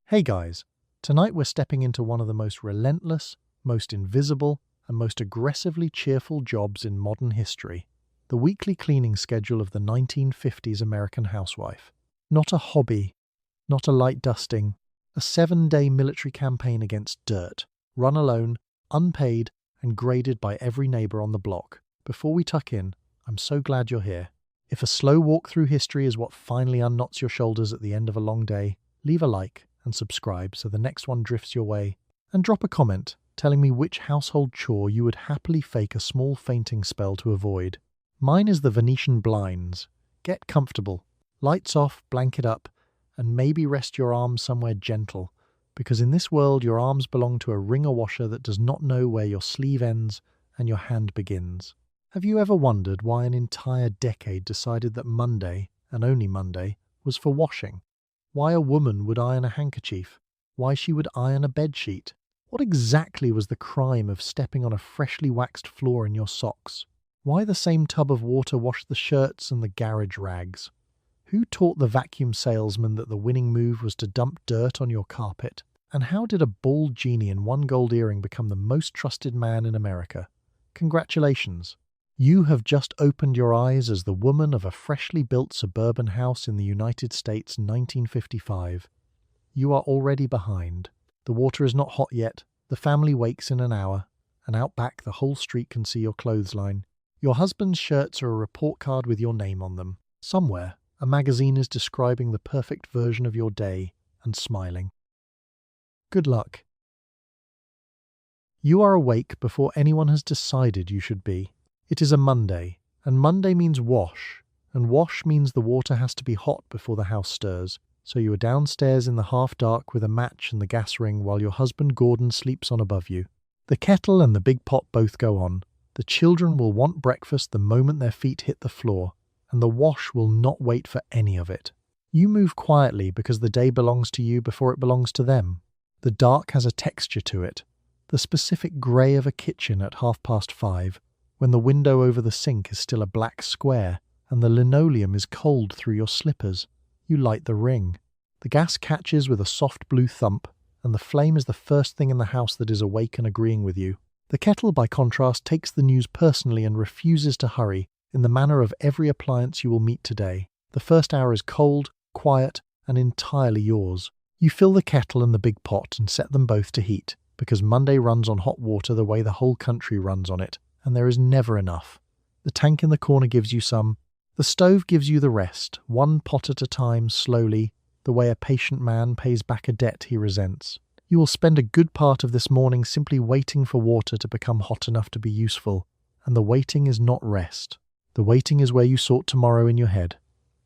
Hey guys, tonight we're stepping into one of the most relentless, most invisible, and most aggressively cheerful jobs in modern history, the weekly cleaning schedule of the 1950s American housewife. Not a hobby, not a light dusting, a 7-day military campaign against dirt, run alone, unpaid, and graded by every neighbor on the block. Before we tuck in, I'm so glad you're here. If a slow walk through history is what finally unknots your shoulders at the end of a long day, leave a like and subscribe so the next one drifts your way. And drop a comment telling me which household chore you would happily fake a small fainting spell to avoid. Mine is the Venetian blinds. Get comfortable, lights off, blanket up, and maybe rest your arms somewhere gentle, because in this world your arms belong to a wringer washer that does not know where your sleeve ends and your hand begins. Have you ever wondered why an entire decade decided that Monday, and only Monday, was for washing? Why a woman would iron a handkerchief? Why she would iron a bedsheet? What exactly was the crime of stepping on a freshly waxed floor in your socks? Why the same tub of water washed the shirts and the garage rags? Who taught the vacuum salesman that the winning move was to dump dirt on your carpet? And how did a bald genie in one gold earring become the most trusted man in America? Congratulations! You have just opened your eyes as the woman of a freshly built suburban house in the United States 1955. You are already behind. The water is not hot yet. The family wakes in an hour, and out back the whole street can see your clothesline. Your husband's shirts are a report card with your name on them. Somewhere, a magazine is describing the perfect version of your day and smiling. Good luck. You are awake before anyone has decided you should be. It is a Monday, and Monday means wash, and wash means the water has to be hot before the house stirs, so you are downstairs in the half-dark with a match and the gas ring while your husband Gordon sleeps on above you. The kettle and the big pot both go on. The children will want breakfast the moment their feet hit the floor, and the wash will not wait for any of it. You move quietly because the day belongs to you before it belongs to them. The dark has a texture to it, the specific grey of a kitchen at 5:30, when the window over the sink is still a black square and the linoleum is cold through your slippers. You light the ring. The gas catches with a soft blue thump, and the flame is the first thing in the house that is awake and agreeing with you. The kettle, by contrast, takes the news personally and refuses to hurry, in the manner of every appliance you will meet today. The first hour is cold, quiet, and entirely yours. You fill the kettle and the big pot and set them both to heat, because Monday runs on hot water the way the whole country runs on it, and there is never enough. The tank in the corner gives you some. The stove gives you the rest, one pot at a time, slowly, the way a patient man pays back a debt he resents. You will spend a good part of this morning simply waiting for water to become hot enough to be useful, and the waiting is not rest. The waiting is where you sort tomorrow in your head.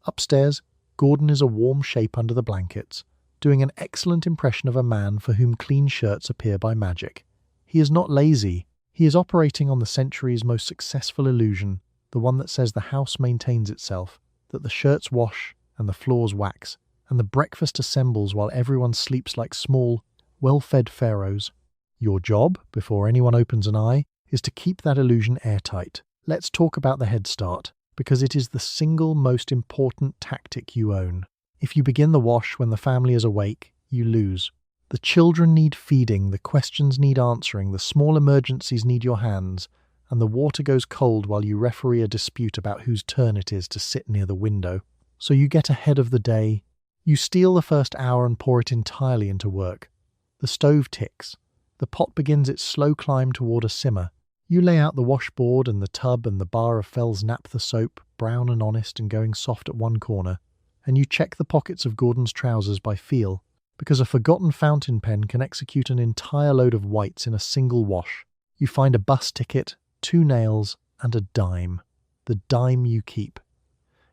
Upstairs, Gordon is a warm shape under the blankets, doing an excellent impression of a man for whom clean shirts appear by magic. He is not lazy. He is operating on the century's most successful illusion, the one that says the house maintains itself, that the shirts wash and the floors wax, and the breakfast assembles while everyone sleeps like small, well-fed pharaohs. Your job, before anyone opens an eye, is to keep that illusion airtight. Let's talk about the head start, because it is the single most important tactic you own. If you begin the wash when the family is awake, you lose. The children need feeding, the questions need answering, the small emergencies need your hands, and the water goes cold while you referee a dispute about whose turn it is to sit near the window. So you get ahead of the day. You steal the first hour and pour it entirely into work. The stove ticks. The pot begins its slow climb toward a simmer. You lay out the washboard and the tub and the bar of Fell's naphtha soap, brown and honest and going soft at one corner, and you check the pockets of Gordon's trousers by feel, because a forgotten fountain pen can execute an entire load of whites in a single wash. You find a bus ticket, 2 nails, and a dime. The dime you keep.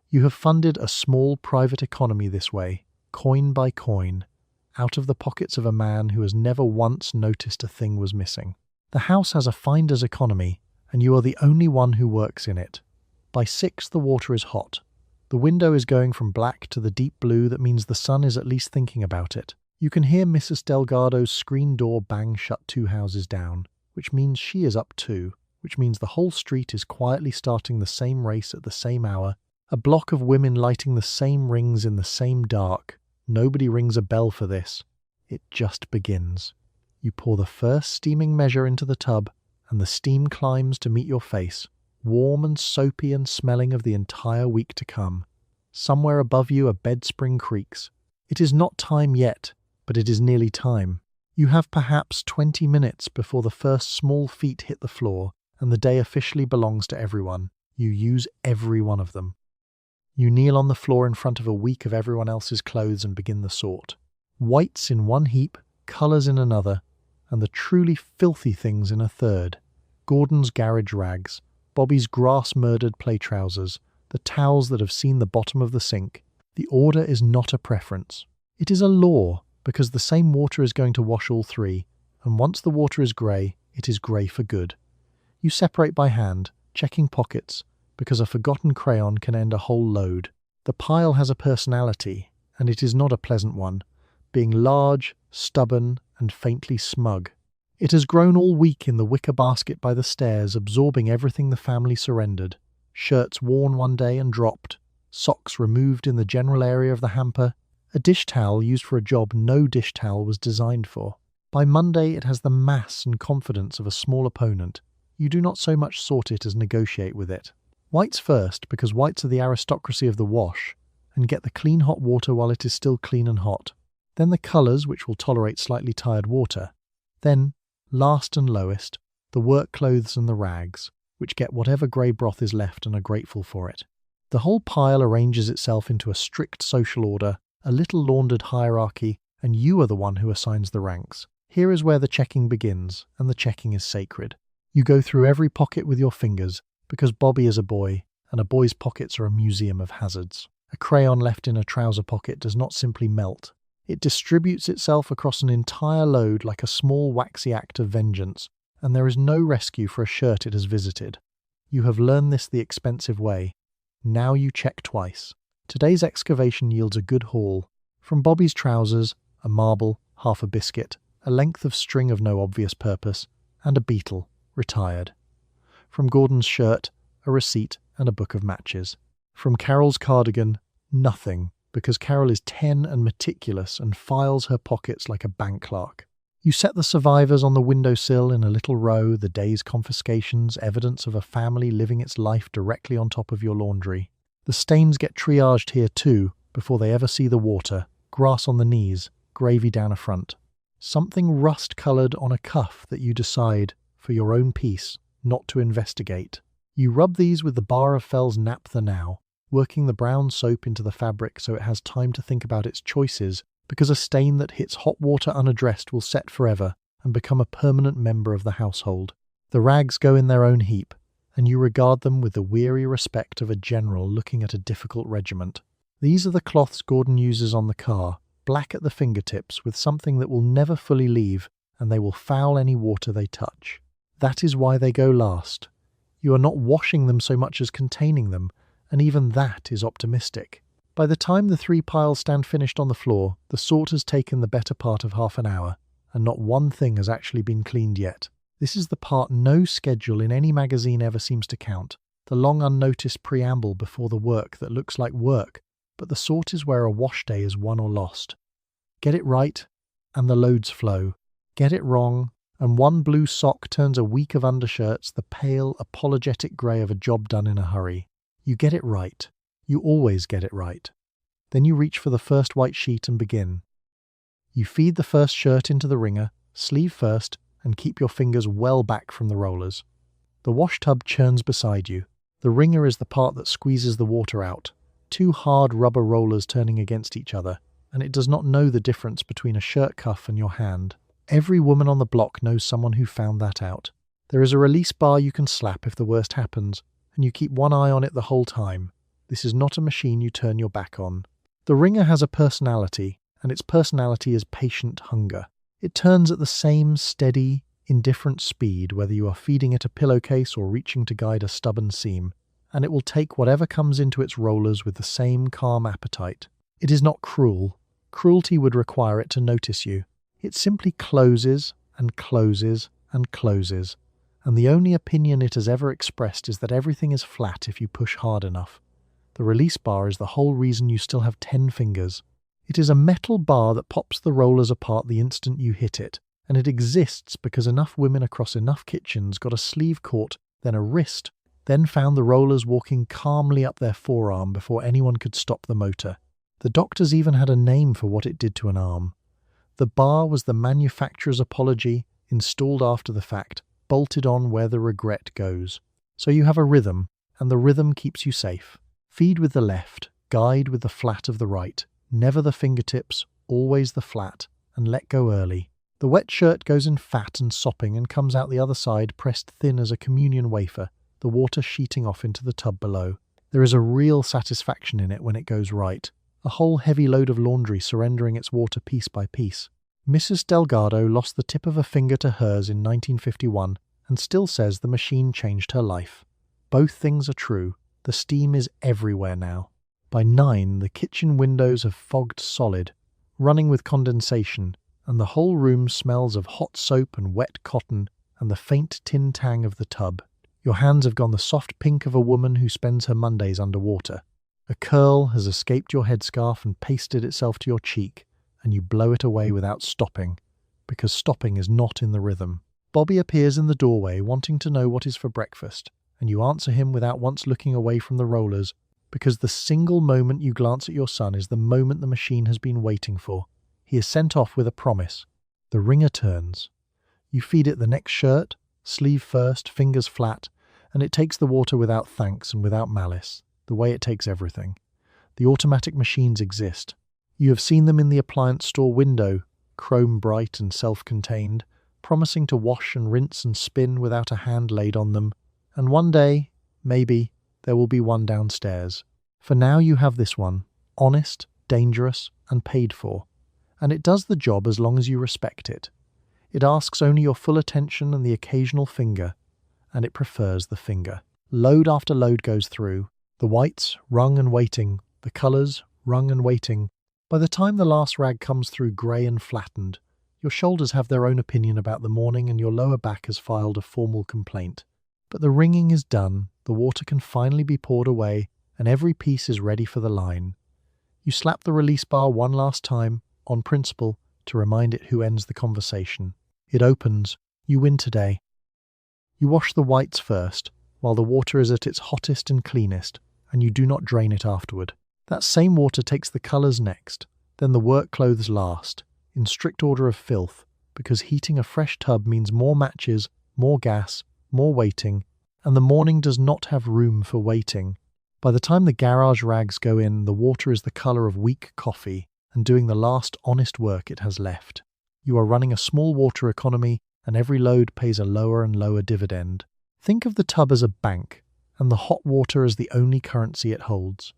You have funded a small private economy this way, coin by coin, out of the pockets of a man who has never once noticed a thing was missing. The house has a finder's economy, and you are the only one who works in it. By 6, the water is hot. The window is going from black to the deep blue that means the sun is at least thinking about it. You can hear Mrs. Delgado's screen door bang shut 2 houses down, which means she is up too, which means the whole street is quietly starting the same race at the same hour, a block of women lighting the same rings in the same dark. Nobody rings a bell for this. It just begins. You pour the first steaming measure into the tub, and the steam climbs to meet your face, warm and soapy and smelling of the entire week to come. Somewhere above you a bed spring creaks. It is not time yet, but it is nearly time. You have perhaps 20 minutes before the first small feet hit the floor, and the day officially belongs to everyone. You use every one of them. You kneel on the floor in front of a week of everyone else's clothes and begin the sort. Whites in one heap, colours in another, and the truly filthy things in a third. Gordon's garage rags, Bobby's grass-murdered play trousers, the towels that have seen the bottom of the sink. The order is not a preference. It is a law, because the same water is going to wash all three, and once the water is grey, it is grey for good. You separate by hand, checking pockets, because a forgotten crayon can end a whole load. The pile has a personality, and it is not a pleasant one, being large, stubborn, and faintly smug. It has grown all week in the wicker basket by the stairs, absorbing everything the family surrendered. Shirts worn one day and dropped, socks removed in the general area of the hamper, a dish towel used for a job no dish towel was designed for. By Monday it has the mass and confidence of a small opponent. You do not so much sort it as negotiate with it. Whites first, because whites are the aristocracy of the wash, and get the clean hot water while it is still clean and hot. Then the colours, which will tolerate slightly tired water. Then, last and lowest, the work clothes and the rags, which get whatever grey broth is left and are grateful for it. The whole pile arranges itself into a strict social order, a little laundered hierarchy, and you are the one who assigns the ranks. Here is where the checking begins, and the checking is sacred. You go through every pocket with your fingers, because Bobby is a boy, and a boy's pockets are a museum of hazards. A crayon left in a trouser pocket does not simply melt. It distributes itself across an entire load like a small waxy act of vengeance, and there is no rescue for a shirt it has visited. You have learned this the expensive way. Now you check twice. Today's excavation yields a good haul. From Bobby's trousers, a marble, half a biscuit, a length of string of no obvious purpose, and a beetle, retired. From Gordon's shirt, a receipt and a book of matches. From Carol's cardigan, nothing, because Carol is 10 and meticulous and files her pockets like a bank clerk. You set the survivors on the windowsill in a little row, the day's confiscations, evidence of a family living its life directly on top of your laundry. The stains get triaged here too, before they ever see the water, grass on the knees, gravy down a front. Something rust-coloured on a cuff that you decide, for your own peace, not to investigate. You rub these with the bar of Fell's Naphtha now, working the brown soap into the fabric so it has time to think about its choices, because a stain that hits hot water unaddressed will set forever and become a permanent member of the household. The rags go in their own heap, and you regard them with the weary respect of a general looking at a difficult regiment. These are the cloths Gordon uses on the car, black at the fingertips with something that will never fully leave, and they will foul any water they touch. That is why they go last. You are not washing them so much as containing them, and even that is optimistic. By the time the three piles stand finished on the floor, the sort has taken the better part of half an hour, and not one thing has actually been cleaned yet. This is the part no schedule in any magazine ever seems to count, the long unnoticed preamble before the work that looks like work, but the sort is where a wash day is won or lost. Get it right, and the loads flow. Get it wrong, and one blue sock turns a week of undershirts the pale, apologetic grey of a job done in a hurry. You get it right. You always get it right. Then you reach for the first white sheet and begin. You feed the first shirt into the wringer, sleeve first, and keep your fingers well back from the rollers. The wash tub churns beside you. The wringer is the part that squeezes the water out. Two hard rubber rollers turning against each other, and it does not know the difference between a shirt cuff and your hand. Every woman on the block knows someone who found that out. There is a release bar you can slap if the worst happens, and you keep one eye on it the whole time. This is not a machine you turn your back on. The wringer has a personality, and its personality is patient hunger. It turns at the same steady, indifferent speed whether you are feeding it a pillowcase or reaching to guide a stubborn seam, and it will take whatever comes into its rollers with the same calm appetite. It is not cruel. Cruelty would require it to notice you. It simply closes and closes and closes, and the only opinion it has ever expressed is that everything is flat if you push hard enough. The release bar is the whole reason you still have 10 fingers. It is a metal bar that pops the rollers apart the instant you hit it, and it exists because enough women across enough kitchens got a sleeve caught, then a wrist, then found the rollers walking calmly up their forearm before anyone could stop the motor. The doctors even had a name for what it did to an arm. The bar was the manufacturer's apology, installed after the fact, bolted on where the regret goes. So you have a rhythm, and the rhythm keeps you safe. Feed with the left, guide with the flat of the right, never the fingertips, always the flat, and let go early. The wet shirt goes in fat and sopping and comes out the other side pressed thin as a communion wafer, the water sheeting off into the tub below. There is a real satisfaction in it when it goes right. A whole heavy load of laundry surrendering its water piece by piece. Mrs. Delgado lost the tip of a finger to hers in 1951 and still says the machine changed her life. Both things are true. The steam is everywhere now. By 9, the kitchen windows have fogged solid, running with condensation, and the whole room smells of hot soap and wet cotton and the faint tin tang of the tub. Your hands have gone the soft pink of a woman who spends her Mondays underwater. A curl has escaped your headscarf and pasted itself to your cheek, and you blow it away without stopping, because stopping is not in the rhythm. Bobby appears in the doorway wanting to know what is for breakfast, and you answer him without once looking away from the rollers, because the single moment you glance at your son is the moment the machine has been waiting for. He is sent off with a promise. The wringer turns. You feed it the next shirt, sleeve first, fingers flat, and it takes the water without thanks and without malice, the way it takes everything. The automatic machines exist. You have seen them in the appliance store window, chrome bright and self-contained, promising to wash and rinse and spin without a hand laid on them, and one day, maybe, there will be one downstairs. For now you have this one, honest, dangerous, and paid for. And it does the job as long as you respect it. It asks only your full attention and the occasional finger, and it prefers the finger. Load after load goes through. The whites, wrung and waiting. The colours, wrung and waiting. By the time the last rag comes through grey and flattened, your shoulders have their own opinion about the morning and your lower back has filed a formal complaint. But the wringing is done, the water can finally be poured away, and every piece is ready for the line. You slap the release bar one last time, on principle, to remind it who ends the conversation. It opens. You win today. You wash the whites first, while the water is at its hottest and cleanest, and you do not drain it afterward. That same water takes the colours next, then the work clothes last, in strict order of filth, because heating a fresh tub means more matches, more gas, more waiting, and the morning does not have room for waiting. By the time the garage rags go in, the water is the colour of weak coffee, and doing the last honest work it has left. You are running a small water economy, and every load pays a lower and lower dividend. Think of the tub as a bank, and the hot water as the only currency it holds.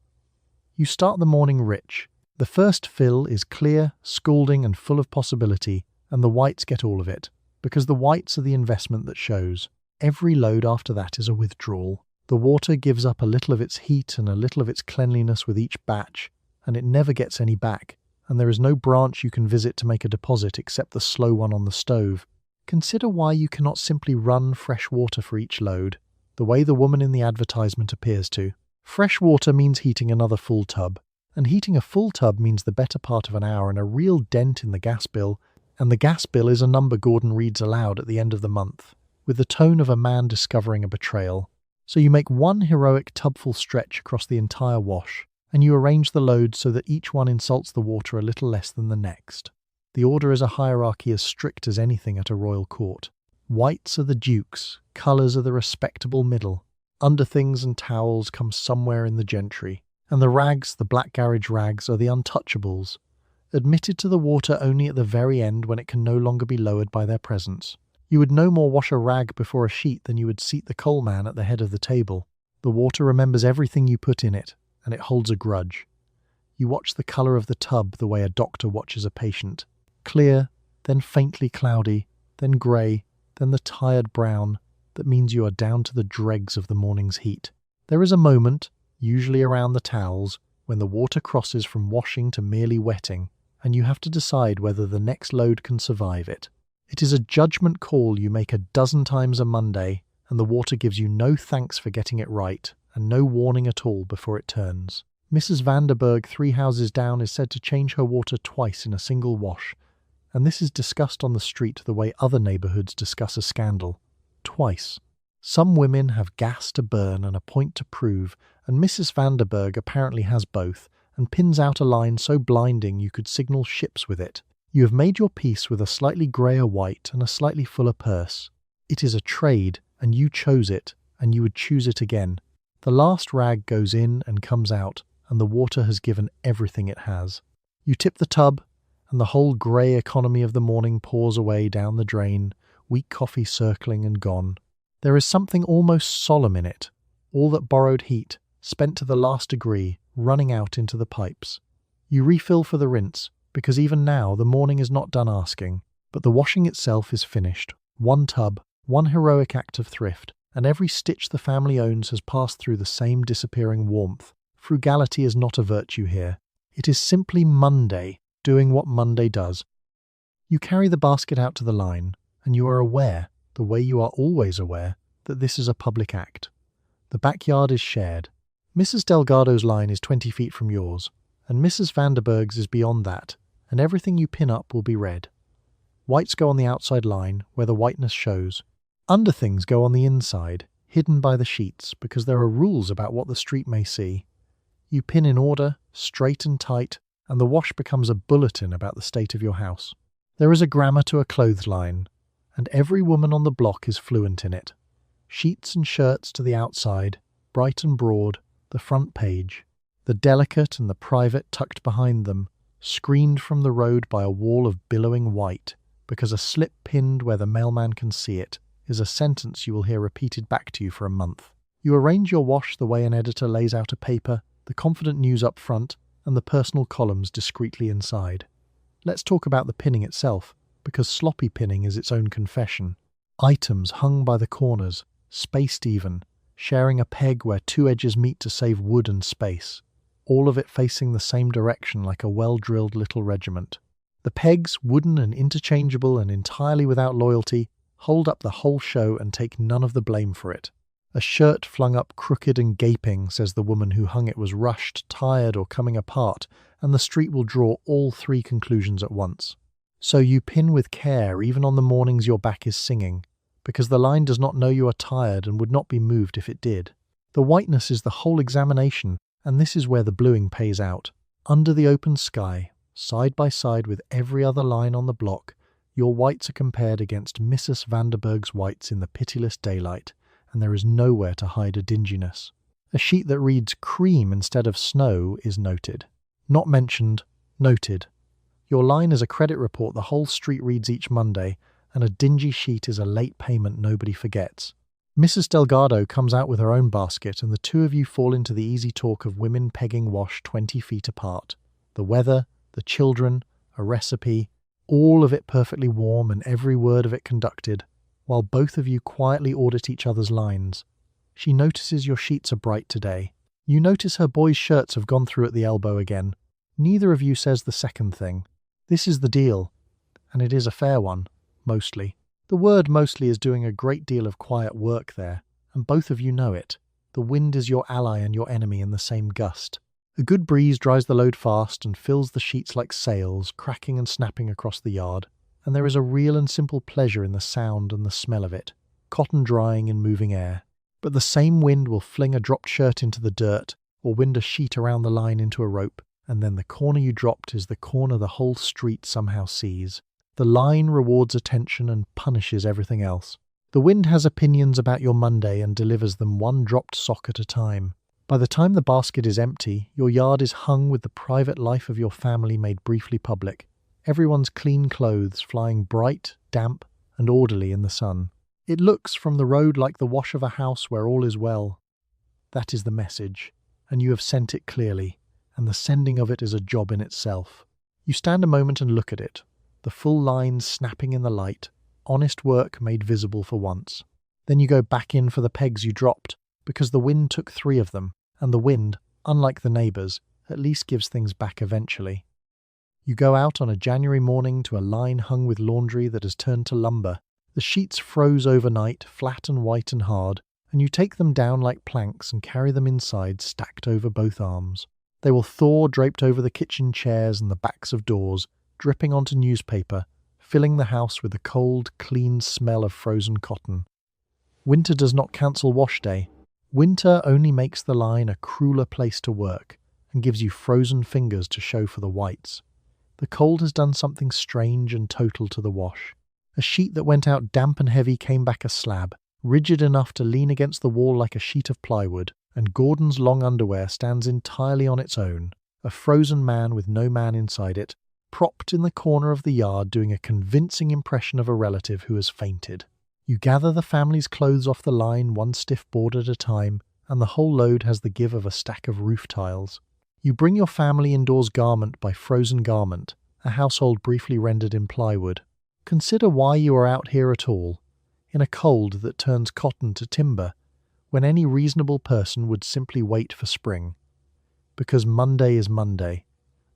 You start the morning rich. The first fill is clear, scalding, and full of possibility, and the whites get all of it, because the whites are the investment that shows. Every load after that is a withdrawal. The water gives up a little of its heat and a little of its cleanliness with each batch, and it never gets any back, and there is no branch you can visit to make a deposit except the slow one on the stove. Consider why you cannot simply run fresh water for each load, the way the woman in the advertisement appears to. Fresh water means heating another full tub, and heating a full tub means the better part of an hour and a real dent in the gas bill, and the gas bill is a number Gordon reads aloud at the end of the month, with the tone of a man discovering a betrayal. So you make one heroic tubful stretch across the entire wash, and you arrange the loads so that each one insults the water a little less than the next. The order is a hierarchy as strict as anything at a royal court. Whites are the dukes, colours are the respectable middle. Underthings and towels come somewhere in the gentry, and the rags, the black garage rags, are the untouchables, admitted to the water only at the very end when it can no longer be lowered by their presence. You would no more wash a rag before a sheet than you would seat the coal man at the head of the table. The water remembers everything you put in it, and it holds a grudge. You watch the colour of the tub the way a doctor watches a patient. Clear, then faintly cloudy, then grey, then the tired brown, that means you are down to the dregs of the morning's heat. There is a moment, usually around the towels, when the water crosses from washing to merely wetting, and you have to decide whether the next load can survive it. It is a judgment call you make a dozen times a Monday, and the water gives you no thanks for getting it right, and no warning at all before it turns. Mrs. Vanderberg, 3 houses down, is said to change her water twice in a single wash, and this is discussed on the street the way other neighbourhoods discuss a scandal. Twice. Some women have gas to burn and a point to prove, and Mrs. Vanderberg apparently has both, and pins out a line so blinding you could signal ships with it. You have made your peace with a slightly greyer white and a slightly fuller purse. It is a trade, and you chose it, and you would choose it again. The last rag goes in and comes out, and the water has given everything it has. You tip the tub, and the whole grey economy of the morning pours away down the drain, weak coffee circling and gone. There is something almost solemn in it, all that borrowed heat, spent to the last degree, running out into the pipes. You refill for the rinse, because even now the morning is not done asking, but the washing itself is finished. One tub, one heroic act of thrift, and every stitch the family owns has passed through the same disappearing warmth. Frugality is not a virtue here. It is simply Monday, doing what Monday does. You carry the basket out to the line, and you are aware, the way you are always aware, that this is a public act. The backyard is shared. Mrs. Delgado's line is 20 feet from yours, and Mrs. Vanderberg's is beyond that, and everything you pin up will be red. Whites go on the outside line, where the whiteness shows. Underthings go on the inside, hidden by the sheets, because there are rules about what the street may see. You pin in order, straight and tight, and the wash becomes a bulletin about the state of your house. There is a grammar to a clothesline, and every woman on the block is fluent in it. Sheets and shirts to the outside, bright and broad, the front page. The delicate and the private tucked behind them, screened from the road by a wall of billowing white, because a slip pinned where the mailman can see it is a sentence you will hear repeated back to you for a month. You arrange your wash the way an editor lays out a paper, the confident news up front, and the personal columns discreetly inside. Let's talk about the pinning itself, because sloppy pinning is its own confession. Items hung by the corners, spaced even, sharing a peg where two edges meet to save wood and space, all of it facing the same direction like a well-drilled little regiment. The pegs, wooden and interchangeable and entirely without loyalty, hold up the whole show and take none of the blame for it. A shirt flung up crooked and gaping says the woman who hung it was rushed, tired, or coming apart, and the street will draw all three conclusions at once. So you pin with care even on the mornings your back is singing, because the line does not know you are tired and would not be moved if it did. The whiteness is the whole examination, and this is where the bluing pays out. Under the open sky, side by side with every other line on the block, your whites are compared against Mrs. Vanderberg's whites in the pitiless daylight, and there is nowhere to hide a dinginess. A sheet that reads cream instead of snow is noted. Not mentioned, noted. Your line is a credit report the whole street reads each Monday, and a dingy sheet is a late payment nobody forgets. Mrs. Delgado comes out with her own basket, and the two of you fall into the easy talk of women pegging wash 20 feet apart. The weather, the children, a recipe, all of it perfectly warm and every word of it conducted, while both of you quietly audit each other's lines. She notices your sheets are bright today. You notice her boys' shirts have gone through at the elbow again. Neither of you says the second thing. This is the deal, and it is a fair one, mostly. The word mostly is doing a great deal of quiet work there, and both of you know it. The wind is your ally and your enemy in the same gust. A good breeze dries the load fast and fills the sheets like sails, cracking and snapping across the yard, and there is a real and simple pleasure in the sound and the smell of it, cotton drying in moving air. But the same wind will fling a dropped shirt into the dirt, or wind a sheet around the line into a rope, and then the corner you dropped is the corner the whole street somehow sees. The line rewards attention and punishes everything else. The wind has opinions about your Monday and delivers them one dropped sock at a time. By the time the basket is empty, your yard is hung with the private life of your family made briefly public. Everyone's clean clothes flying bright, damp, and orderly in the sun. It looks from the road like the wash of a house where all is well. That is the message, and you have sent it clearly, and the sending of it is a job in itself. You stand a moment and look at it, the full lines snapping in the light, honest work made visible for once. Then you go back in for the pegs you dropped, because the wind took 3 of them, and the wind, unlike the neighbours, at least gives things back eventually. You go out on a January morning to a line hung with laundry that has turned to lumber. The sheets froze overnight, flat and white and hard, and you take them down like planks and carry them inside stacked over both arms. They will thaw draped over the kitchen chairs and the backs of doors, dripping onto newspaper, filling the house with the cold, clean smell of frozen cotton. Winter does not cancel wash day. Winter only makes the line a crueler place to work and gives you frozen fingers to show for the whites. The cold has done something strange and total to the wash. A sheet that went out damp and heavy came back a slab, rigid enough to lean against the wall like a sheet of plywood, and Gordon's long underwear stands entirely on its own, a frozen man with no man inside it, propped in the corner of the yard doing a convincing impression of a relative who has fainted. You gather the family's clothes off the line one stiff board at a time, and the whole load has the give of a stack of roof tiles. You bring your family indoors garment by frozen garment, a household briefly rendered in plywood. Consider why you are out here at all, in a cold that turns cotton to timber, when any reasonable person would simply wait for spring. Because Monday is Monday.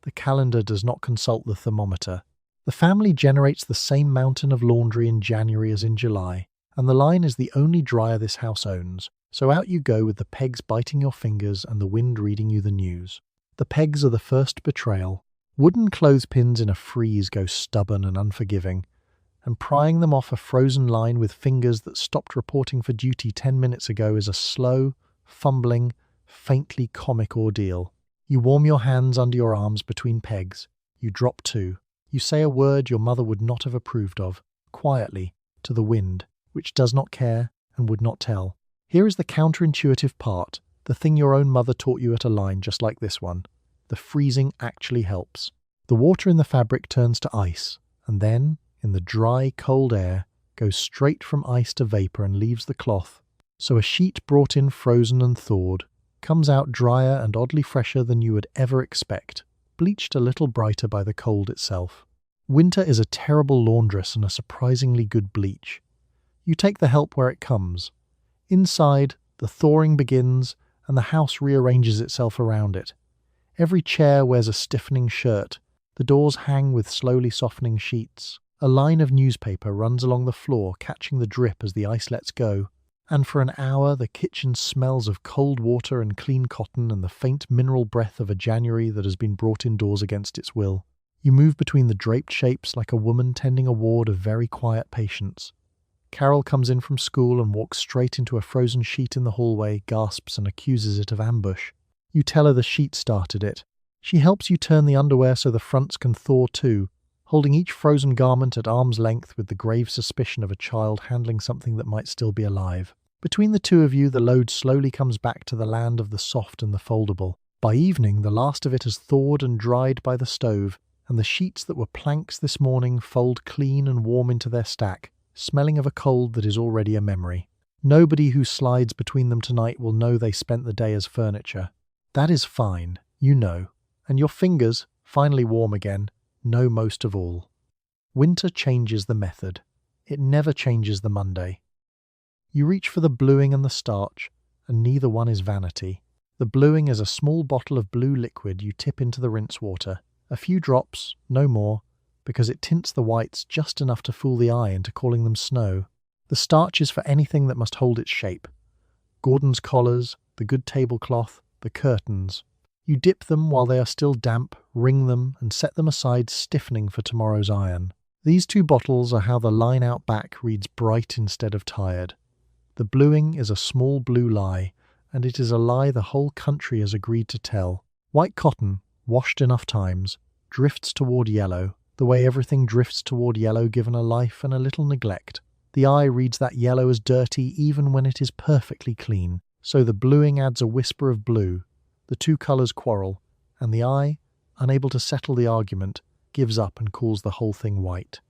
The calendar does not consult the thermometer. The family generates the same mountain of laundry in January as in July, and the line is the only dryer this house owns, so out you go with the pegs biting your fingers and the wind reading you the news. The pegs are the first betrayal. Wooden clothespins in a freeze go stubborn and unforgiving, and prying them off a frozen line with fingers that stopped reporting for duty 10 minutes ago is a slow, fumbling, faintly comic ordeal. You warm your hands under your arms between pegs. You drop to. You say a word your mother would not have approved of, quietly, to the wind, which does not care and would not tell. Here is the counterintuitive part, the thing your own mother taught you at a line just like this one. The freezing actually helps. The water in the fabric turns to ice, and then, in the dry, cold air, goes straight from ice to vapor and leaves the cloth. So a sheet brought in frozen and thawed comes out drier and oddly fresher than you would ever expect, bleached a little brighter by the cold itself. Winter is a terrible laundress and a surprisingly good bleach. You take the help where it comes. Inside, the thawing begins and the house rearranges itself around it. Every chair wears a stiffening shirt. The doors hang with slowly softening sheets. A line of newspaper runs along the floor, catching the drip as the ice lets go. And for an hour the kitchen smells of cold water and clean cotton and the faint mineral breath of a January that has been brought indoors against its will. You move between the draped shapes like a woman tending a ward of very quiet patients. Carol comes in from school and walks straight into a frozen sheet in the hallway, gasps and accuses it of ambush. You tell her the sheet started it. She helps you turn the underwear so the fronts can thaw too, holding each frozen garment at arm's length with the grave suspicion of a child handling something that might still be alive. Between the two of you, the load slowly comes back to the land of the soft and the foldable. By evening, the last of it has thawed and dried by the stove, and the sheets that were planks this morning fold clean and warm into their stack, smelling of a cold that is already a memory. Nobody who slides between them tonight will know they spent the day as furniture. That is fine, you know, and your fingers, finally warm again, know most of all. Winter changes the method. It never changes the Monday. You reach for the bluing and the starch, and neither one is vanity. The bluing is a small bottle of blue liquid you tip into the rinse water. A few drops, no more, because it tints the whites just enough to fool the eye into calling them snow. The starch is for anything that must hold its shape. Gordon's collars, the good tablecloth, the curtains. You dip them while they are still damp, wring them, and set them aside stiffening for tomorrow's iron. These two bottles are how the line out back reads bright instead of tired. The bluing is a small blue lie, and it is a lie the whole country has agreed to tell. White cotton, washed enough times, drifts toward yellow, the way everything drifts toward yellow given a life and a little neglect. The eye reads that yellow as dirty even when it is perfectly clean, so the bluing adds a whisper of blue. The two colours quarrel, and the eye, unable to settle the argument, gives up and calls the whole thing white.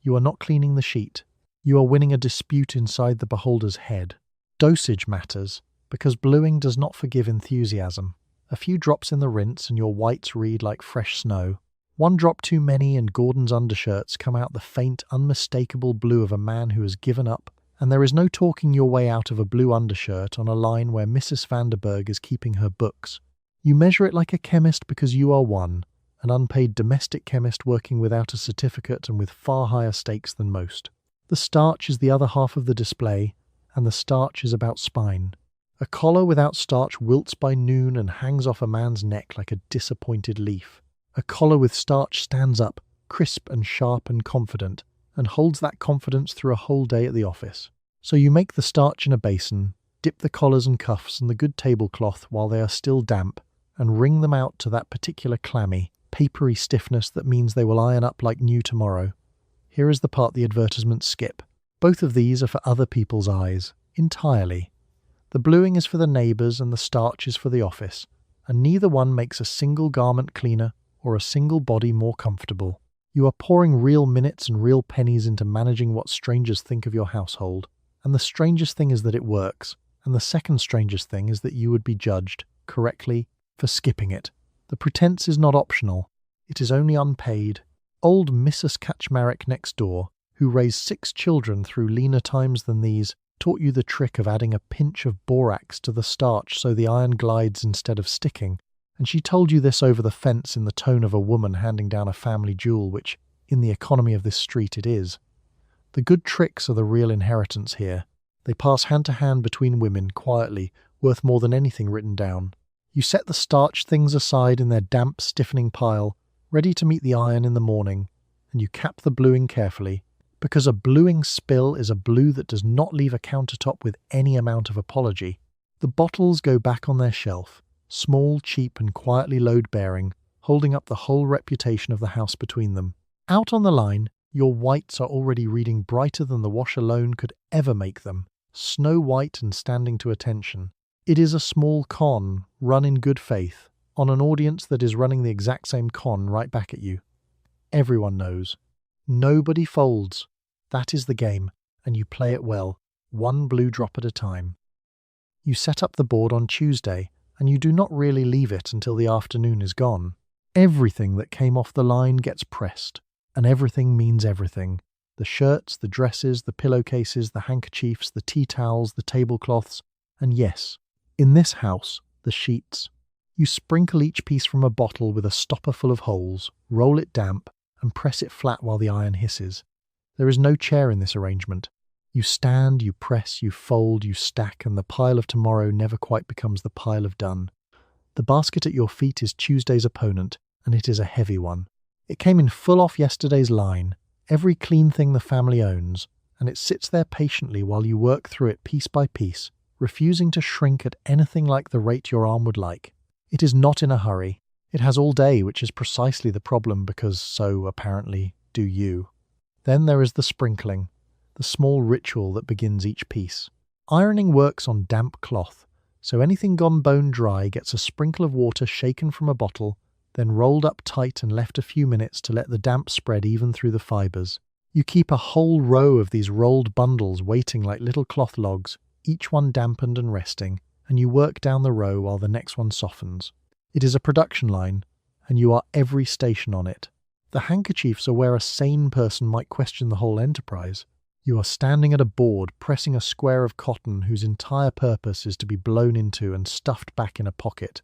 You are not cleaning the sheet. You are winning a dispute inside the beholder's head. Dosage matters, because bluing does not forgive enthusiasm. A few drops in the rinse and your whites read like fresh snow. One drop too many and Gordon's undershirts come out the faint, unmistakable blue of a man who has given up, and there is no talking your way out of a blue undershirt on a line where Mrs. Vanderberg is keeping her books. You measure it like a chemist because you are one, an unpaid domestic chemist working without a certificate and with far higher stakes than most. The starch is the other half of the display, and the starch is about spine. A collar without starch wilts by noon and hangs off a man's neck like a disappointed leaf. A collar with starch stands up, crisp and sharp and confident, and holds that confidence through a whole day at the office. So you make the starch in a basin, dip the collars and cuffs and the good tablecloth while they are still damp, and wring them out to that particular clammy, papery stiffness that means they will iron up like new tomorrow. Here is the part the advertisements skip. Both of these are for other people's eyes, entirely. The bluing is for the neighbours and the starch is for the office, and neither one makes a single garment cleaner or a single body more comfortable. You are pouring real minutes and real pennies into managing what strangers think of your household, and the strangest thing is that it works, and the second strangest thing is that you would be judged, correctly, for skipping it. The pretense is not optional, it is only unpaid. Old Mrs. Kaczmarek next door, who raised 6 children through leaner times than these, taught you the trick of adding a pinch of borax to the starch so the iron glides instead of sticking, and she told you this over the fence in the tone of a woman handing down a family jewel, which, in the economy of this street, it is. The good tricks are the real inheritance here. They pass hand to hand between women, quietly, worth more than anything written down. You set the starch things aside in their damp, stiffening pile, ready to meet the iron in the morning, and you cap the bluing carefully, because a bluing spill is a blue that does not leave a countertop with any amount of apology. The bottles go back on their shelf, small, cheap, and quietly load-bearing, holding up the whole reputation of the house between them. Out on the line, your whites are already reading brighter than the wash alone could ever make them, snow white and standing to attention. It is a small con, run in good faith, on an audience that is running the exact same con right back at you. Everyone knows. Nobody folds. That is the game, and you play it well, one blue drop at a time. You set up the board on Tuesday, and you do not really leave it until the afternoon is gone. Everything that came off the line gets pressed, and everything means everything. The shirts, the dresses, the pillowcases, the handkerchiefs, the tea towels, the tablecloths, and yes, in this house, the sheets. You sprinkle each piece from a bottle with a stopper full of holes, roll it damp, and press it flat while the iron hisses. There is no chair in this arrangement. You stand, you press, you fold, you stack, and the pile of tomorrow never quite becomes the pile of done. The basket at your feet is Tuesday's opponent, and it is a heavy one. It came in full off yesterday's line, every clean thing the family owns, and it sits there patiently while you work through it piece by piece, refusing to shrink at anything like the rate your arm would like. It is not in a hurry. It has all day, which is precisely the problem because so, apparently, do you. Then there is the sprinkling, the small ritual that begins each piece. Ironing works on damp cloth, so anything gone bone dry gets a sprinkle of water shaken from a bottle, then rolled up tight and left a few minutes to let the damp spread even through the fibres. You keep a whole row of these rolled bundles waiting like little cloth logs, each one dampened and resting, and you work down the row while the next one softens. It is a production line, and you are every station on it. The handkerchiefs are where a sane person might question the whole enterprise. You are standing at a board pressing a square of cotton whose entire purpose is to be blown into and stuffed back in a pocket,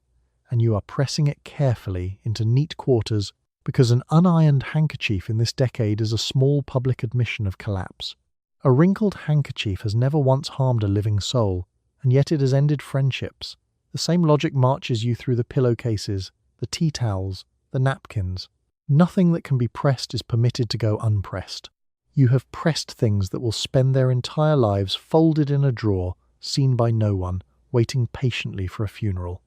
and you are pressing it carefully into neat quarters because an unironed handkerchief in this decade is a small public admission of collapse. A wrinkled handkerchief has never once harmed a living soul, and yet it has ended friendships. The same logic marches you through the pillowcases, the tea towels, the napkins. Nothing that can be pressed is permitted to go unpressed. You have pressed things that will spend their entire lives folded in a drawer, seen by no one, waiting patiently for a funeral.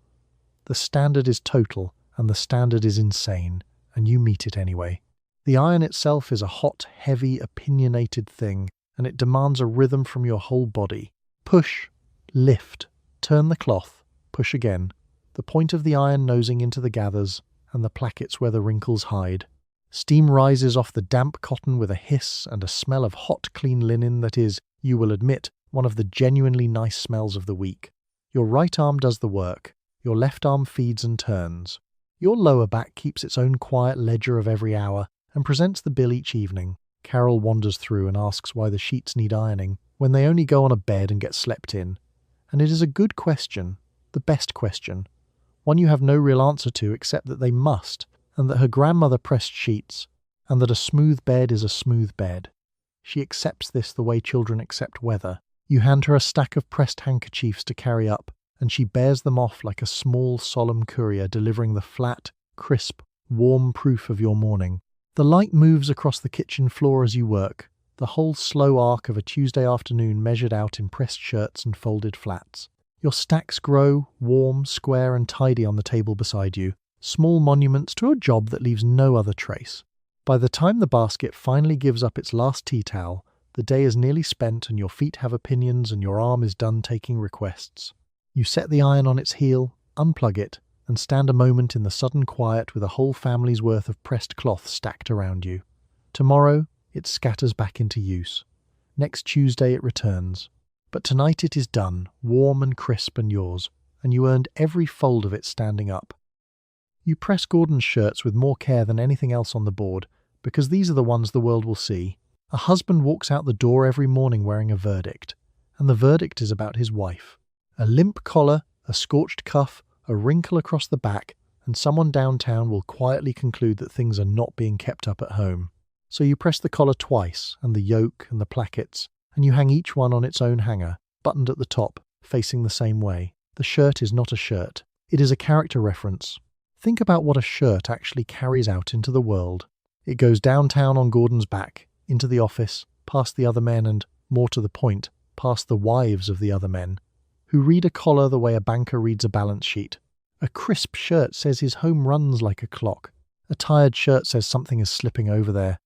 The standard is total, and the standard is insane, and you meet it anyway. The iron itself is a hot, heavy, opinionated thing, and it demands a rhythm from your whole body. Push, lift, turn the cloth, push again, the point of the iron nosing into the gathers, and the plackets where the wrinkles hide. Steam rises off the damp cotton with a hiss and a smell of hot, clean linen that is, you will admit, one of the genuinely nice smells of the week. Your right arm does the work. Your left arm feeds and turns. Your lower back keeps its own quiet ledger of every hour and presents the bill each evening. Carol wanders through and asks why the sheets need ironing when they only go on a bed and get slept in. And it is a good question, the best question, one you have no real answer to except that they must, and that her grandmother pressed sheets, and that a smooth bed is a smooth bed. She accepts this the way children accept weather. You hand her a stack of pressed handkerchiefs to carry up, and she bears them off like a small, solemn courier delivering the flat, crisp, warm proof of your morning. The light moves across the kitchen floor as you work, the whole slow arc of a Tuesday afternoon measured out in pressed shirts and folded flats. Your stacks grow, warm, square and tidy on the table beside you, small monuments to a job that leaves no other trace. By the time the basket finally gives up its last tea towel, the day is nearly spent and your feet have opinions and your arm is done taking requests. You set the iron on its heel, unplug it, and stand a moment in the sudden quiet with a whole family's worth of pressed cloth stacked around you. Tomorrow, it scatters back into use. Next Tuesday it returns. But tonight it is done, warm and crisp and yours, and you earned every fold of it standing up. You press Gordon's shirts with more care than anything else on the board, because these are the ones the world will see. A husband walks out the door every morning wearing a verdict, and the verdict is about his wife. A limp collar, a scorched cuff, a wrinkle across the back, and someone downtown will quietly conclude that things are not being kept up at home. So you press the collar twice, and the yoke and the plackets, and you hang each one on its own hanger, buttoned at the top, facing the same way. The shirt is not a shirt. It is a character reference. Think about what a shirt actually carries out into the world. It goes downtown on Gordon's back, into the office, past the other men and, more to the point, past the wives of the other men, who read a collar the way a banker reads a balance sheet. A crisp shirt says his home runs like a clock. A tired shirt says something is slipping over there.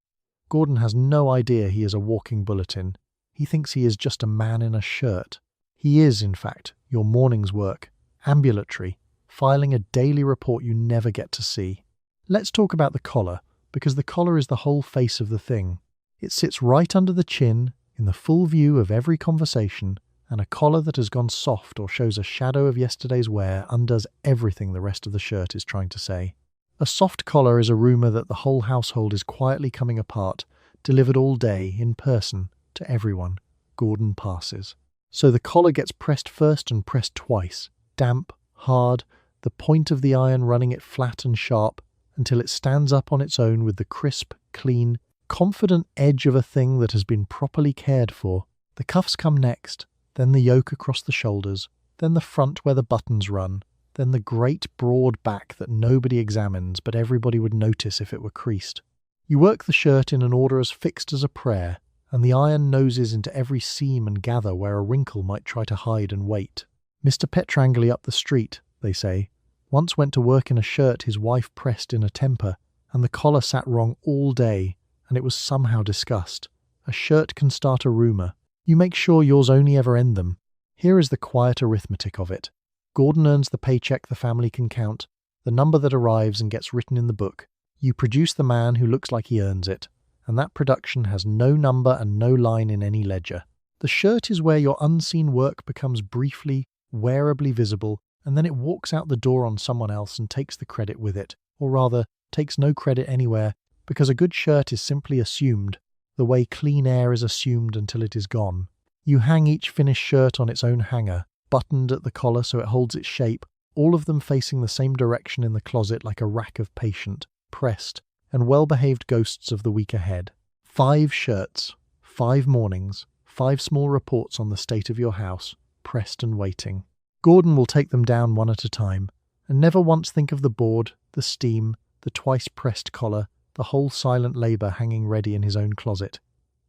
Gordon has no idea he is a walking bulletin. He thinks he is just a man in a shirt. He is, in fact, your morning's work, ambulatory, filing a daily report you never get to see. Let's talk about the collar, because the collar is the whole face of the thing. It sits right under the chin, in the full view of every conversation, and a collar that has gone soft or shows a shadow of yesterday's wear undoes everything the rest of the shirt is trying to say. A soft collar is a rumour that the whole household is quietly coming apart, delivered all day, in person, to everyone. Gordon passes. So the collar gets pressed first and pressed twice, damp, hard, the point of the iron running it flat and sharp, until it stands up on its own with the crisp, clean, confident edge of a thing that has been properly cared for. The cuffs come next, then the yoke across the shoulders, then the front where the buttons run, then the great broad back that nobody examines but everybody would notice if it were creased. You work the shirt in an order as fixed as a prayer, and the iron noses into every seam and gather where a wrinkle might try to hide and wait. Mr. Petrangeli up the street, they say, once went to work in a shirt his wife pressed in a temper, and the collar sat wrong all day, and it was somehow discussed. A shirt can start a rumour. You make sure yours only ever end them. Here is the quiet arithmetic of it. Gordon earns the paycheck the family can count, the number that arrives and gets written in the book. You produce the man who looks like he earns it, and that production has no number and no line in any ledger. The shirt is where your unseen work becomes briefly, wearably visible, and then it walks out the door on someone else and takes the credit with it, or rather, takes no credit anywhere, because a good shirt is simply assumed, the way clean air is assumed until it is gone. You hang each finished shirt on its own hanger, buttoned at the collar so it holds its shape, all of them facing the same direction in the closet like a rack of patient, pressed, and well-behaved ghosts of the week ahead. 5 shirts, 5 mornings, 5 small reports on the state of your house, pressed and waiting. Gordon will take them down one at a time, and never once think of the board, the steam, the twice-pressed collar, the whole silent labour hanging ready in his own closet.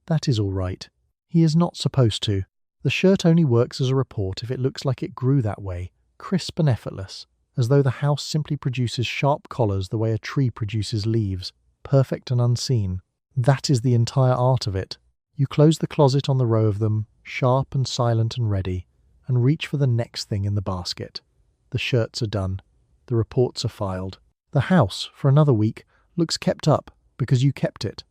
That is all right. He is not supposed to. The shirt only works as a report if it looks like it grew that way, crisp and effortless, as though the house simply produces sharp collars the way a tree produces leaves, perfect and unseen. That is the entire art of it. You close the closet on the row of them, sharp and silent and ready, and reach for the next thing in the basket. The shirts are done. The reports are filed. The house, for another week, looks kept up because you kept it.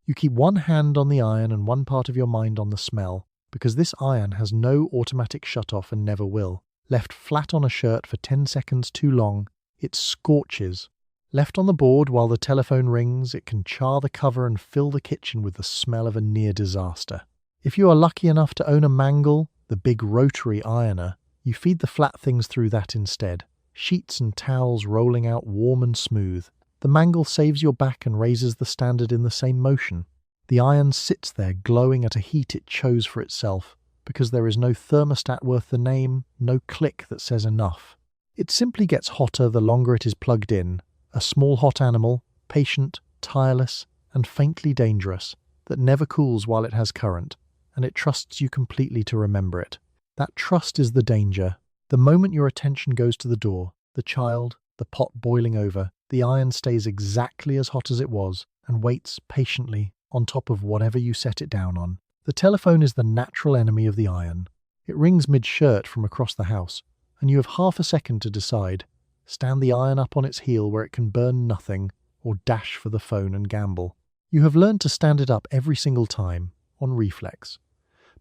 You keep one hand on the iron and one part of your mind on the smell, because this iron has no automatic shut-off and never will. Left flat on a shirt for 10 seconds too long, it scorches. Left on the board while the telephone rings, it can char the cover and fill the kitchen with the smell of a near disaster. If you are lucky enough to own a mangle, the big rotary ironer, you feed the flat things through that instead. Sheets and towels rolling out warm and smooth. The mangle saves your back and raises the standard in the same motion. The iron sits there glowing at a heat it chose for itself, because there is no thermostat worth the name, no click that says enough. It simply gets hotter the longer it is plugged in, a small hot animal, patient, tireless, and faintly dangerous, that never cools while it has current, and it trusts you completely to remember it. That trust is the danger. The moment your attention goes to the door, the child, the pot boiling over, the iron stays exactly as hot as it was and waits patiently on top of whatever you set it down on. The telephone is the natural enemy of the iron. It rings mid-shirt from across the house, and you have half a second to decide. Stand the iron up on its heel where it can burn nothing, or dash for the phone and gamble. You have learned to stand it up every single time, on reflex.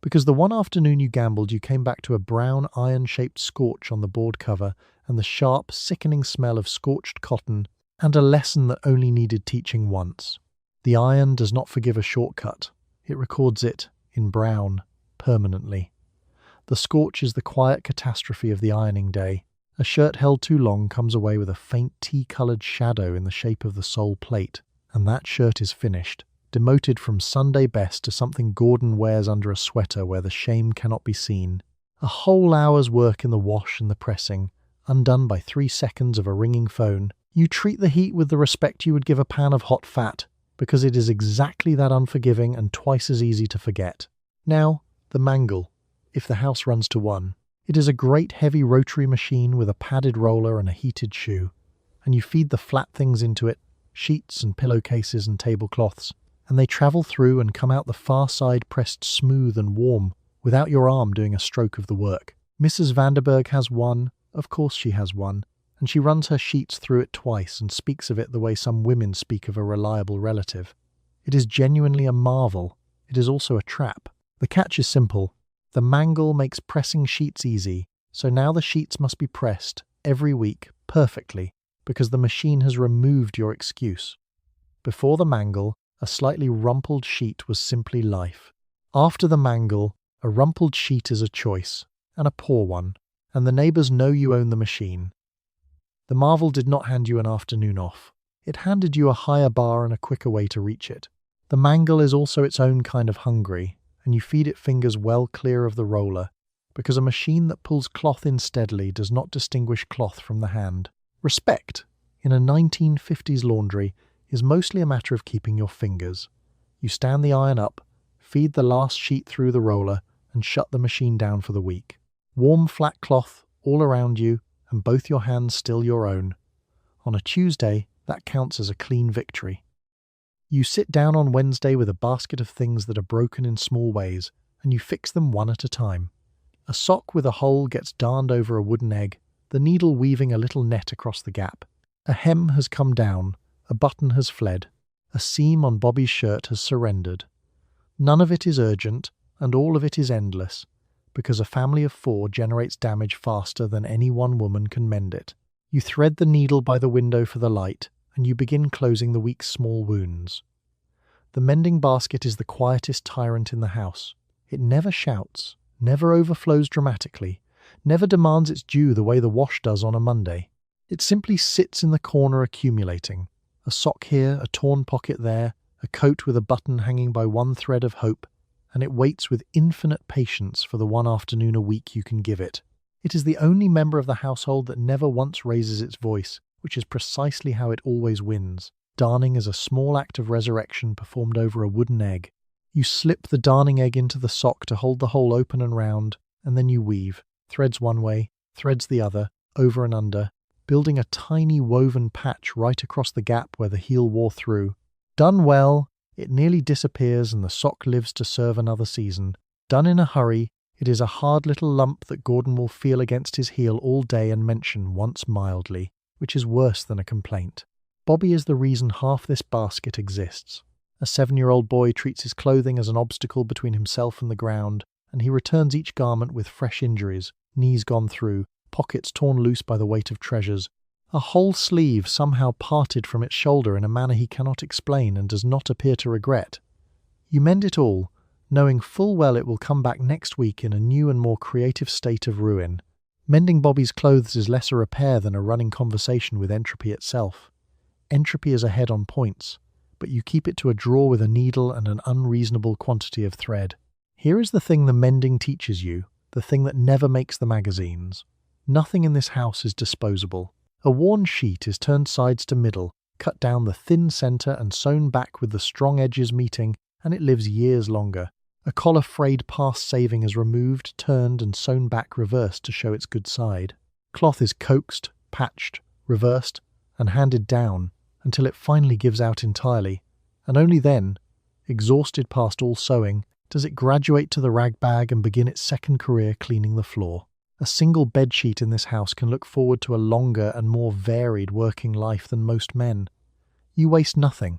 Because the one afternoon you gambled, you came back to a brown iron-shaped scorch on the board cover and the sharp, sickening smell of scorched cotton, and a lesson that only needed teaching once. The iron does not forgive a shortcut. It records it, in brown, permanently. The scorch is the quiet catastrophe of the ironing day. A shirt held too long comes away with a faint tea-coloured shadow in the shape of the sole plate, and that shirt is finished, demoted from Sunday best to something Gordon wears under a sweater where the shame cannot be seen. A whole hour's work in the wash and the pressing, undone by 3 seconds of a ringing phone. You treat the heat with the respect you would give a pan of hot fat, because it is exactly that unforgiving and twice as easy to forget. Now, the mangle, if the house runs to one. It is a great heavy rotary machine with a padded roller and a heated shoe, and you feed the flat things into it, sheets and pillowcases and tablecloths, and they travel through and come out the far side pressed smooth and warm, without your arm doing a stroke of the work. Mrs. Vanderberg has one, of course she has one, and she runs her sheets through it twice and speaks of it the way some women speak of a reliable relative. It is genuinely a marvel. It is also a trap. The catch is simple. The mangle makes pressing sheets easy, so now the sheets must be pressed, every week, perfectly, because the machine has removed your excuse. Before the mangle, a slightly rumpled sheet was simply life. After the mangle, a rumpled sheet is a choice, and a poor one, and the neighbours know you own the machine. The marvel did not hand you an afternoon off. It handed you a higher bar and a quicker way to reach it. The mangle is also its own kind of hungry, and you feed it fingers well clear of the roller, because a machine that pulls cloth in steadily does not distinguish cloth from the hand. Respect, in a 1950s laundry, is mostly a matter of keeping your fingers. You stand the iron up, feed the last sheet through the roller, and shut the machine down for the week. Warm flat cloth all around you, and both your hands still your own. On a Tuesday, that counts as a clean victory. You sit down on Wednesday with a basket of things that are broken in small ways, and you fix them one at a time. A sock with a hole gets darned over a wooden egg, the needle weaving a little net across the gap. A hem has come down, a button has fled, a seam on Bobby's shirt has surrendered. None of it is urgent, and all of it is endless, because a family of 4 generates damage faster than any one woman can mend it. You thread the needle by the window for the light, and you begin closing the week's small wounds. The mending basket is the quietest tyrant in the house. It never shouts, never overflows dramatically, never demands its due the way the wash does on a Monday. It simply sits in the corner accumulating. A sock here, a torn pocket there, a coat with a button hanging by one thread of hope, and it waits with infinite patience for the one afternoon a week you can give it. It is the only member of the household that never once raises its voice, which is precisely how it always wins. Darning is a small act of resurrection performed over a wooden egg. You slip the darning egg into the sock to hold the hole open and round, and then you weave, threads one way, threads the other, over and under, building a tiny woven patch right across the gap where the heel wore through. Done well, it nearly disappears and the sock lives to serve another season. Done in a hurry, it is a hard little lump that Gordon will feel against his heel all day and mention once mildly, which is worse than a complaint. Bobby is the reason half this basket exists. A 7-year-old boy treats his clothing as an obstacle between himself and the ground, and he returns each garment with fresh injuries, knees gone through, pockets torn loose by the weight of treasures, a whole sleeve somehow parted from its shoulder in a manner he cannot explain and does not appear to regret. You mend it all, knowing full well it will come back next week in a new and more creative state of ruin. Mending Bobby's clothes is less a repair than a running conversation with entropy itself. Entropy is ahead on points, but you keep it to a drawer with a needle and an unreasonable quantity of thread. Here is the thing the mending teaches you, the thing that never makes the magazines. Nothing in this house is disposable. A worn sheet is turned sides to middle, cut down the thin centre and sewn back with the strong edges meeting, and it lives years longer. A collar frayed past saving is removed, turned and sewn back reversed to show its good side. Cloth is coaxed, patched, reversed, and handed down until it finally gives out entirely, and only then, exhausted past all sewing, does it graduate to the rag bag and begin its second career cleaning the floor. A single bedsheet in this house can look forward to a longer and more varied working life than most men. You waste nothing,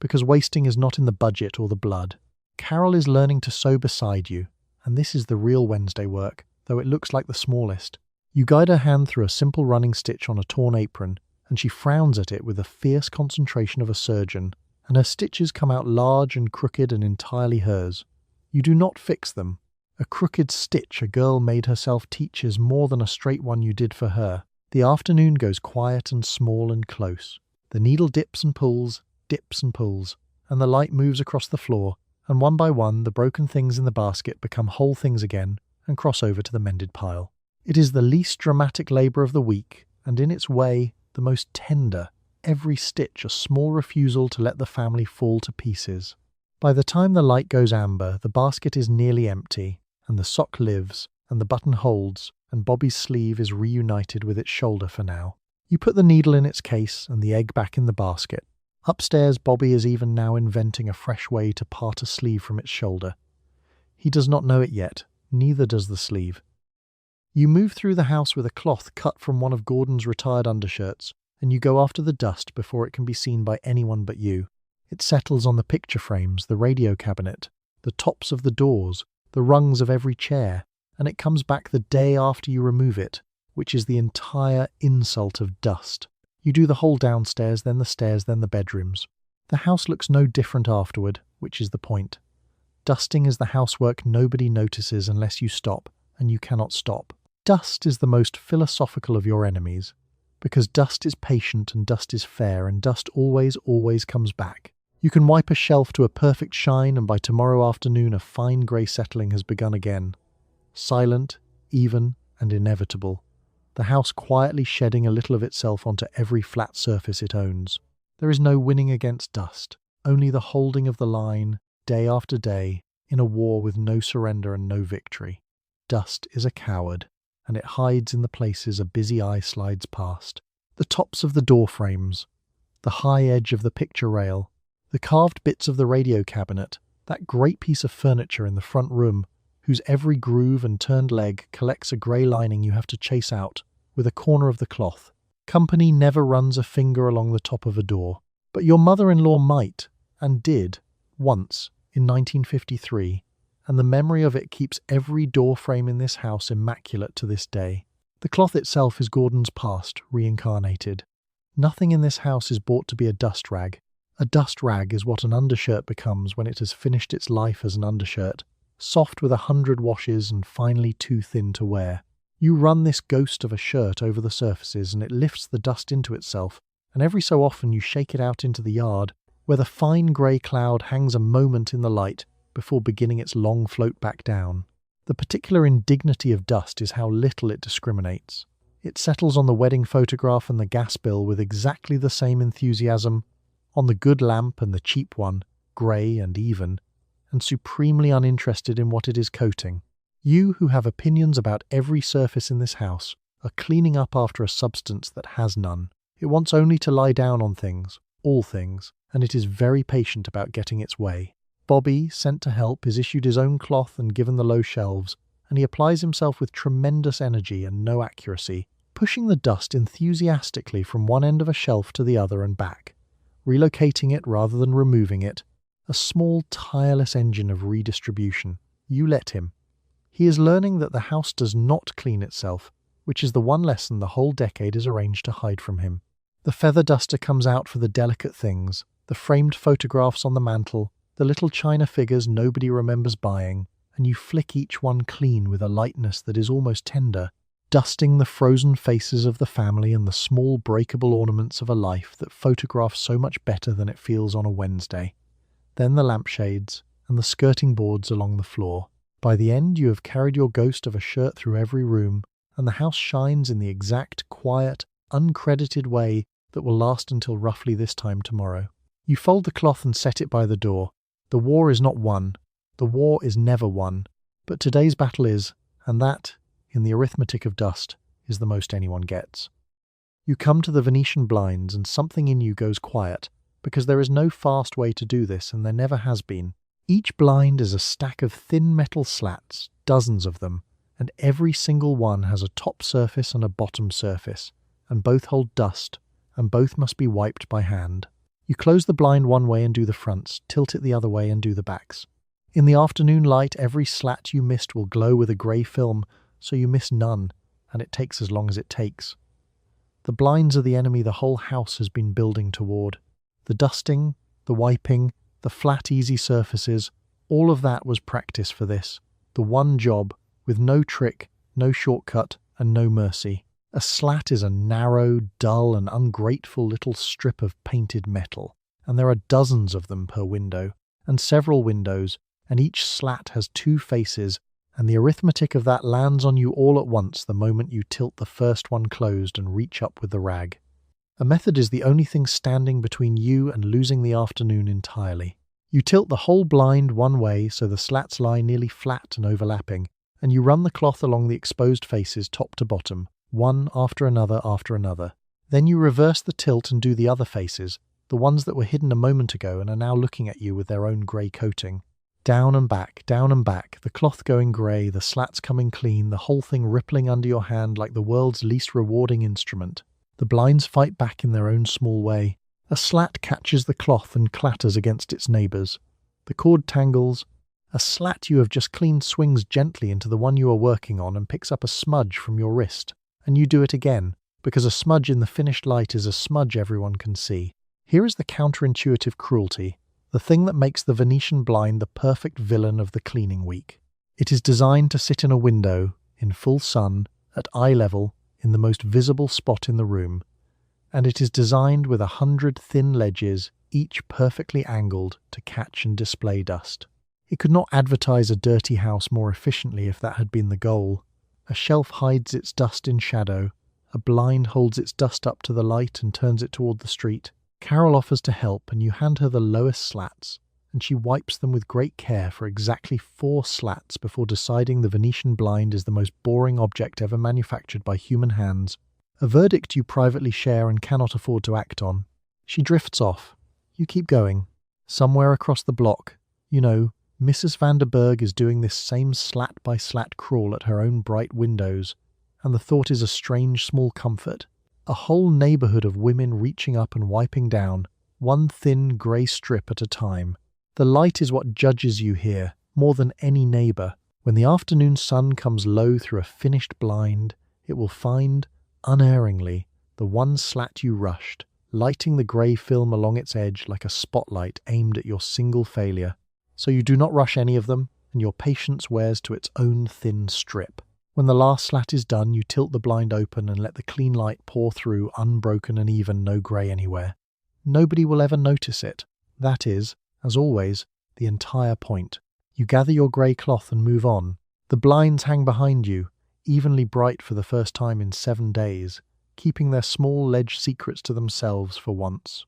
because wasting is not in the budget or the blood. Carol is learning to sew beside you, and this is the real Wednesday work, though it looks like the smallest. You guide her hand through a simple running stitch on a torn apron, and she frowns at it with the fierce concentration of a surgeon, and her stitches come out large and crooked and entirely hers. You do not fix them. A crooked stitch a girl made herself teaches more than a straight one you did for her. The afternoon goes quiet and small and close. The needle dips and pulls, and the light moves across the floor, and one by one the broken things in the basket become whole things again and cross over to the mended pile. It is the least dramatic labour of the week, and in its way, the most tender, every stitch a small refusal to let the family fall to pieces. By the time the light goes amber, the basket is nearly empty, and the sock lives, and the button holds, and Bobby's sleeve is reunited with its shoulder for now. You put the needle in its case and the egg back in the basket. Upstairs, Bobby is even now inventing a fresh way to part a sleeve from its shoulder. He does not know it yet, neither does the sleeve. You move through the house with a cloth cut from one of Gordon's retired undershirts, and you go after the dust before it can be seen by anyone but you. It settles on the picture frames, the radio cabinet, the tops of the doors, the rungs of every chair, and it comes back the day after you remove it, which is the entire insult of dust. You do the whole downstairs, then the stairs, then the bedrooms. The house looks no different afterward, which is the point. Dusting is the housework nobody notices unless you stop, and you cannot stop. Dust is the most philosophical of your enemies, because dust is patient and dust is fair, and dust always comes back. You can wipe a shelf to a perfect shine, and by tomorrow afternoon a fine grey settling has begun again. Silent, even, and inevitable. The house quietly shedding a little of itself onto every flat surface it owns. There is no winning against dust, only the holding of the line, day after day, in a war with no surrender and no victory. Dust is a coward, and it hides in the places a busy eye slides past. The tops of the door frames, the high edge of the picture rail, the carved bits of the radio cabinet, that great piece of furniture in the front room, whose every groove and turned leg collects a grey lining you have to chase out with a corner of the cloth. Company never runs a finger along the top of a door, but your mother-in-law might, and did, once, in 1953, and the memory of it keeps every door frame in this house immaculate to this day. The cloth itself is Gordon's past, reincarnated. Nothing in this house is bought to be a dust rag. A dust rag is what an undershirt becomes when it has finished its life as an undershirt, soft with 100 washes and finally too thin to wear. You run this ghost of a shirt over the surfaces and it lifts the dust into itself, and every so often you shake it out into the yard, where the fine grey cloud hangs a moment in the light before beginning its long float back down. The particular indignity of dust is how little it discriminates. It settles on the wedding photograph and the gas bill with exactly the same enthusiasm, on the good lamp and the cheap one, grey and even, and supremely uninterested in what it is coating. You, who have opinions about every surface in this house, are cleaning up after a substance that has none. It wants only to lie down on things, all things, and it is very patient about getting its way. Bobby, sent to help, is issued his own cloth and given the low shelves, and he applies himself with tremendous energy and no accuracy, pushing the dust enthusiastically from one end of a shelf to the other and back, relocating it rather than removing it, a small, tireless engine of redistribution. You let him. He is learning that the house does not clean itself, which is the one lesson the whole decade is arranged to hide from him. The feather duster comes out for the delicate things, the framed photographs on the mantel, the little china figures nobody remembers buying, and you flick each one clean with a lightness that is almost tender, dusting the frozen faces of the family and the small breakable ornaments of a life that photographs so much better than it feels on a Wednesday. Then the lampshades, and the skirting boards along the floor. By the end, you have carried your ghost of a shirt through every room, and the house shines in the exact, quiet, uncredited way that will last until roughly this time tomorrow. You fold the cloth and set it by the door. The war is not won. The war is never won. But today's battle is, and that, in the arithmetic of dust, is the most anyone gets. You come to the Venetian blinds and something in you goes quiet, because there is no fast way to do this and there never has been. Each blind is a stack of thin metal slats, dozens of them, and every single one has a top surface and a bottom surface, and both hold dust, and both must be wiped by hand. You close the blind one way and do the fronts, tilt it the other way and do the backs. In the afternoon light, every slat you missed will glow with a grey film, so you miss none, and it takes as long as it takes. The blinds are the enemy the whole house has been building toward. The dusting, the wiping, the flat, easy surfaces, all of that was practice for this. The one job, with no trick, no shortcut, and no mercy. A slat is a narrow, dull, and ungrateful little strip of painted metal, and there are dozens of them per window, and several windows, and each slat has two faces, and the arithmetic of that lands on you all at once the moment you tilt the first one closed and reach up with the rag. A method is the only thing standing between you and losing the afternoon entirely. You tilt the whole blind one way so the slats lie nearly flat and overlapping, and you run the cloth along the exposed faces top to bottom, one after another after another. Then you reverse the tilt and do the other faces, the ones that were hidden a moment ago and are now looking at you with their own grey coating. Down and back, the cloth going grey, the slats coming clean, the whole thing rippling under your hand like the world's least rewarding instrument. The blinds fight back in their own small way. A slat catches the cloth and clatters against its neighbours. The cord tangles. A slat you have just cleaned swings gently into the one you are working on and picks up a smudge from your wrist. And you do it again, because a smudge in the finished light is a smudge everyone can see. Here is the counterintuitive cruelty. The thing that makes the Venetian blind the perfect villain of the cleaning week. It is designed to sit in a window, in full sun, at eye level, in the most visible spot in the room, and it is designed with 100 thin ledges, each perfectly angled to catch and display dust. It could not advertise a dirty house more efficiently if that had been the goal. A shelf hides its dust in shadow, a blind holds its dust up to the light and turns it toward the street. Carol offers to help, and you hand her the lowest slats, and she wipes them with great care for exactly 4 slats before deciding the Venetian blind is the most boring object ever manufactured by human hands, a verdict you privately share and cannot afford to act on. She drifts off. You keep going. Somewhere across the block, Mrs. Vanderberg is doing this same slat-by-slat crawl at her own bright windows, and the thought is a strange small comfort. A whole neighbourhood of women reaching up and wiping down, one thin grey strip at a time. The light is what judges you here, more than any neighbour. When the afternoon sun comes low through a finished blind, it will find, unerringly, the one slat you rushed, lighting the grey film along its edge like a spotlight aimed at your single failure. So you do not rush any of them, and your patience wears to its own thin strip. When the last slat is done, you tilt the blind open and let the clean light pour through, unbroken and even, no grey anywhere. Nobody will ever notice it. That is, as always, the entire point. You gather your grey cloth and move on. The blinds hang behind you, evenly bright for the first time in 7 days, keeping their small ledge secrets to themselves for once.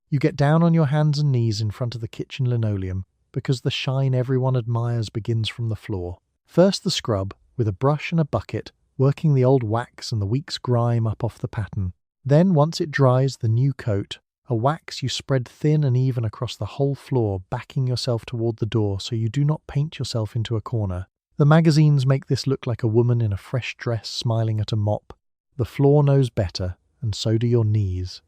You get down on your hands and knees in front of the kitchen linoleum, because the shine everyone admires begins from the floor. First the scrub, with a brush and a bucket, working the old wax and the week's grime up off the pattern. Then, once it dries, the new coat, a wax you spread thin and even across the whole floor, backing yourself toward the door so you do not paint yourself into a corner. The magazines make this look like a woman in a fresh dress smiling at a mop. The floor knows better, and so do your knees.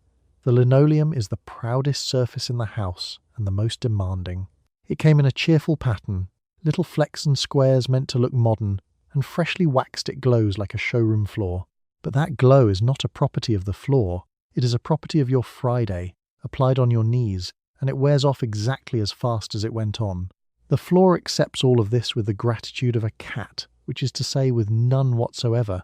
The linoleum is the proudest surface in the house and the most demanding. It came in a cheerful pattern, little flecks and squares meant to look modern, and freshly waxed it glows like a showroom floor. But that glow is not a property of the floor, it is a property of your Friday, applied on your knees, and it wears off exactly as fast as it went on. The floor accepts all of this with the gratitude of a cat, which is to say with none whatsoever.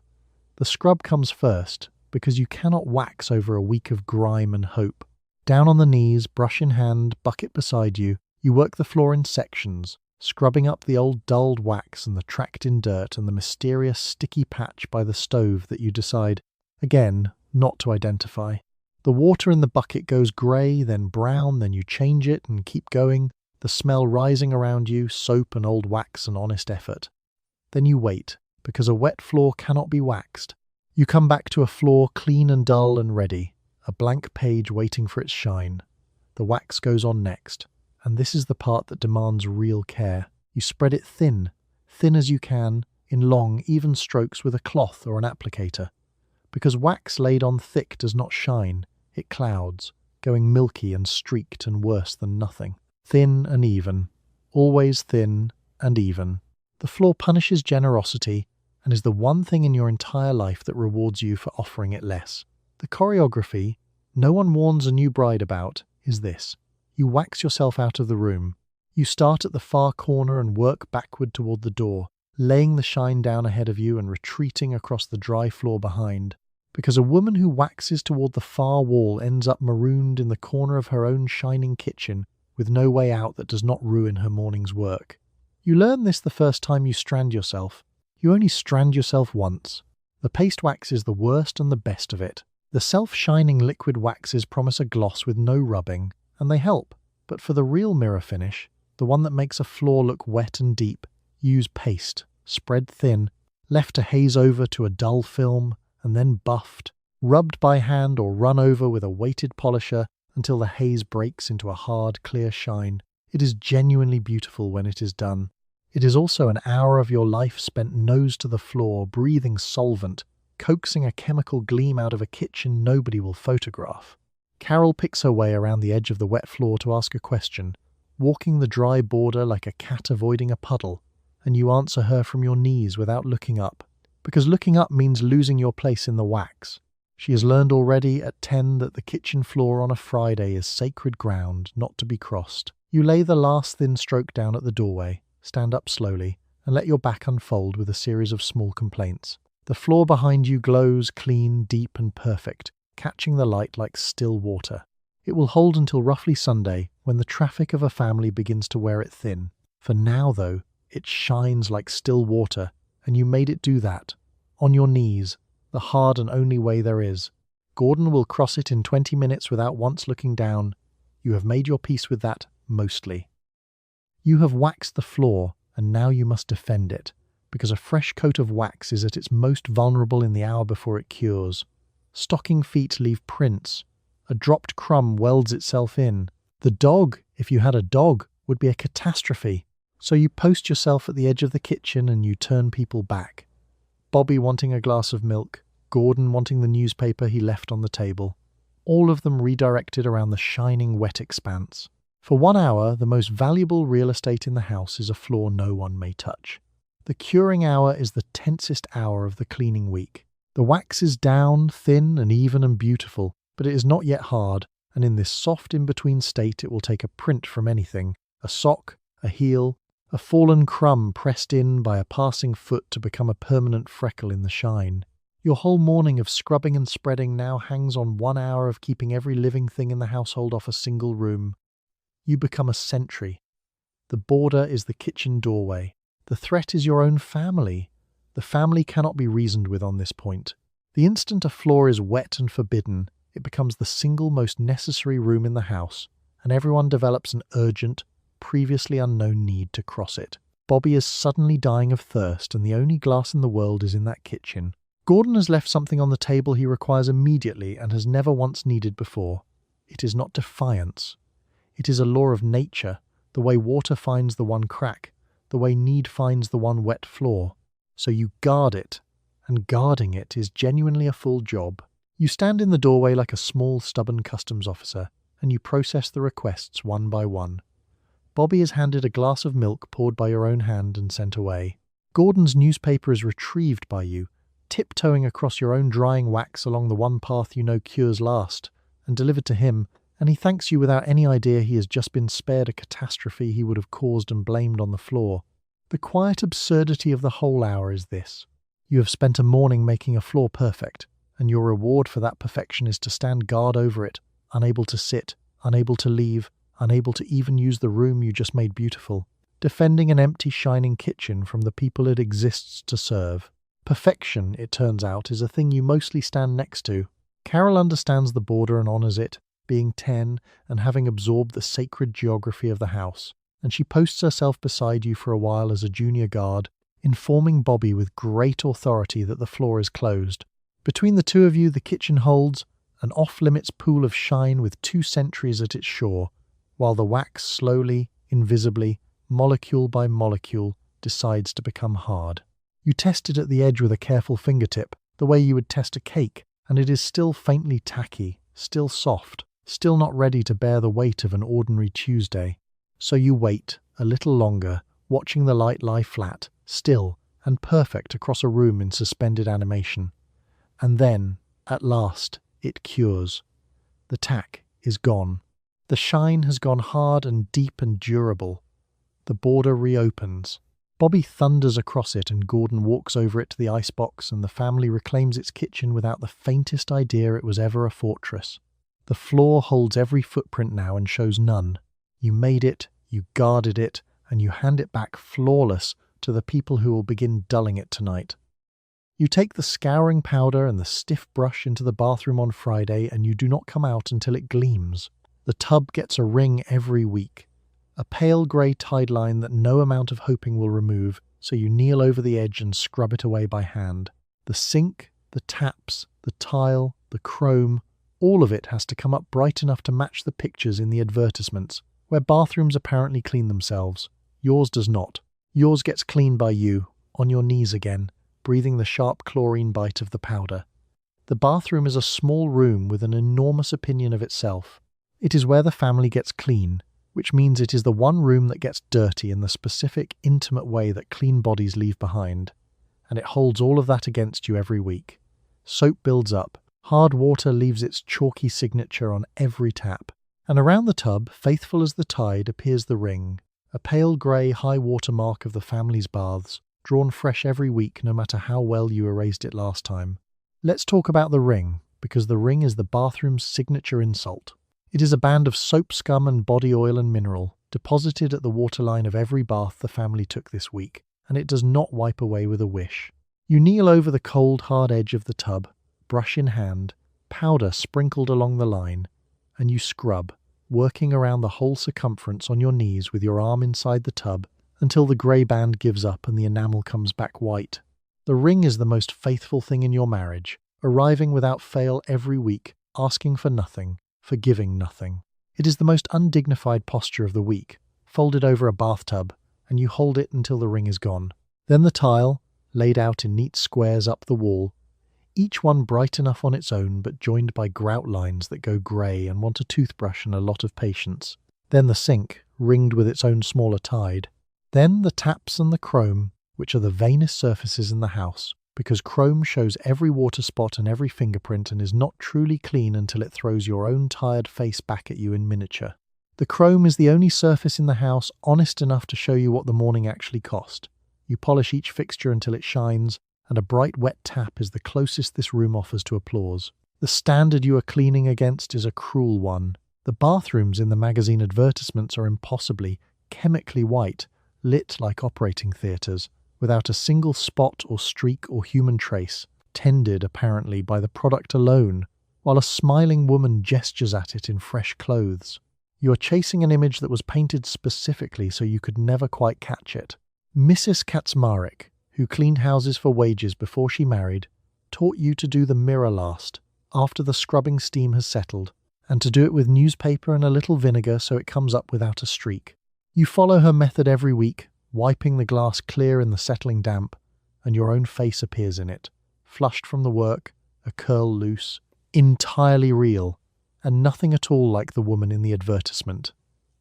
The scrub comes first, because you cannot wax over a week of grime and hope. Down on the knees, brush in hand, bucket beside you, You work the floor in sections, scrubbing up the old dulled wax and the tracked-in dirt and the mysterious sticky patch by the stove that you decide, again, not to identify. The water in the bucket goes grey, then brown, then you change it and keep going, the smell rising around you, soap and old wax and honest effort. Then you wait, because a wet floor cannot be waxed. You come back to a floor clean and dull and ready, a blank page waiting for its shine. The wax goes on next, and this is the part that demands real care. You spread it thin as you can, in long, even strokes with a cloth or an applicator. Because wax laid on thick does not shine, it clouds, going milky and streaked and worse than nothing. Thin and even, always thin and even. The floor punishes generosity and is the one thing in your entire life that rewards you for offering it less. The choreography no one warns a new bride about is this. You wax yourself out of the room. You start at the far corner and work backward toward the door, laying the shine down ahead of you and retreating across the dry floor behind. Because a woman who waxes toward the far wall ends up marooned in the corner of her own shining kitchen with no way out that does not ruin her morning's work. You learn this the first time you strand yourself. You only strand yourself once. The paste wax is the worst and the best of it. The self-shining liquid waxes promise a gloss with no rubbing, and they help. But for the real mirror finish, the one that makes a floor look wet and deep, use paste, spread thin, left to haze over to a dull film, and then buffed, rubbed by hand or run over with a weighted polisher until the haze breaks into a hard, clear shine. It is genuinely beautiful when it is done. It is also an hour of your life spent nose to the floor, breathing solvent, coaxing a chemical gleam out of a kitchen nobody will photograph. Carol picks her way around the edge of the wet floor to ask a question, walking the dry border like a cat avoiding a puddle, and you answer her from your knees without looking up, because looking up means losing your place in the wax. She has learned already at 10 that the kitchen floor on a Friday is sacred ground, not to be crossed. You lay the last thin stroke down at the doorway, stand up slowly, and let your back unfold with a series of small complaints. The floor behind you glows clean, deep, and perfect, catching the light like still water. It will hold until roughly Sunday, when the traffic of a family begins to wear it thin. For now, though, it shines like still water, and you made it do that. On your knees, the hard and only way there is. Gordon will cross it in 20 minutes without once looking down. You have made your peace with that, mostly. You have waxed the floor, and now you must defend it, because a fresh coat of wax is at its most vulnerable in the hour before it cures. Stocking feet leave prints. A dropped crumb welds itself in. The dog, if you had a dog, would be a catastrophe. So you post yourself at the edge of the kitchen and you turn people back. Bobby wanting a glass of milk, Gordon wanting the newspaper he left on the table. All of them redirected around the shining wet expanse. For 1 hour, the most valuable real estate in the house is a floor no one may touch. The curing hour is the tensest hour of the cleaning week. The wax is down, thin and even and beautiful, but it is not yet hard, and in this soft in-between state it will take a print from anything, a sock, a heel, a fallen crumb pressed in by a passing foot to become a permanent freckle in the shine. Your whole morning of scrubbing and spreading now hangs on 1 hour of keeping every living thing in the household off a single room. You become a sentry. The border is the kitchen doorway. The threat is your own family. The family cannot be reasoned with on this point. The instant a floor is wet and forbidden, it becomes the single most necessary room in the house, and everyone develops an urgent, previously unknown need to cross it. Bobby is suddenly dying of thirst, and the only glass in the world is in that kitchen. Gordon has left something on the table he requires immediately and has never once needed before. It is not defiance. It is a law of nature, the way water finds the one crack, the way need finds the one wet floor. So you guard it, and guarding it is genuinely a full job. You stand in the doorway like a small, stubborn customs officer, and you process the requests one by one. Bobby is handed a glass of milk poured by your own hand and sent away. Gordon's newspaper is retrieved by you, tiptoeing across your own drying wax along the one path you know cures last, and delivered to him, and he thanks you without any idea he has just been spared a catastrophe he would have caused and blamed on the floor. The quiet absurdity of the whole hour is this. You have spent a morning making a floor perfect, and your reward for that perfection is to stand guard over it, unable to sit, unable to leave, unable to even use the room you just made beautiful, defending an empty, shining kitchen from the people it exists to serve. Perfection, it turns out, is a thing you mostly stand next to. Carol understands the border and honours it, being 10 and having absorbed the sacred geography of the house, and she posts herself beside you for a while as a junior guard, informing Bobby with great authority that the floor is closed. Between the two of you, the kitchen holds an off-limits pool of shine with 2 centuries at its shore, while the wax slowly, invisibly, molecule by molecule, decides to become hard. You test it at the edge with a careful fingertip, the way you would test a cake, and it is still faintly tacky, still soft, still not ready to bear the weight of an ordinary Tuesday. So you wait, a little longer, watching the light lie flat, still, and perfect across a room in suspended animation. And then, at last, it cures. The tack is gone. The shine has gone hard and deep and durable. The border reopens. Bobby thunders across it and Gordon walks over it to the icebox, and the family reclaims its kitchen without the faintest idea it was ever a fortress. The floor holds every footprint now and shows none. You made it, you guarded it, and you hand it back flawless to the people who will begin dulling it tonight. You take the scouring powder and the stiff brush into the bathroom on Friday, and you do not come out until it gleams. The tub gets a ring every week. A pale grey tide line that no amount of hoping will remove, so you kneel over the edge and scrub it away by hand. The sink, the taps, the tile, the chrome, all of it has to come up bright enough to match the pictures in the advertisements, where bathrooms apparently clean themselves. Yours does not. Yours gets cleaned by you, on your knees again, breathing the sharp chlorine bite of the powder. The bathroom is a small room with an enormous opinion of itself. It is where the family gets clean, which means it is the one room that gets dirty in the specific, intimate way that clean bodies leave behind. And it holds all of that against you every week. Soap builds up. Hard water leaves its chalky signature on every tap. And around the tub, faithful as the tide, appears the ring, a pale grey high water mark of the family's baths, drawn fresh every week no matter how well you erased it last time. Let's talk about the ring, because the ring is the bathroom's signature insult. It is a band of soap scum and body oil and mineral, deposited at the waterline of every bath the family took this week, and it does not wipe away with a wish. You kneel over the cold, hard edge of the tub, brush in hand, powder sprinkled along the line, and you scrub, working around the whole circumference on your knees with your arm inside the tub until the grey band gives up and the enamel comes back white. The ring is the most faithful thing in your marriage, arriving without fail every week, asking for nothing, forgiving nothing. It is the most undignified posture of the week, folded over a bathtub, and you hold it until the ring is gone. Then the tile, laid out in neat squares up the wall, each one bright enough on its own but joined by grout lines that go grey and want a toothbrush and a lot of patience. Then the sink, ringed with its own smaller tide. Then the taps and the chrome, which are the vainest surfaces in the house, because chrome shows every water spot and every fingerprint and is not truly clean until it throws your own tired face back at you in miniature. The chrome is the only surface in the house honest enough to show you what the morning actually cost. You polish each fixture until it shines, and a bright wet tap is the closest this room offers to applause. The standard you are cleaning against is a cruel one. The bathrooms in the magazine advertisements are impossibly, chemically white, lit like operating theatres, without a single spot or streak or human trace, tended apparently by the product alone, while a smiling woman gestures at it in fresh clothes. You are chasing an image that was painted specifically so you could never quite catch it. Mrs. Kaczmarek, who cleaned houses for wages before she married, taught you to do the mirror last, after the scrubbing steam has settled, and to do it with newspaper and a little vinegar so it comes up without a streak. You follow her method every week, wiping the glass clear in the settling damp, and your own face appears in it, flushed from the work, a curl loose, entirely real, and nothing at all like the woman in the advertisement.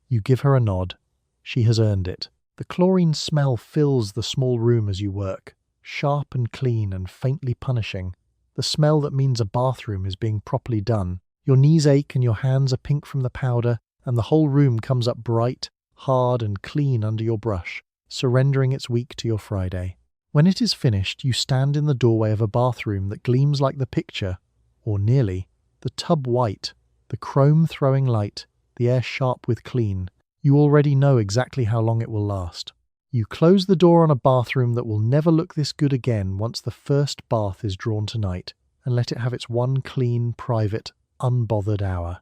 You give her a nod. She has earned it. The chlorine smell fills the small room as you work, sharp and clean and faintly punishing, the smell that means a bathroom is being properly done. Your knees ache and your hands are pink from the powder, and the whole room comes up bright, hard and clean under your brush, surrendering its week to your Friday. When it is finished, you stand in the doorway of a bathroom that gleams like the picture, or nearly, the tub white, the chrome throwing light, the air sharp with clean. You already know exactly how long it will last. You close the door on a bathroom that will never look this good again once the first bath is drawn tonight, and let it have its one clean, private, unbothered hour.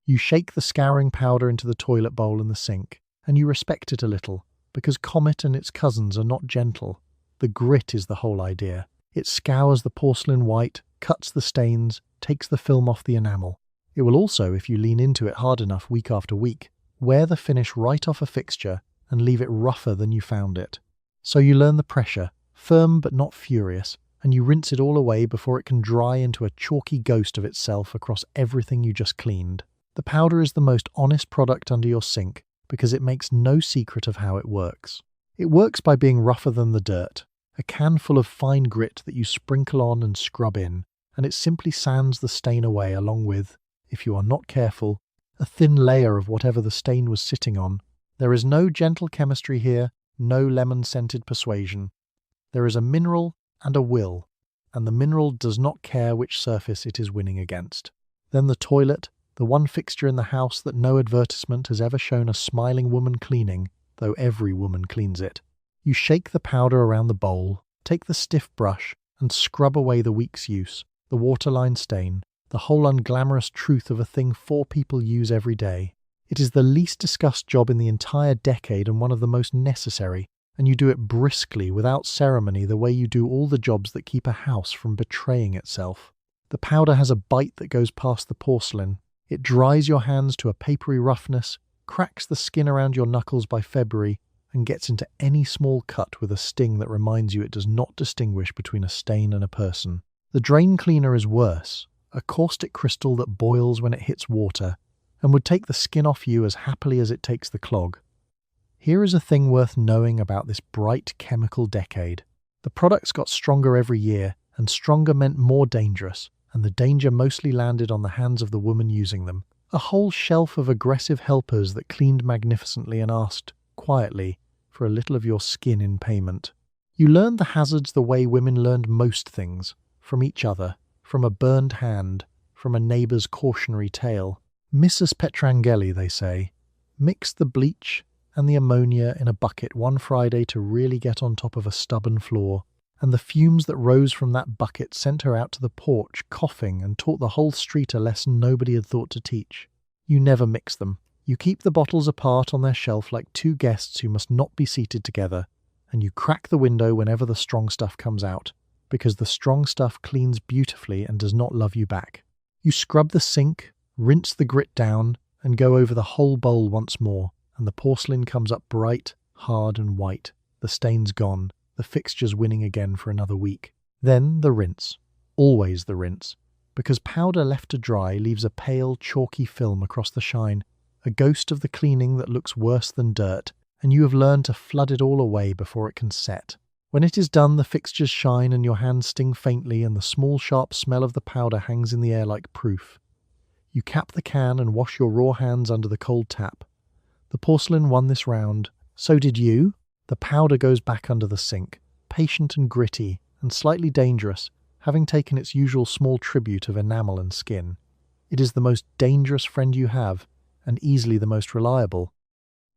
You shake the scouring powder into the toilet bowl and the sink, and you respect it a little, because Comet and its cousins are not gentle. The grit is the whole idea. It scours the porcelain white, cuts the stains, takes the film off the enamel. It will also, if you lean into it hard enough week after week, wear the finish right off a fixture and leave it rougher than you found it. So you learn the pressure, firm but not furious, and you rinse it all away before it can dry into a chalky ghost of itself across everything you just cleaned. The powder is the most honest product under your sink because it makes no secret of how it works. It works by being rougher than the dirt, a can full of fine grit that you sprinkle on and scrub in, and it simply sands the stain away along with, if you are not careful, a thin layer of whatever the stain was sitting on. There is no gentle chemistry here, no lemon-scented persuasion. There is a mineral and a will, and the mineral does not care which surface it is winning against. Then the toilet, the one fixture in the house that no advertisement has ever shown a smiling woman cleaning, though every woman cleans it. You shake the powder around the bowl, take the stiff brush, and scrub away the week's use, the waterline stain, the whole unglamorous truth of a thing 4 people use every day. It is the least discussed job in the entire decade and one of the most necessary, and you do it briskly, without ceremony, the way you do all the jobs that keep a house from betraying itself. The powder has a bite that goes past the porcelain. It dries your hands to a papery roughness, cracks the skin around your knuckles by February, and gets into any small cut with a sting that reminds you it does not distinguish between a stain and a person. The drain cleaner is worse, a caustic crystal that boils when it hits water, and would take the skin off you as happily as it takes the clog. Here is a thing worth knowing about this bright chemical decade. The products got stronger every year, and stronger meant more dangerous, and the danger mostly landed on the hands of the woman using them. A whole shelf of aggressive helpers that cleaned magnificently and asked, quietly, for a little of your skin in payment. You learned the hazards the way women learned most things, from each other, from a burned hand, from a neighbour's cautionary tale. Mrs. Petrangeli, they say, mixed the bleach and the ammonia in a bucket one Friday to really get on top of a stubborn floor, and the fumes that rose from that bucket sent her out to the porch coughing and taught the whole street a lesson nobody had thought to teach. You never mix them. You keep the bottles apart on their shelf like 2 guests who must not be seated together, and you crack the window whenever the strong stuff comes out, because the strong stuff cleans beautifully and does not love you back. You scrub the sink, rinse the grit down, and go over the whole bowl once more, and the porcelain comes up bright, hard and white, the stains gone, the fixtures winning again for another week. Then the rinse. Always the rinse, because powder left to dry leaves a pale, chalky film across the shine, a ghost of the cleaning that looks worse than dirt, and you have learned to flood it all away before it can set. When it is done, the fixtures shine and your hands sting faintly, and the small sharp smell of the powder hangs in the air like proof. You cap the can and wash your raw hands under the cold tap. The porcelain won this round. So did you. The powder goes back under the sink, patient and gritty, and slightly dangerous, having taken its usual small tribute of enamel and skin. It is the most dangerous friend you have, and easily the most reliable.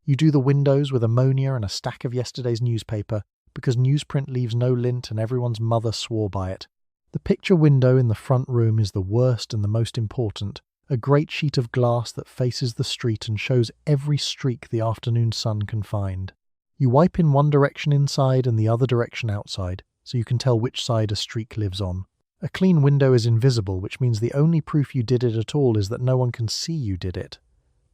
You do the windows with ammonia and a stack of yesterday's newspaper, because newsprint leaves no lint and everyone's mother swore by it. The picture window in the front room is the worst and the most important, a great sheet of glass that faces the street and shows every streak the afternoon sun can find. You wipe in one direction inside and the other direction outside, so you can tell which side a streak lives on. A clean window is invisible, which means the only proof you did it at all is that no one can see you did it.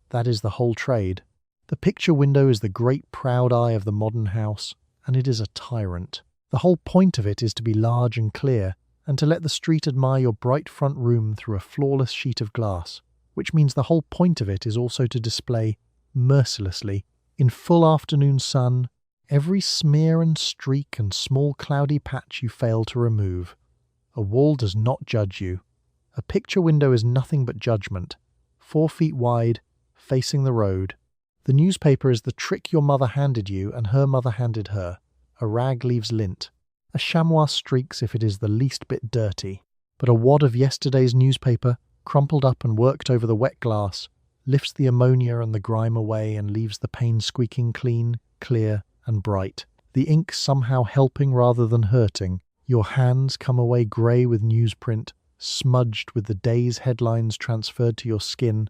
That is the whole trade. The picture window is the great proud eye of the modern house, and it is a tyrant. The whole point of it is to be large and clear, and to let the street admire your bright front room through a flawless sheet of glass, which means the whole point of it is also to display, mercilessly, in full afternoon sun, every smear and streak and small cloudy patch you fail to remove. A wall does not judge you. A picture window is nothing but judgment, 4 feet wide, facing the road. The newspaper is the trick your mother handed you and her mother handed her. A rag leaves lint. A chamois streaks if it is the least bit dirty. But a wad of yesterday's newspaper, crumpled up and worked over the wet glass, lifts the ammonia and the grime away and leaves the paint squeaking clean, clear, and bright. The ink somehow helping rather than hurting. Your hands come away grey with newsprint, smudged with the day's headlines transferred to your skin,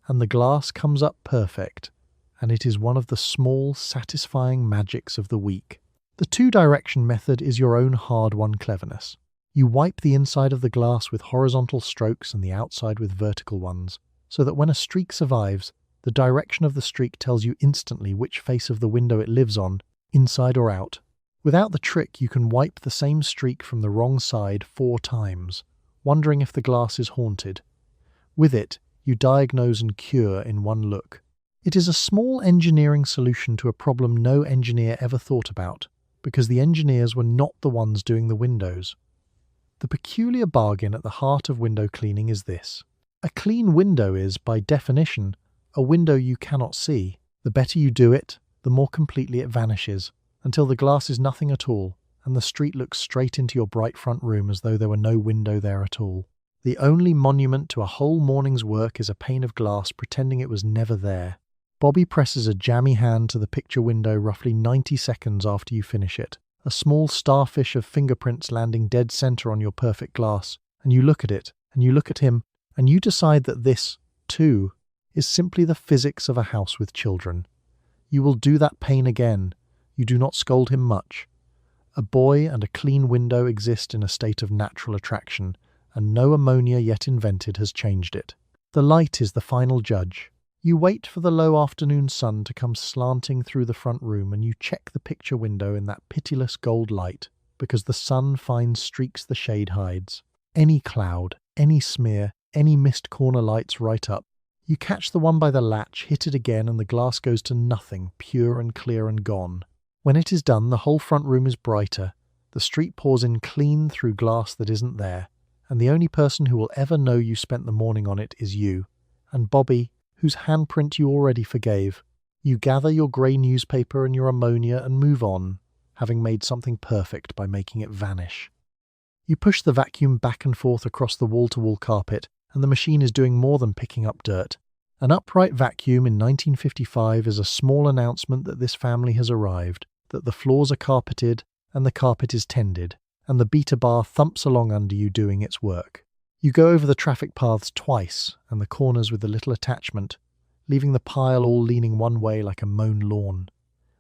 and the glass comes up perfect, and it is one of the small, satisfying magics of the week. The two-direction method is your own hard-won cleverness. You wipe the inside of the glass with horizontal strokes and the outside with vertical ones, so that when a streak survives, the direction of the streak tells you instantly which face of the window it lives on, inside or out. Without the trick, you can wipe the same streak from the wrong side 4 times, wondering if the glass is haunted. With it, you diagnose and cure in one look. It is a small engineering solution to a problem no engineer ever thought about, because the engineers were not the ones doing the windows. The peculiar bargain at the heart of window cleaning is this. A clean window is, by definition, a window you cannot see. The better you do it, the more completely it vanishes, until the glass is nothing at all, and the street looks straight into your bright front room as though there were no window there at all. The only monument to a whole morning's work is a pane of glass pretending it was never there. Bobby presses a jammy hand to the picture window roughly 90 seconds after you finish it. A small starfish of fingerprints landing dead center on your perfect glass, and you look at it, and you look at him, and you decide that this, too, is simply the physics of a house with children. You will do that pane again. You do not scold him much. A boy and a clean window exist in a state of natural attraction, and no ammonia yet invented has changed it. The light is the final judge. You wait for the low afternoon sun to come slanting through the front room, and you check the picture window in that pitiless gold light, because the sun finds streaks the shade hides. Any cloud, any smear, any missed corner lights right up. You catch the one by the latch, hit it again, and the glass goes to nothing, pure and clear and gone. When it is done, the whole front room is brighter. The street pours in clean through glass that isn't there, and the only person who will ever know you spent the morning on it is you, and Bobby, whose handprint you already forgave. You gather your grey newspaper and your ammonia and move on, having made something perfect by making it vanish. You push the vacuum back and forth across the wall-to-wall carpet, and the machine is doing more than picking up dirt. An upright vacuum in 1955 is a small announcement that this family has arrived, that the floors are carpeted and the carpet is tended, and the beta bar thumps along under you doing its work. You go over the traffic paths twice and the corners with the little attachment, leaving the pile all leaning one way like a mown lawn.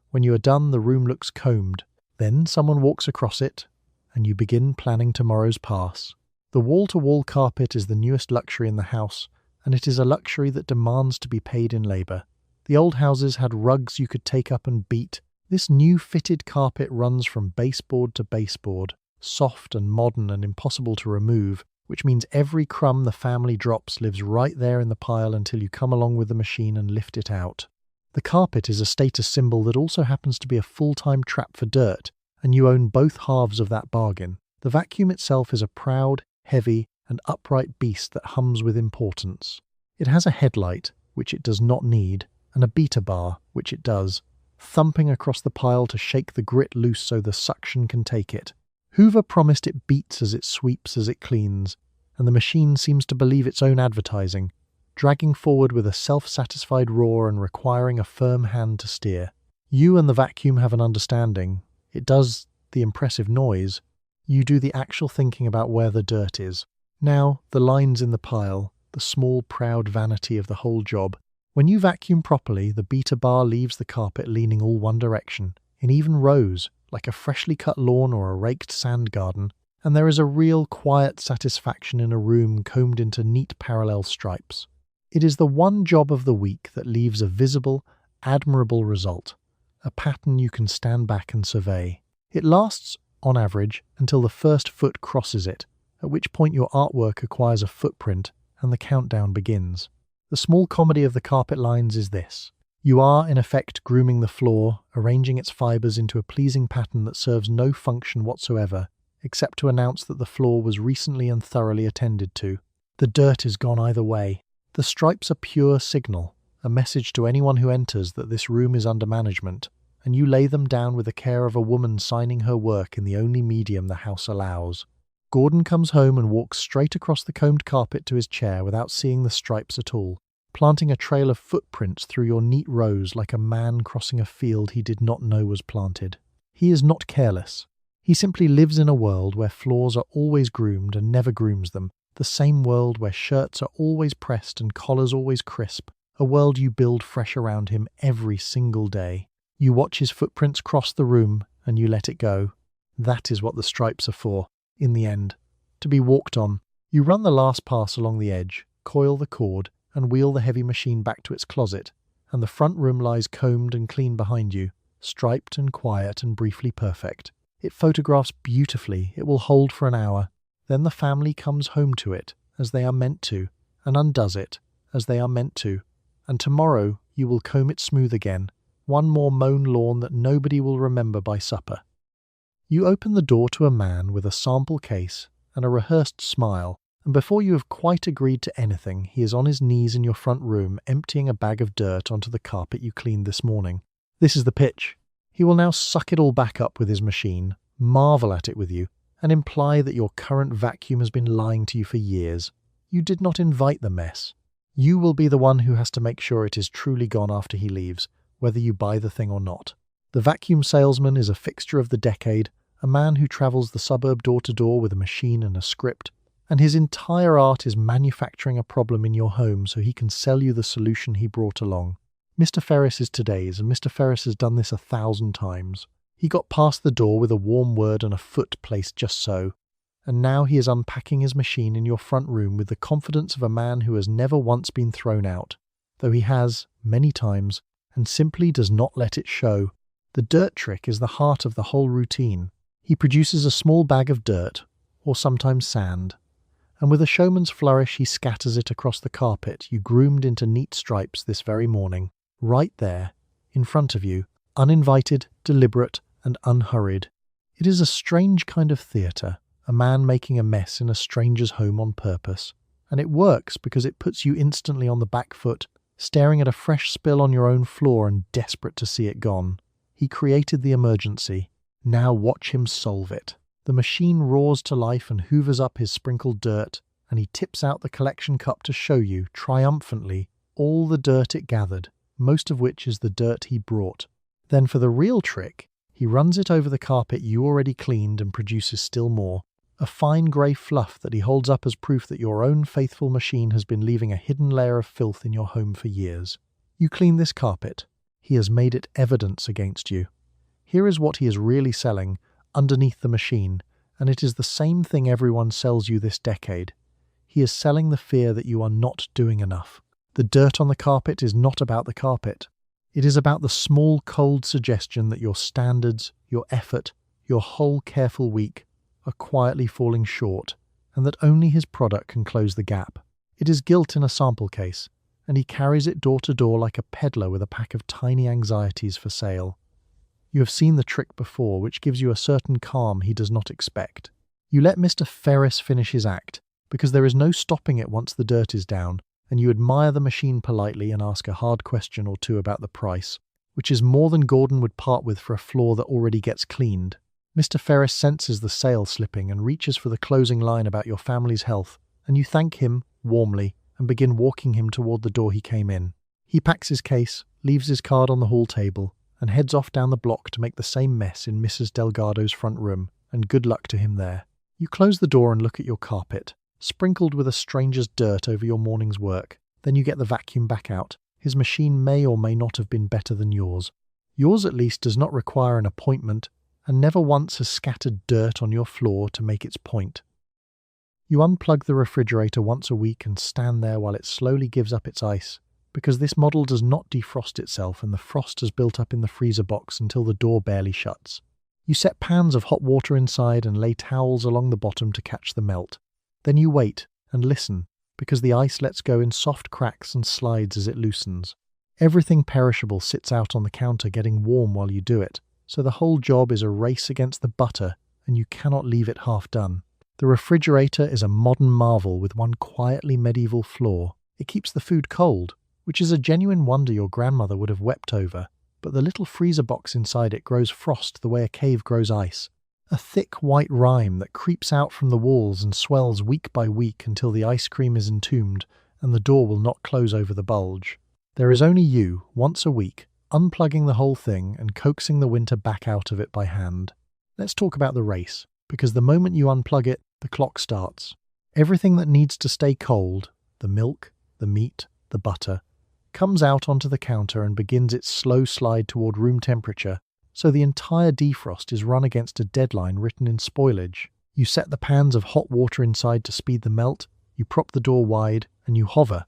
When you are done, the room looks combed. Then someone walks across it, and you begin planning tomorrow's pass. The wall-to-wall carpet is the newest luxury in the house, and it is a luxury that demands to be paid in labour. The old houses had rugs you could take up and beat. This new fitted carpet runs from baseboard to baseboard, soft and modern and impossible to remove, which means every crumb the family drops lives right there in the pile until you come along with the machine and lift it out. The carpet is a status symbol that also happens to be a full-time trap for dirt, and you own both halves of that bargain. The vacuum itself is a proud, heavy, and upright beast that hums with importance. It has a headlight, which it does not need, and a beta bar, which it does, thumping across the pile to shake the grit loose so the suction can take it. Hoover promised it beats as it sweeps as it cleans, and the machine seems to believe its own advertising, dragging forward with a self-satisfied roar and requiring a firm hand to steer. You and the vacuum have an understanding. It does the impressive noise. You do the actual thinking about where the dirt is. Now, the lines in the pile, the small proud vanity of the whole job. When you vacuum properly, the beta bar leaves the carpet leaning all one direction, in even rows, like a freshly cut lawn or a raked sand garden, and there is a real quiet satisfaction in a room combed into neat parallel stripes. It is the one job of the week that leaves a visible, admirable result, a pattern you can stand back and survey. It lasts, on average, until the first foot crosses it, at which point your artwork acquires a footprint and the countdown begins. The small comedy of the carpet lines is this. You are, in effect, grooming the floor, arranging its fibres into a pleasing pattern that serves no function whatsoever, except to announce that the floor was recently and thoroughly attended to. The dirt is gone either way. The stripes are pure signal, a message to anyone who enters that this room is under management, and you lay them down with the care of a woman signing her work in the only medium the house allows. Gordon comes home and walks straight across the combed carpet to his chair without seeing the stripes at all. planting a trail of footprints through your neat rows like a man crossing a field he did not know was planted. He is not careless. He simply lives in a world where floors are always groomed and never grooms them, the same world where shirts are always pressed and collars always crisp, a world you build fresh around him every single day. You watch his footprints cross the room and you let it go. That is what the stripes are for, in the end. To be walked on. You run the last pass along the edge, coil the cord, and wheel the heavy machine back to its closet, and the front room lies combed and clean behind you, striped and quiet and briefly perfect. It photographs beautifully, it will hold for an hour. Then the family comes home to it, as they are meant to, and undoes it, as they are meant to. And tomorrow you will comb it smooth again, one more mown lawn that nobody will remember by supper. You open the door to a man with a sample case and a rehearsed smile, and before you have quite agreed to anything, he is on his knees in your front room emptying a bag of dirt onto the carpet you cleaned this morning. This is the pitch. He will now suck it all back up with his machine, marvel at it with you, and imply that your current vacuum has been lying to you for years. You did not invite the mess. You will be the one who has to make sure it is truly gone after he leaves, whether you buy the thing or not. The vacuum salesman is a fixture of the decade, a man who travels the suburb door to door with a machine and a script, and his entire art is manufacturing a problem in your home so he can sell you the solution he brought along. Mr. Ferris is today's, and Mr. Ferris has done this 1,000 times. He got past the door with a warm word and a foot placed just so, and now he is unpacking his machine in your front room with the confidence of a man who has never once been thrown out, though he has, many times, and simply does not let it show. The dirt trick is the heart of the whole routine. He produces a small bag of dirt, or sometimes sand, and with a showman's flourish he scatters it across the carpet you groomed into neat stripes this very morning, right there, in front of you, uninvited, deliberate, and unhurried. It is a strange kind of theatre, a man making a mess in a stranger's home on purpose, and it works because it puts you instantly on the back foot, staring at a fresh spill on your own floor and desperate to see it gone. He created the emergency. Now watch him solve it. The machine roars to life and hoovers up his sprinkled dirt, and he tips out the collection cup to show you, triumphantly, all the dirt it gathered, most of which is the dirt he brought. Then for the real trick, he runs it over the carpet you already cleaned and produces still more, a fine grey fluff that he holds up as proof that your own faithful machine has been leaving a hidden layer of filth in your home for years. You clean this carpet. He has made it evidence against you. Here is what he is really selling, underneath the machine, and it is the same thing everyone sells you this decade. He is selling the fear that you are not doing enough. The dirt on the carpet is not about the carpet. It is about the small, cold suggestion that your standards, your effort, your whole careful week are quietly falling short, and that only his product can close the gap. It is guilt in a sample case, and he carries it door to door like a peddler with a pack of tiny anxieties for sale. You have seen the trick before, which gives you a certain calm he does not expect. You let Mr. Ferris finish his act, because there is no stopping it once the dirt is down, and you admire the machine politely and ask a hard question or two about the price, which is more than Gordon would part with for a floor that already gets cleaned. Mr. Ferris senses the sale slipping and reaches for the closing line about your family's health, and you thank him, warmly, and begin walking him toward the door he came in. He packs his case, leaves his card on the hall table, and heads off down the block to make the same mess in Mrs. Delgado's front room, and good luck to him there. You close the door and look at your carpet, sprinkled with a stranger's dirt over your morning's work. Then you get the vacuum back out. His machine may or may not have been better than yours. Yours at least does not require an appointment, and never once has scattered dirt on your floor to make its point. You unplug the refrigerator once a week and stand there while it slowly gives up its ice, because this model does not defrost itself and the frost has built up in the freezer box until the door barely shuts. You set pans of hot water inside and lay towels along the bottom to catch the melt. Then you wait and listen, because the ice lets go in soft cracks and slides as it loosens. Everything perishable sits out on the counter getting warm while you do it, so the whole job is a race against the butter and you cannot leave it half done. The refrigerator is a modern marvel with one quietly medieval flaw. It keeps the food cold, which is a genuine wonder your grandmother would have wept over, but the little freezer box inside it grows frost the way a cave grows ice. A thick white rime that creeps out from the walls and swells week by week until the ice cream is entombed, and the door will not close over the bulge. There is only you, once a week, unplugging the whole thing and coaxing the winter back out of it by hand. Let's talk about the race, because the moment you unplug it, the clock starts. Everything that needs to stay cold, the milk, the meat, the butter, comes out onto the counter and begins its slow slide toward room temperature, so the entire defrost is run against a deadline written in spoilage. You set the pans of hot water inside to speed the melt, you prop the door wide, and you hover,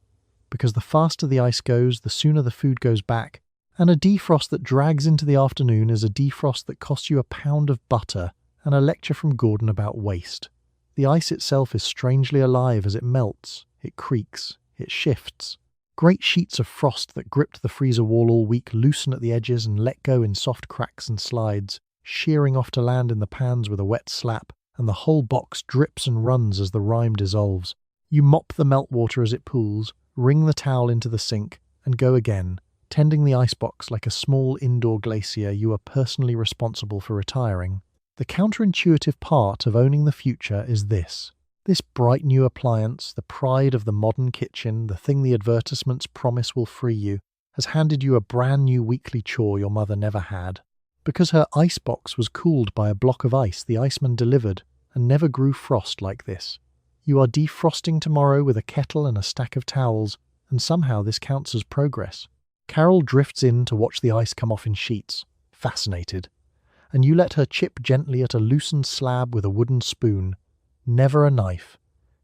because the faster the ice goes, the sooner the food goes back, and a defrost that drags into the afternoon is a defrost that costs you a pound of butter and a lecture from Gordon about waste. The ice itself is strangely alive as it melts, it creaks, it shifts. Great sheets of frost that gripped the freezer wall all week loosen at the edges and let go in soft cracks and slides, shearing off to land in the pans with a wet slap, and the whole box drips and runs as the rime dissolves. You mop the meltwater as it pools, wring the towel into the sink, and go again, tending the icebox like a small indoor glacier you are personally responsible for retiring. The counterintuitive part of owning the future is this. This bright new appliance, the pride of the modern kitchen, the thing the advertisements promise will free you, has handed you a brand new weekly chore your mother never had. Because her icebox was cooled by a block of ice the iceman delivered and never grew frost like this. You are defrosting tomorrow with a kettle and a stack of towels, and somehow this counts as progress. Carol drifts in to watch the ice come off in sheets, fascinated, and you let her chip gently at a loosened slab with a wooden spoon. Never a knife,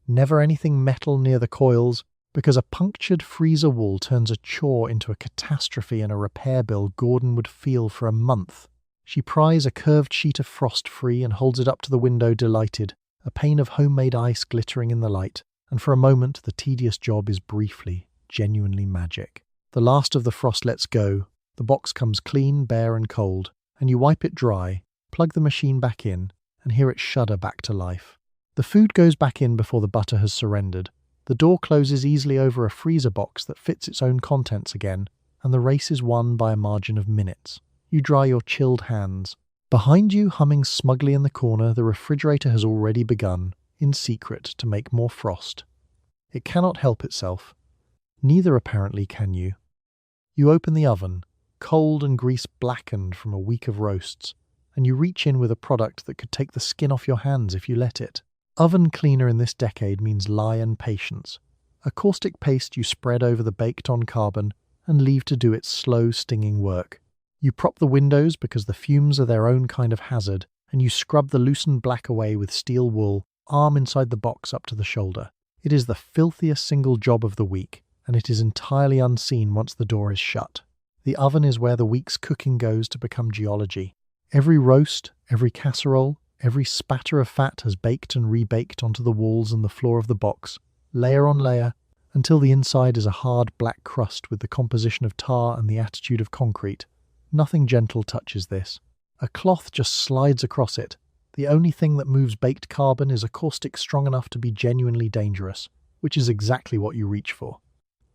never anything metal near the coils, because a punctured freezer wall turns a chore into a catastrophe and a repair bill Gordon would feel for a month. She pries a curved sheet of frost free and holds it up to the window delighted, a pane of homemade ice glittering in the light, and for a moment the tedious job is briefly, genuinely magic. The last of the frost lets go, the box comes clean, bare and cold, and you wipe it dry, plug the machine back in, and hear it shudder back to life. The food goes back in before the butter has surrendered. The door closes easily over a freezer box that fits its own contents again, and the race is won by a margin of minutes. You dry your chilled hands. Behind you, humming smugly in the corner, the refrigerator has already begun, in secret, to make more frost. It cannot help itself. Neither apparently can you. You open the oven, cold and grease blackened from a week of roasts, and you reach in with a product that could take the skin off your hands if you let it. Oven cleaner in this decade means lie and patience. A caustic paste you spread over the baked-on carbon and leave to do its slow, stinging work. You prop the windows because the fumes are their own kind of hazard, and you scrub the loosened black away with steel wool, arm inside the box up to the shoulder. It is the filthiest single job of the week, and it is entirely unseen once the door is shut. The oven is where the week's cooking goes to become geology. Every roast, every casserole, every spatter of fat has baked and rebaked onto the walls and the floor of the box, layer on layer, until the inside is a hard black crust with the composition of tar and the attitude of concrete. Nothing gentle touches this. A cloth just slides across it. The only thing that moves baked carbon is a caustic strong enough to be genuinely dangerous, which is exactly what you reach for.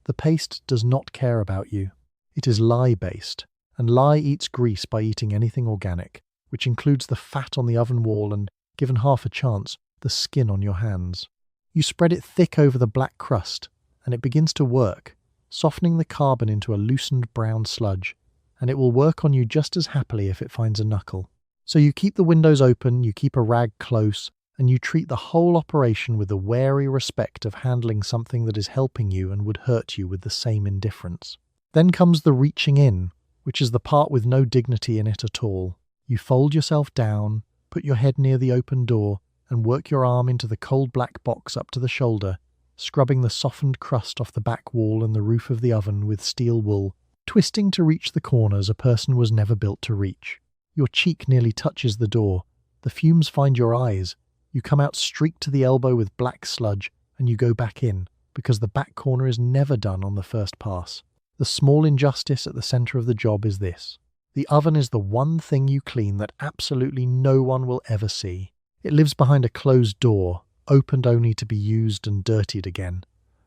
The paste does not care about you. It is lye-based, and lye eats grease by eating anything organic, which includes the fat on the oven wall and, given half a chance, the skin on your hands. You spread it thick over the black crust, and it begins to work, softening the carbon into a loosened brown sludge, and it will work on you just as happily if it finds a knuckle. So you keep the windows open, you keep a rag close, and you treat the whole operation with the wary respect of handling something that is helping you and would hurt you with the same indifference. Then comes the reaching in, which is the part with no dignity in it at all. You fold yourself down, put your head near the open door, and work your arm into the cold black box up to the shoulder, scrubbing the softened crust off the back wall and the roof of the oven with steel wool, twisting to reach the corners a person was never built to reach. Your cheek nearly touches the door. The fumes find your eyes. You come out streaked to the elbow with black sludge, and you go back in, because the back corner is never done on the first pass. The small injustice at the centre of the job is this. The oven is the one thing you clean that absolutely no one will ever see. It lives behind a closed door, opened only to be used and dirtied again.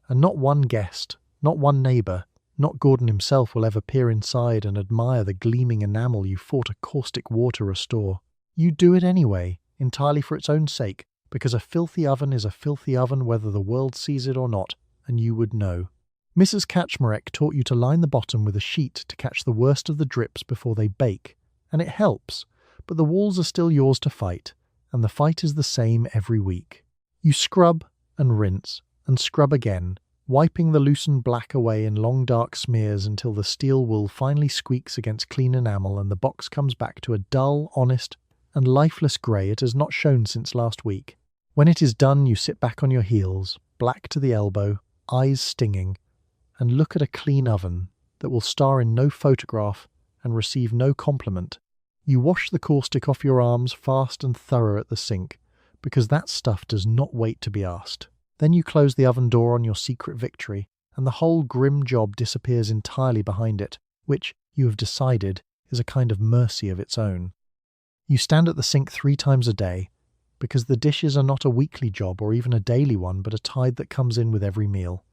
And not one guest, not one neighbour, not Gordon himself will ever peer inside and admire the gleaming enamel you fought a caustic war to restore. You do it anyway, entirely for its own sake, because a filthy oven is a filthy oven whether the world sees it or not, and you would know. Mrs. Kaczmarek taught you to line the bottom with a sheet to catch the worst of the drips before they bake, and it helps, but the walls are still yours to fight, and the fight is the same every week. You scrub and rinse and scrub again, wiping the loosened black away in long dark smears until the steel wool finally squeaks against clean enamel and the box comes back to a dull, honest, and lifeless grey it has not shown since last week. When it is done, you sit back on your heels, black to the elbow, eyes stinging, and look at a clean oven that will star in no photograph and receive no compliment. You wash the caustic off your arms fast and thorough at the sink, because that stuff does not wait to be asked. Then you close the oven door on your secret victory, and the whole grim job disappears entirely behind it, which, you have decided, is a kind of mercy of its own. You stand at the sink 3 times a day, because the dishes are not a weekly job or even a daily one, but a tide that comes in with every meal.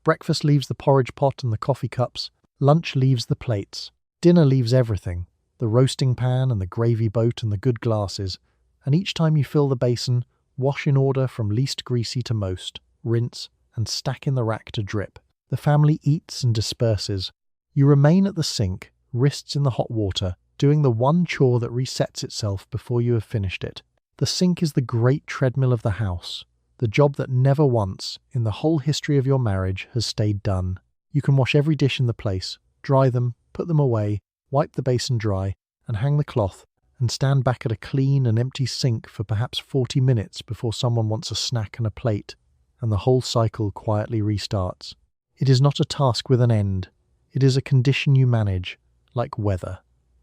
Breakfast leaves the porridge pot and the coffee cups, lunch leaves the plates, dinner leaves everything, the roasting pan and the gravy boat and the good glasses, and each time you fill the basin, wash in order from least greasy to most, rinse, and stack in the rack to drip. The family eats and disperses. You remain at the sink, wrists in the hot water, doing the one chore that resets itself before you have finished it. The sink is the great treadmill of the house, the job that never once, in the whole history of your marriage, has stayed done. You can wash every dish in the place, dry them, put them away, wipe the basin dry, and hang the cloth, and stand back at a clean and empty sink for perhaps 40 minutes before someone wants a snack and a plate, and the whole cycle quietly restarts. It is not a task with an end. It is a condition you manage, like weather.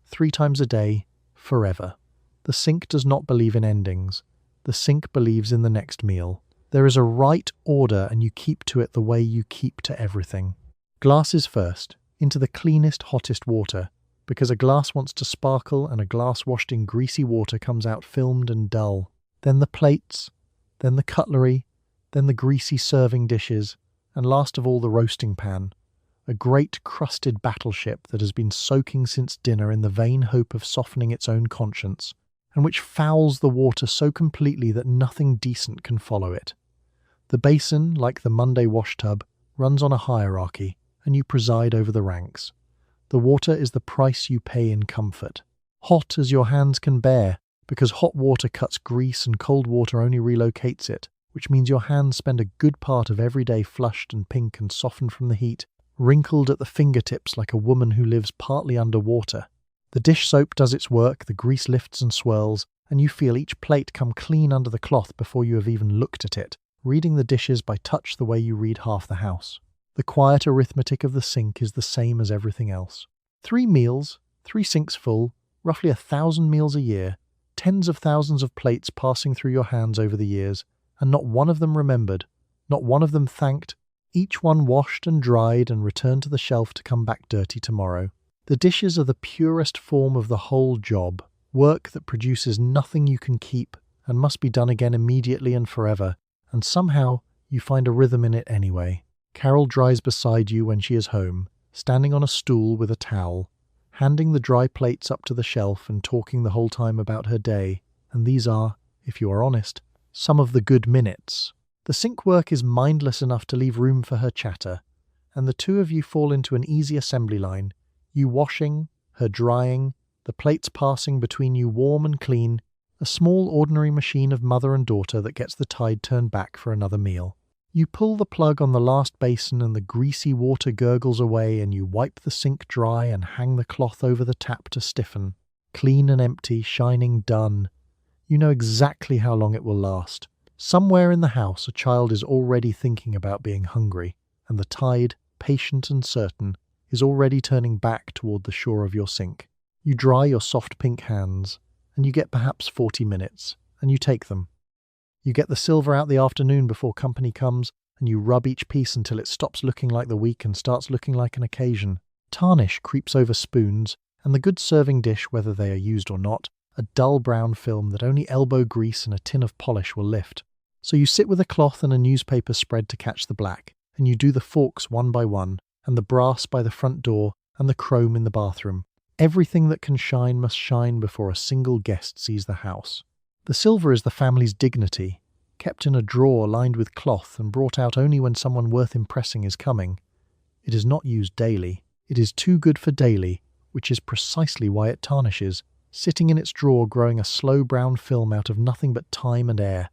3 times a day, forever. The sink does not believe in endings. The sink believes in the next meal. There is a right order and you keep to it the way you keep to everything. Glasses first, into the cleanest, hottest water, because a glass wants to sparkle and a glass washed in greasy water comes out filmed and dull. Then the plates, then the cutlery, then the greasy serving dishes, and last of all the roasting pan, a great crusted battleship that has been soaking since dinner in the vain hope of softening its own conscience, and which fouls the water so completely that nothing decent can follow it. The basin, like the Monday wash tub, runs on a hierarchy, and you preside over the ranks. The water is the price you pay in comfort. Hot as your hands can bear, because hot water cuts grease and cold water only relocates it, which means your hands spend a good part of every day flushed and pink and softened from the heat, wrinkled at the fingertips like a woman who lives partly under water. The dish soap does its work, the grease lifts and swirls, and you feel each plate come clean under the cloth before you have even looked at it, reading the dishes by touch the way you read half the house. The quiet arithmetic of the sink is the same as everything else. 3 meals, 3 sinks full, roughly 1,000 meals a year, tens of thousands of plates passing through your hands over the years, and not one of them remembered, not one of them thanked, each one washed and dried and returned to the shelf to come back dirty tomorrow. The dishes are the purest form of the whole job, work that produces nothing you can keep and must be done again immediately and forever, and somehow you find a rhythm in it anyway. Carol dries beside you when she is home, standing on a stool with a towel, handing the dry plates up to the shelf and talking the whole time about her day, and these are, if you are honest, some of the good minutes. The sink work is mindless enough to leave room for her chatter, and the two of you fall into an easy assembly line, you washing, her drying, the plates passing between you warm and clean, a small ordinary machine of mother and daughter that gets the tide turned back for another meal. You pull the plug on the last basin and the greasy water gurgles away and you wipe the sink dry and hang the cloth over the tap to stiffen. Clean and empty, shining, done. You know exactly how long it will last. Somewhere in the house a child is already thinking about being hungry, and the tide, patient and certain, is already turning back toward the shore of your sink. You dry your soft pink hands, and you get perhaps 40 minutes, and you take them. You get the silver out the afternoon before company comes, and you rub each piece until it stops looking like the week and starts looking like an occasion. Tarnish creeps over spoons, and the good serving dish, whether they are used or not, a dull brown film that only elbow grease and a tin of polish will lift. So you sit with a cloth and a newspaper spread to catch the black, and you do the forks one by one, and the brass by the front door, and the chrome in the bathroom. Everything that can shine must shine before a single guest sees the house. The silver is the family's dignity. kept in a drawer lined with cloth and brought out only when someone worth impressing is coming. It is not used daily. It is too good for daily, which is precisely why it tarnishes, sitting in its drawer growing a slow brown film out of nothing but time and air,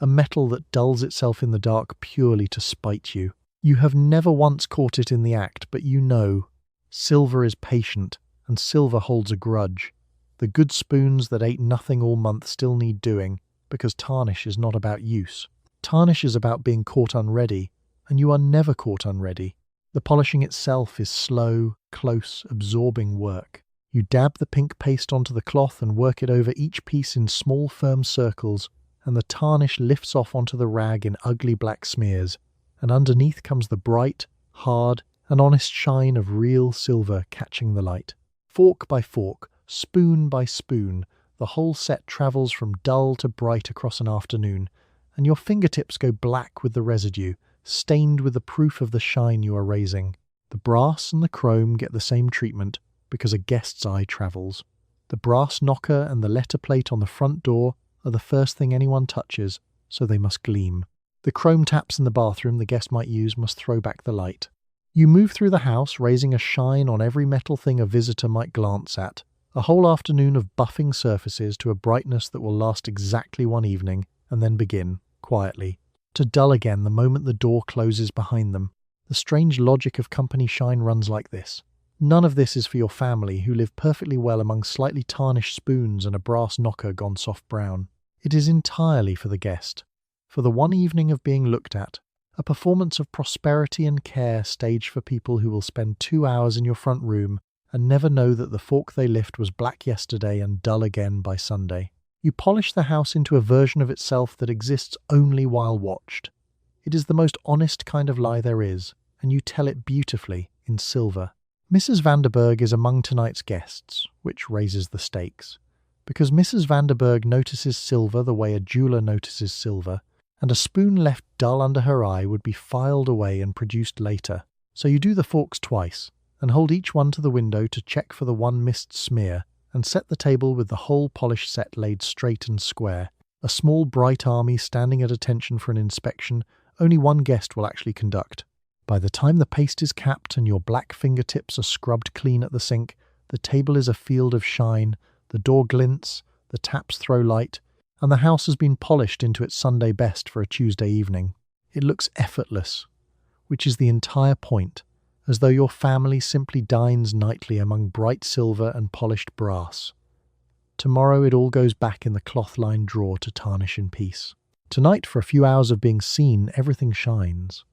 a metal that dulls itself in the dark purely to spite you. You have never once caught it in the act, but you know. Silver is patient, and silver holds a grudge. The good spoons that ate nothing all month still need doing, because tarnish is not about use. Tarnish is about being caught unready, and you are never caught unready. The polishing itself is slow, close, absorbing work. You dab the pink paste onto the cloth and work it over each piece in small, firm circles, and the tarnish lifts off onto the rag in ugly black smears, and underneath comes the bright, hard, and honest shine of real silver catching the light. Fork by fork, spoon by spoon, the whole set travels from dull to bright across an afternoon, and your fingertips go black with the residue, stained with the proof of the shine you are raising. The brass and the chrome get the same treatment, because a guest's eye travels. The brass knocker and the letter plate on the front door are the first thing anyone touches, so they must gleam. The chrome taps in the bathroom the guest might use must throw back the light. You move through the house, raising a shine on every metal thing a visitor might glance at, a whole afternoon of buffing surfaces to a brightness that will last exactly one evening, and then begin, quietly, to dull again the moment the door closes behind them. The strange logic of company shine runs like this. None of this is for your family, who live perfectly well among slightly tarnished spoons and a brass knocker gone soft brown. It is entirely for the guest, for the one evening of being looked at, a performance of prosperity and care staged for people who will spend 2 hours in your front room and never know that the fork they lift was black yesterday and dull again by Sunday. You polish the house into a version of itself that exists only while watched. It is the most honest kind of lie there is, and you tell it beautifully, in silver. Mrs. Vanderberg is among tonight's guests, which raises the stakes. Because Mrs. Vanderberg notices silver the way a jeweller notices silver, and a spoon left dull under her eye would be filed away and produced later. So you do the forks twice, and hold each one to the window to check for the one missed smear, and set the table with the whole polished set laid straight and square. A small bright army standing at attention for an inspection only one guest will actually conduct. By the time the paste is capped and your black fingertips are scrubbed clean at the sink, the table is a field of shine, the door glints, the taps throw light, and the house has been polished into its Sunday best for a Tuesday evening. It looks effortless, which is the entire point, as though your family simply dines nightly among bright silver and polished brass. Tomorrow it all goes back in the clothesline drawer to tarnish in peace. Tonight, for a few hours of being seen, everything shines.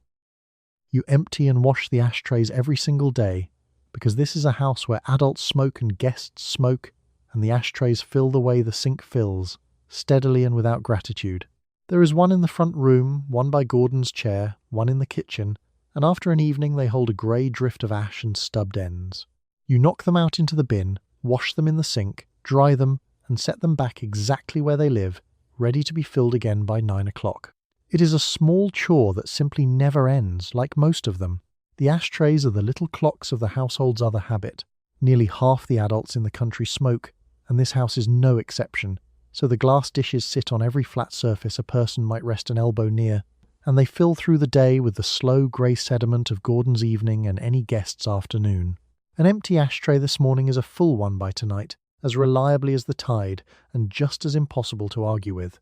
You empty and wash the ashtrays every single day, because this is a house where adults smoke and guests smoke, and the ashtrays fill the way the sink fills, steadily and without gratitude. There is one in the front room, one by Gordon's chair, one in the kitchen, and after an evening they hold a grey drift of ash and stubbed ends. You knock them out into the bin, wash them in the sink, dry them, and set them back exactly where they live, ready to be filled again by 9 o'clock. It is a small chore that simply never ends, like most of them. The ashtrays are the little clocks of the household's other habit. Nearly half the adults in the country smoke, and this house is no exception, so the glass dishes sit on every flat surface a person might rest an elbow near, and they fill through the day with the slow grey sediment of Gordon's evening and any guest's afternoon. An empty ashtray this morning is a full one by tonight, as reliably as the tide, and just as impossible to argue with.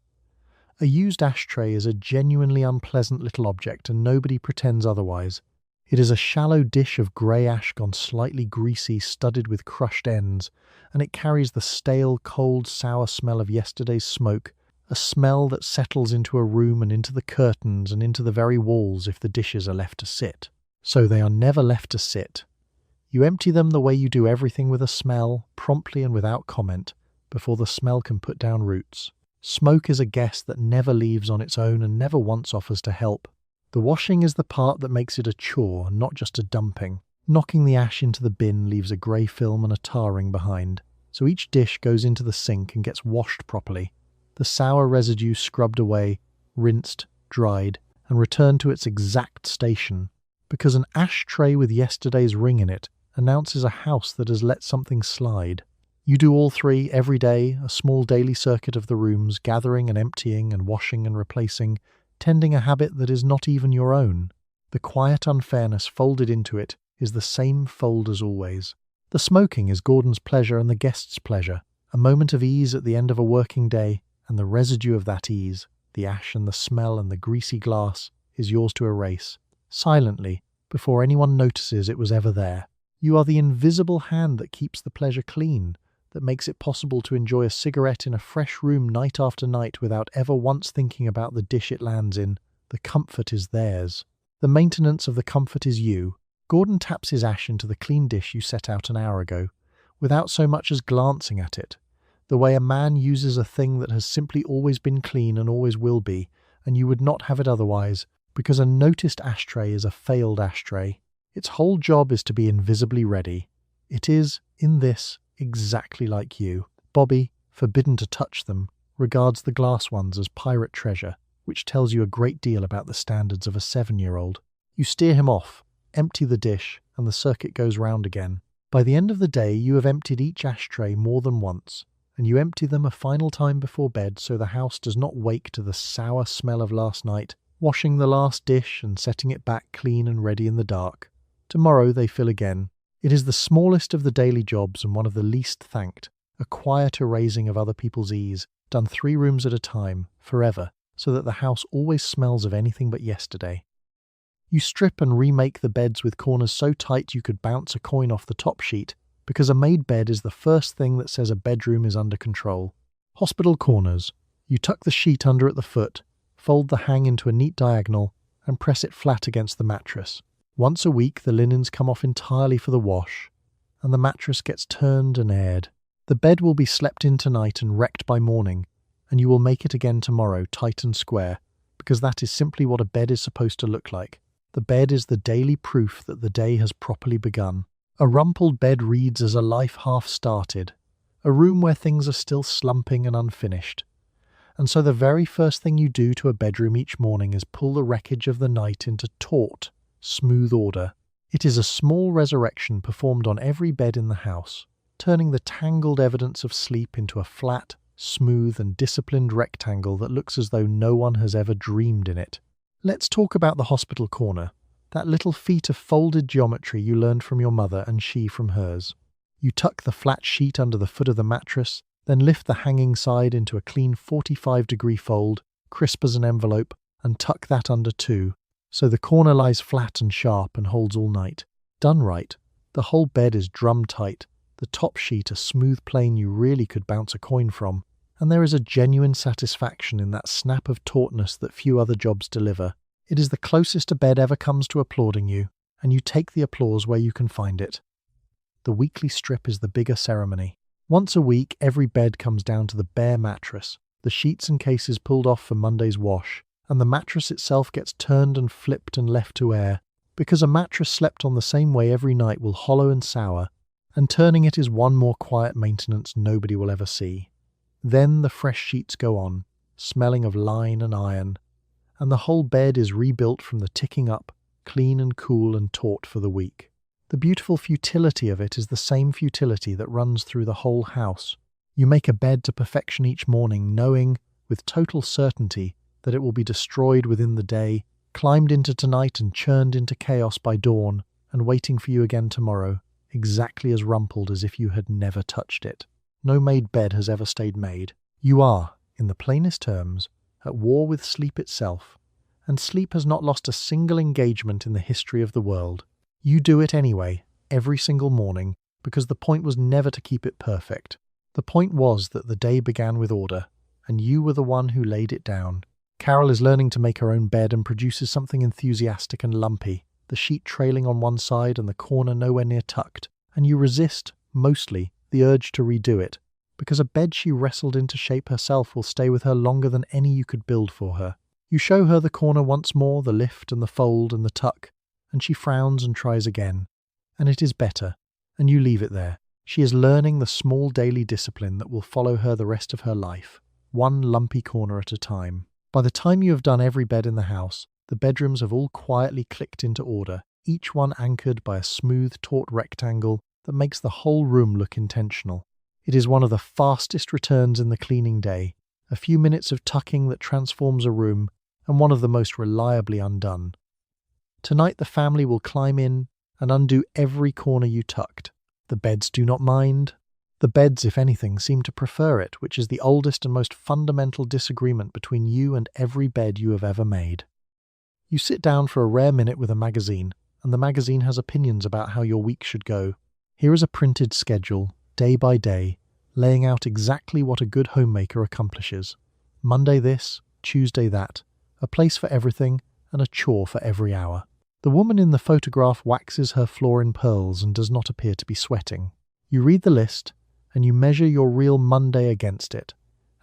A used ashtray is a genuinely unpleasant little object, and nobody pretends otherwise. It is a shallow dish of grey ash gone slightly greasy, studded with crushed ends, and it carries the stale, cold, sour smell of yesterday's smoke, a smell that settles into a room and into the curtains and into the very walls if the dishes are left to sit. So they are never left to sit. You empty them the way you do everything with a smell, promptly and without comment, before the smell can put down roots. Smoke is a guest that never leaves on its own and never once offers to help. The washing is the part that makes it a chore, not just a dumping. Knocking the ash into the bin leaves a grey film and a tarring behind, so each dish goes into the sink and gets washed properly. The sour residue scrubbed away, rinsed, dried, and returned to its exact station, because an ashtray with yesterday's ring in it announces a house that has let something slide. You do all three every day, a small daily circuit of the rooms, gathering and emptying and washing and replacing, tending a habit that is not even your own. The quiet unfairness folded into it is the same fold as always. The smoking is Gordon's pleasure and the guest's pleasure, a moment of ease at the end of a working day, and the residue of that ease, the ash and the smell and the greasy glass, is yours to erase, silently, before anyone notices it was ever there. You are the invisible hand that keeps the pleasure clean, that makes it possible to enjoy a cigarette in a fresh room night after night without ever once thinking about the dish it lands in. The comfort is theirs. The maintenance of the comfort is you. Gordon taps his ash into the clean dish you set out an hour ago, without so much as glancing at it, the way a man uses a thing that has simply always been clean and always will be, and you would not have it otherwise, because a noticed ashtray is a failed ashtray. Its whole job is to be invisibly ready. It is, in this, exactly like you. Bobby, forbidden to touch them, regards the glass ones as pirate treasure, which tells you a great deal about the standards of a 7-year-old. You steer him off, empty the dish, and the circuit goes round again. By the end of the day, you have emptied each ashtray more than once, and you empty them a final time before bed so the house does not wake to the sour smell of last night, washing the last dish and setting it back clean and ready in the dark. Tomorrow they fill again. It is the smallest of the daily jobs and one of the least thanked, a quiet erasing of other people's ease, done 3 rooms at a time, forever, so that the house always smells of anything but yesterday. You strip and remake the beds with corners so tight you could bounce a coin off the top sheet, because a made bed is the first thing that says a bedroom is under control. Hospital corners. You tuck the sheet under at the foot, fold the hang into a neat diagonal, and press it flat against the mattress. Once a week the linens come off entirely for the wash, and the mattress gets turned and aired. The bed will be slept in tonight and wrecked by morning, and you will make it again tomorrow, tight and square, because that is simply what a bed is supposed to look like. The bed is the daily proof that the day has properly begun. A rumpled bed reads as a life half started, a room where things are still slumping and unfinished. And so the very first thing you do to a bedroom each morning is pull the wreckage of the night into taut, smooth order. It is a small resurrection performed on every bed in the house, turning the tangled evidence of sleep into a flat, smooth and disciplined rectangle that looks as though no one has ever dreamed in it. Let's talk about the hospital corner, that little feat of folded geometry you learned from your mother and she from hers. You tuck the flat sheet under the foot of the mattress, then lift the hanging side into a clean 45-degree fold, crisp as an envelope, and tuck that under too, so the corner lies flat and sharp and holds all night. Done right, the whole bed is drum tight, the top sheet a smooth plane you really could bounce a coin from, and there is a genuine satisfaction in that snap of tautness that few other jobs deliver. It is the closest a bed ever comes to applauding you, and you take the applause where you can find it. The weekly strip is the bigger ceremony. Once a week, every bed comes down to the bare mattress, the sheets and cases pulled off for Monday's wash, and the mattress itself gets turned and flipped and left to air, because a mattress slept on the same way every night will hollow and sour, and turning it is one more quiet maintenance nobody will ever see. Then the fresh sheets go on, smelling of line and iron, and the whole bed is rebuilt from the ticking up, clean and cool and taut for the week. The beautiful futility of it is the same futility that runs through the whole house. You make a bed to perfection each morning, knowing, with total certainty, that it will be destroyed within the day, climbed into tonight and churned into chaos by dawn, and waiting for you again tomorrow, exactly as rumpled as if you had never touched it. No made bed has ever stayed made. You are, in the plainest terms, at war with sleep itself, and sleep has not lost a single engagement in the history of the world. You do it anyway, every single morning, because the point was never to keep it perfect. The point was that the day began with order, and you were the one who laid it down. Carol is learning to make her own bed and produces something enthusiastic and lumpy, the sheet trailing on one side and the corner nowhere near tucked, and you resist, mostly, the urge to redo it, because a bed she wrestled into shape herself will stay with her longer than any you could build for her. You show her the corner once more, the lift and the fold and the tuck, and she frowns and tries again, and it is better, and you leave it there. She is learning the small daily discipline that will follow her the rest of her life, one lumpy corner at a time. By the time you have done every bed in the house, the bedrooms have all quietly clicked into order, each one anchored by a smooth, taut rectangle that makes the whole room look intentional. It is one of the fastest returns in the cleaning day, a few minutes of tucking that transforms a room, and one of the most reliably undone. Tonight the family will climb in and undo every corner you tucked. The beds do not mind. The beds, if anything, seem to prefer it, which is the oldest and most fundamental disagreement between you and every bed you have ever made. You sit down for a rare minute with a magazine, and the magazine has opinions about how your week should go. Here is a printed schedule, day by day, laying out exactly what a good homemaker accomplishes. Monday this, Tuesday that, a place for everything, and a chore for every hour. The woman in the photograph waxes her floor in pearls and does not appear to be sweating. You read the list, and you measure your real Monday against it,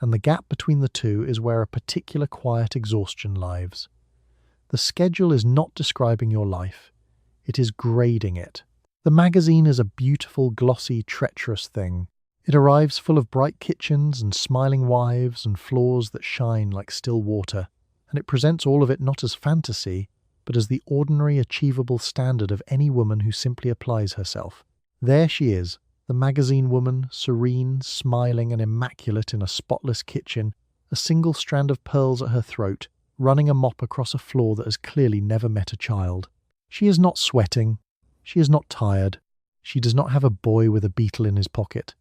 and the gap between the two is where a particular quiet exhaustion lives. The schedule is not describing your life, it is grading it. The magazine is a beautiful, glossy, treacherous thing. It arrives full of bright kitchens and smiling wives and floors that shine like still water, and it presents all of it not as fantasy, but as the ordinary, achievable standard of any woman who simply applies herself. There she is, the magazine woman, serene, smiling and immaculate in a spotless kitchen, a single strand of pearls at her throat, running a mop across a floor that has clearly never met a child. She is not sweating. She is not tired. She does not have a boy with a beetle in his pocket.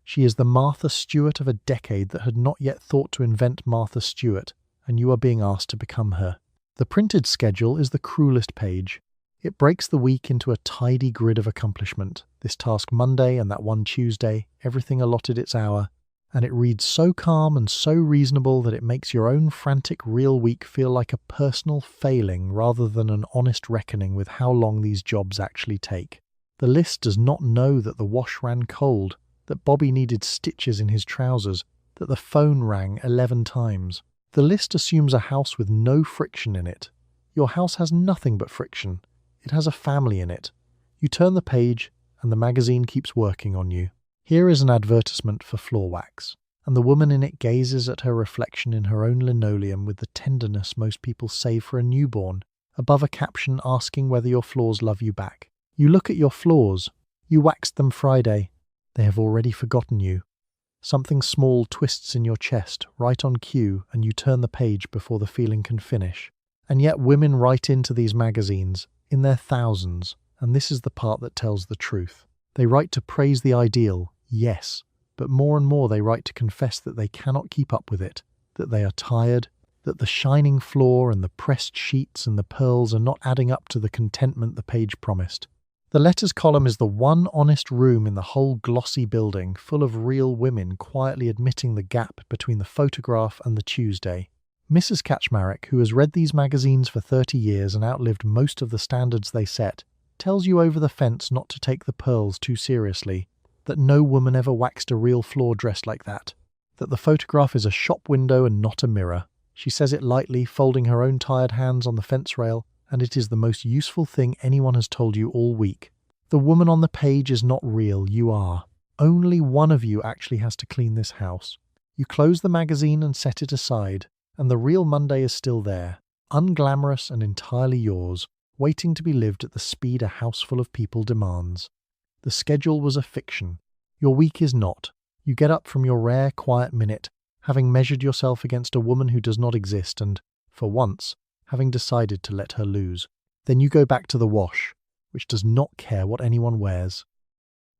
She is the Martha Stewart of a decade that had not yet thought to invent Martha Stewart, and you are being asked to become her. The printed schedule is the cruelest page. It breaks the week into a tidy grid of accomplishment, this task Monday and that one Tuesday, everything allotted its hour, and it reads so calm and so reasonable that it makes your own frantic real week feel like a personal failing rather than an honest reckoning with how long these jobs actually take. The list does not know that the wash ran cold, that Bobby needed stitches in his trousers, that the phone rang 11 times. The list assumes a house with no friction in it. Your house has nothing but friction. It has a family in it. You turn the page, and the magazine keeps working on you. Here is an advertisement for floor wax, and the woman in it gazes at her reflection in her own linoleum with the tenderness most people save for a newborn, above a caption asking whether your floors love you back. You look at your floors. You waxed them Friday. They have already forgotten you. Something small twists in your chest, right on cue, and you turn the page before the feeling can finish. And yet women write into these magazines, in their thousands, and this is the part that tells the truth. They write to praise the ideal, yes, but more and more they write to confess that they cannot keep up with it, that they are tired, that the shining floor and the pressed sheets and the pearls are not adding up to the contentment the page promised. The letters column is the one honest room in the whole glossy building, full of real women quietly admitting the gap between the photograph and the Tuesday. Mrs. Kaczmarek, who has read these magazines for 30 years and outlived most of the standards they set, tells you over the fence not to take the pearls too seriously, that no woman ever waxed a real floor dressed like that, that the photograph is a shop window and not a mirror. She says it lightly, folding her own tired hands on the fence rail, and it is the most useful thing anyone has told you all week. The woman on the page is not real, you are. Only one of you actually has to clean this house. You close the magazine and set it aside, and the real Monday is still there, unglamorous and entirely yours, waiting to be lived at the speed a house full of people demands. The schedule was a fiction. Your week is not. You get up from your rare, quiet minute, having measured yourself against a woman who does not exist and, for once, having decided to let her lose. Then you go back to the wash, which does not care what anyone wears.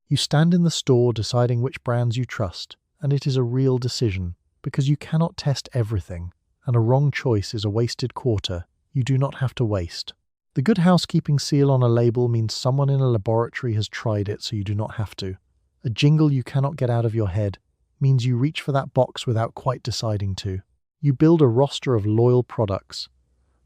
You stand in the store deciding which brands you trust, and it is a real decision, because you cannot test everything, and a wrong choice is a wasted quarter you do not have to waste. The good housekeeping seal on a label means someone in a laboratory has tried it so you do not have to. A jingle you cannot get out of your head means you reach for that box without quite deciding to. You build a roster of loyal products,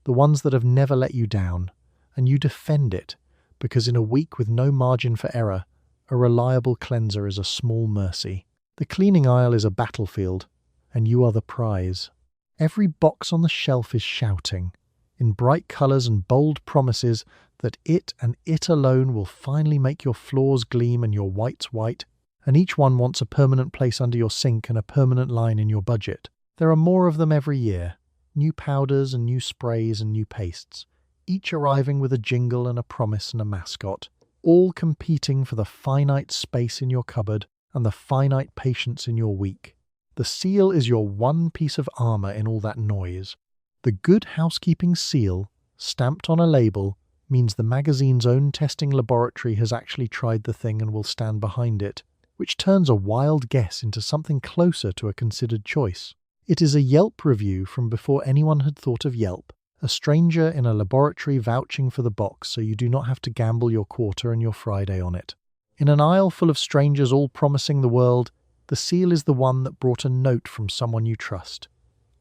the ones that have never let you down, and you defend it, because in a week with no margin for error, a reliable cleanser is a small mercy. The cleaning aisle is a battlefield, and you are the prize. Every box on the shelf is shouting, in bright colours and bold promises, that it and it alone will finally make your floors gleam and your whites white, and each one wants a permanent place under your sink and a permanent line in your budget. There are more of them every year, new powders and new sprays and new pastes, each arriving with a jingle and a promise and a mascot, all competing for the finite space in your cupboard, and the finite patience in your week. The seal is your one piece of armor in all that noise. The Good Housekeeping seal, stamped on a label, means the magazine's own testing laboratory has actually tried the thing and will stand behind it, which turns a wild guess into something closer to a considered choice. It is a Yelp review from before anyone had thought of Yelp, a stranger in a laboratory vouching for the box so you do not have to gamble your quarter and your Friday on it. In an aisle full of strangers all promising the world, the seal is the one that brought a note from someone you trust.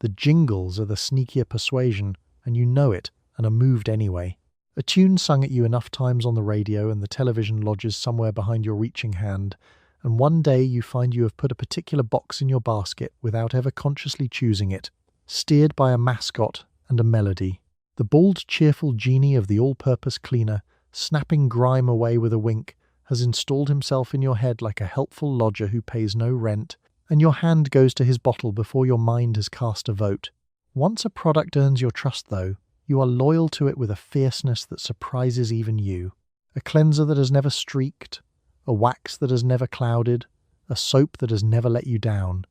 The jingles are the sneakier persuasion, and you know it and are moved anyway. A tune sung at you enough times on the radio and the television lodges somewhere behind your reaching hand, and one day you find you have put a particular box in your basket without ever consciously choosing it, steered by a mascot and a melody. The bald, cheerful genie of the all-purpose cleaner, snapping grime away with a wink, has installed himself in your head like a helpful lodger who pays no rent, and your hand goes to his bottle before your mind has cast a vote. Once a product earns your trust, though, you are loyal to it with a fierceness that surprises even you. A cleanser that has never streaked, a wax that has never clouded, a soap that has never let you down.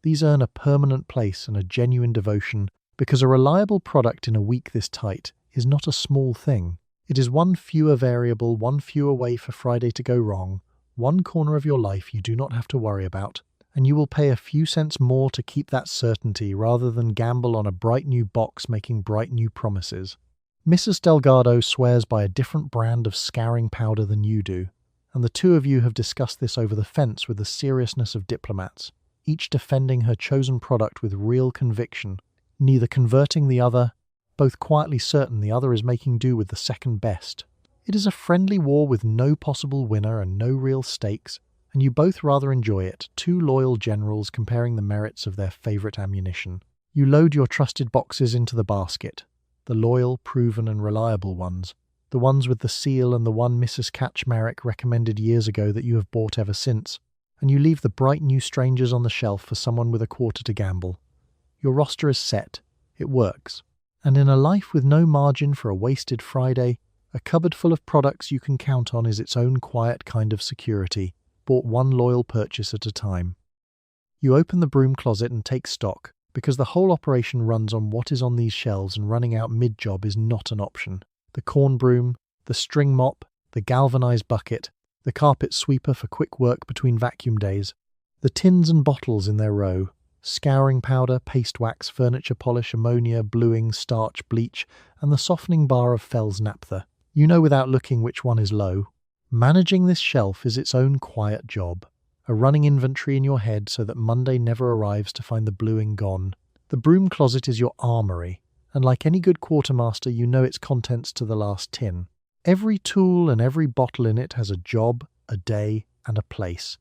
These earn a permanent place and a genuine devotion, because a reliable product in a week this tight is not a small thing. It is one fewer variable, one fewer way for Friday to go wrong, one corner of your life you do not have to worry about, and you will pay a few cents more to keep that certainty rather than gamble on a bright new box making bright new promises. Mrs. Delgado swears by a different brand of scouring powder than you do, and the two of you have discussed this over the fence with the seriousness of diplomats, each defending her chosen product with real conviction, neither converting the other, both quietly certain the other is making do with the second best. It is a friendly war with no possible winner and no real stakes, and you both rather enjoy it, two loyal generals comparing the merits of their favourite ammunition. You load your trusted boxes into the basket, the loyal, proven and reliable ones, the ones with the seal and the one Mrs. Katchmarek recommended years ago that you have bought ever since, and you leave the bright new strangers on the shelf for someone with a quarter to gamble. Your roster is set. It works. And in a life with no margin for a wasted Friday, a cupboard full of products you can count on is its own quiet kind of security, bought one loyal purchase at a time. You open the broom closet and take stock, because the whole operation runs on what is on these shelves and running out mid-job is not an option. The corn broom, the string mop, the galvanized bucket, the carpet sweeper for quick work between vacuum days, the tins and bottles in their row, scouring powder, paste wax, furniture polish, ammonia, bluing, starch, bleach, and the softening bar of Fell's naphtha. You know without looking which one is low. Managing this shelf is its own quiet job, a running inventory in your head so that Monday never arrives to find the bluing gone. The broom closet is your armory, and like any good quartermaster you know its contents to the last tin. Every tool and every bottle in it has a job, a day, and a place.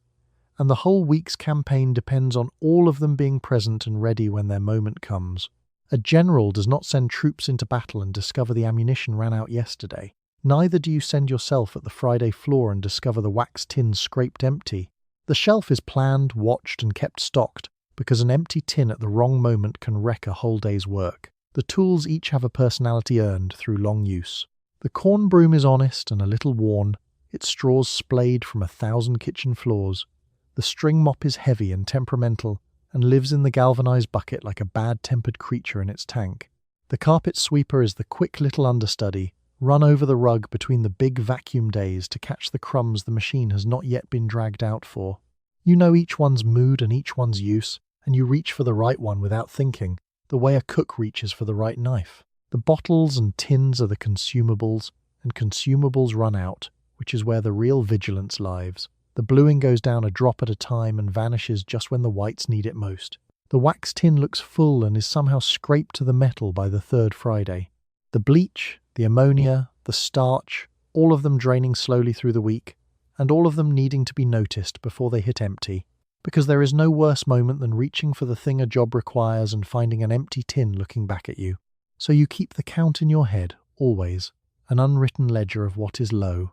And the whole week's campaign depends on all of them being present and ready when their moment comes. A general does not send troops into battle and discover the ammunition ran out yesterday. Neither do you send yourself at the Friday floor and discover the wax tins scraped empty. The shelf is planned, watched, and kept stocked, because an empty tin at the wrong moment can wreck a whole day's work. The tools each have a personality earned through long use. The corn broom is honest and a little worn, its straws splayed from 1,000 kitchen floors. The string mop is heavy and temperamental, and lives in the galvanized bucket like a bad-tempered creature in its tank. The carpet sweeper is the quick little understudy, run over the rug between the big vacuum days to catch the crumbs the machine has not yet been dragged out for. You know each one's mood and each one's use, and you reach for the right one without thinking, the way a cook reaches for the right knife. The bottles and tins are the consumables, and consumables run out, which is where the real vigilance lies. The bluing goes down a drop at a time and vanishes just when the whites need it most. The wax tin looks full and is somehow scraped to the metal by the third Friday. The bleach, the ammonia, the starch, all of them draining slowly through the week, and all of them needing to be noticed before they hit empty, because there is no worse moment than reaching for the thing a job requires and finding an empty tin looking back at you. So you keep the count in your head, always, an unwritten ledger of what is low.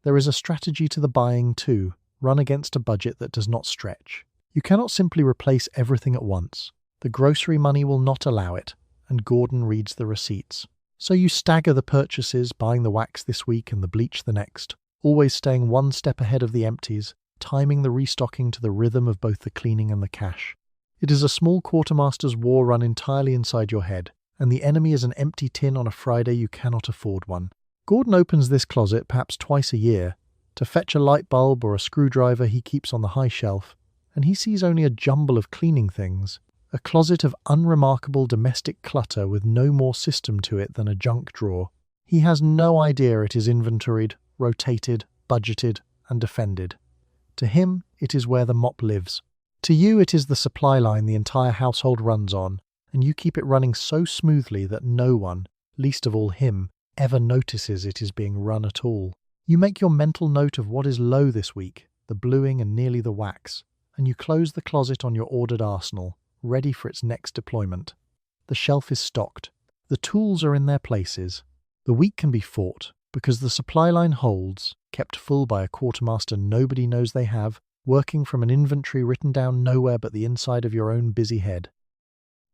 There is a strategy to the buying too, run against a budget that does not stretch. You cannot simply replace everything at once. The grocery money will not allow it, and Gordon reads the receipts. So you stagger the purchases, buying the wax this week and the bleach the next, always staying one step ahead of the empties, timing the restocking to the rhythm of both the cleaning and the cash. It is a small quartermaster's war run entirely inside your head, and the enemy is an empty tin on a Friday you cannot afford one. Gordon opens this closet perhaps twice a year to fetch a light bulb or a screwdriver he keeps on the high shelf, and he sees only a jumble of cleaning things, a closet of unremarkable domestic clutter with no more system to it than a junk drawer. He has no idea it is inventoried, rotated, budgeted, and defended. To him, it is where the mop lives. To you, it is the supply line the entire household runs on, and you keep it running so smoothly that no one, least of all him, ever notices it is being run at all. You make your mental note of what is low this week, the bluing and nearly the wax, and you close the closet on your ordered arsenal, ready for its next deployment. The shelf is stocked. The tools are in their places. The week can be fought, because the supply line holds, kept full by a quartermaster nobody knows they have, working from an inventory written down nowhere but the inside of your own busy head.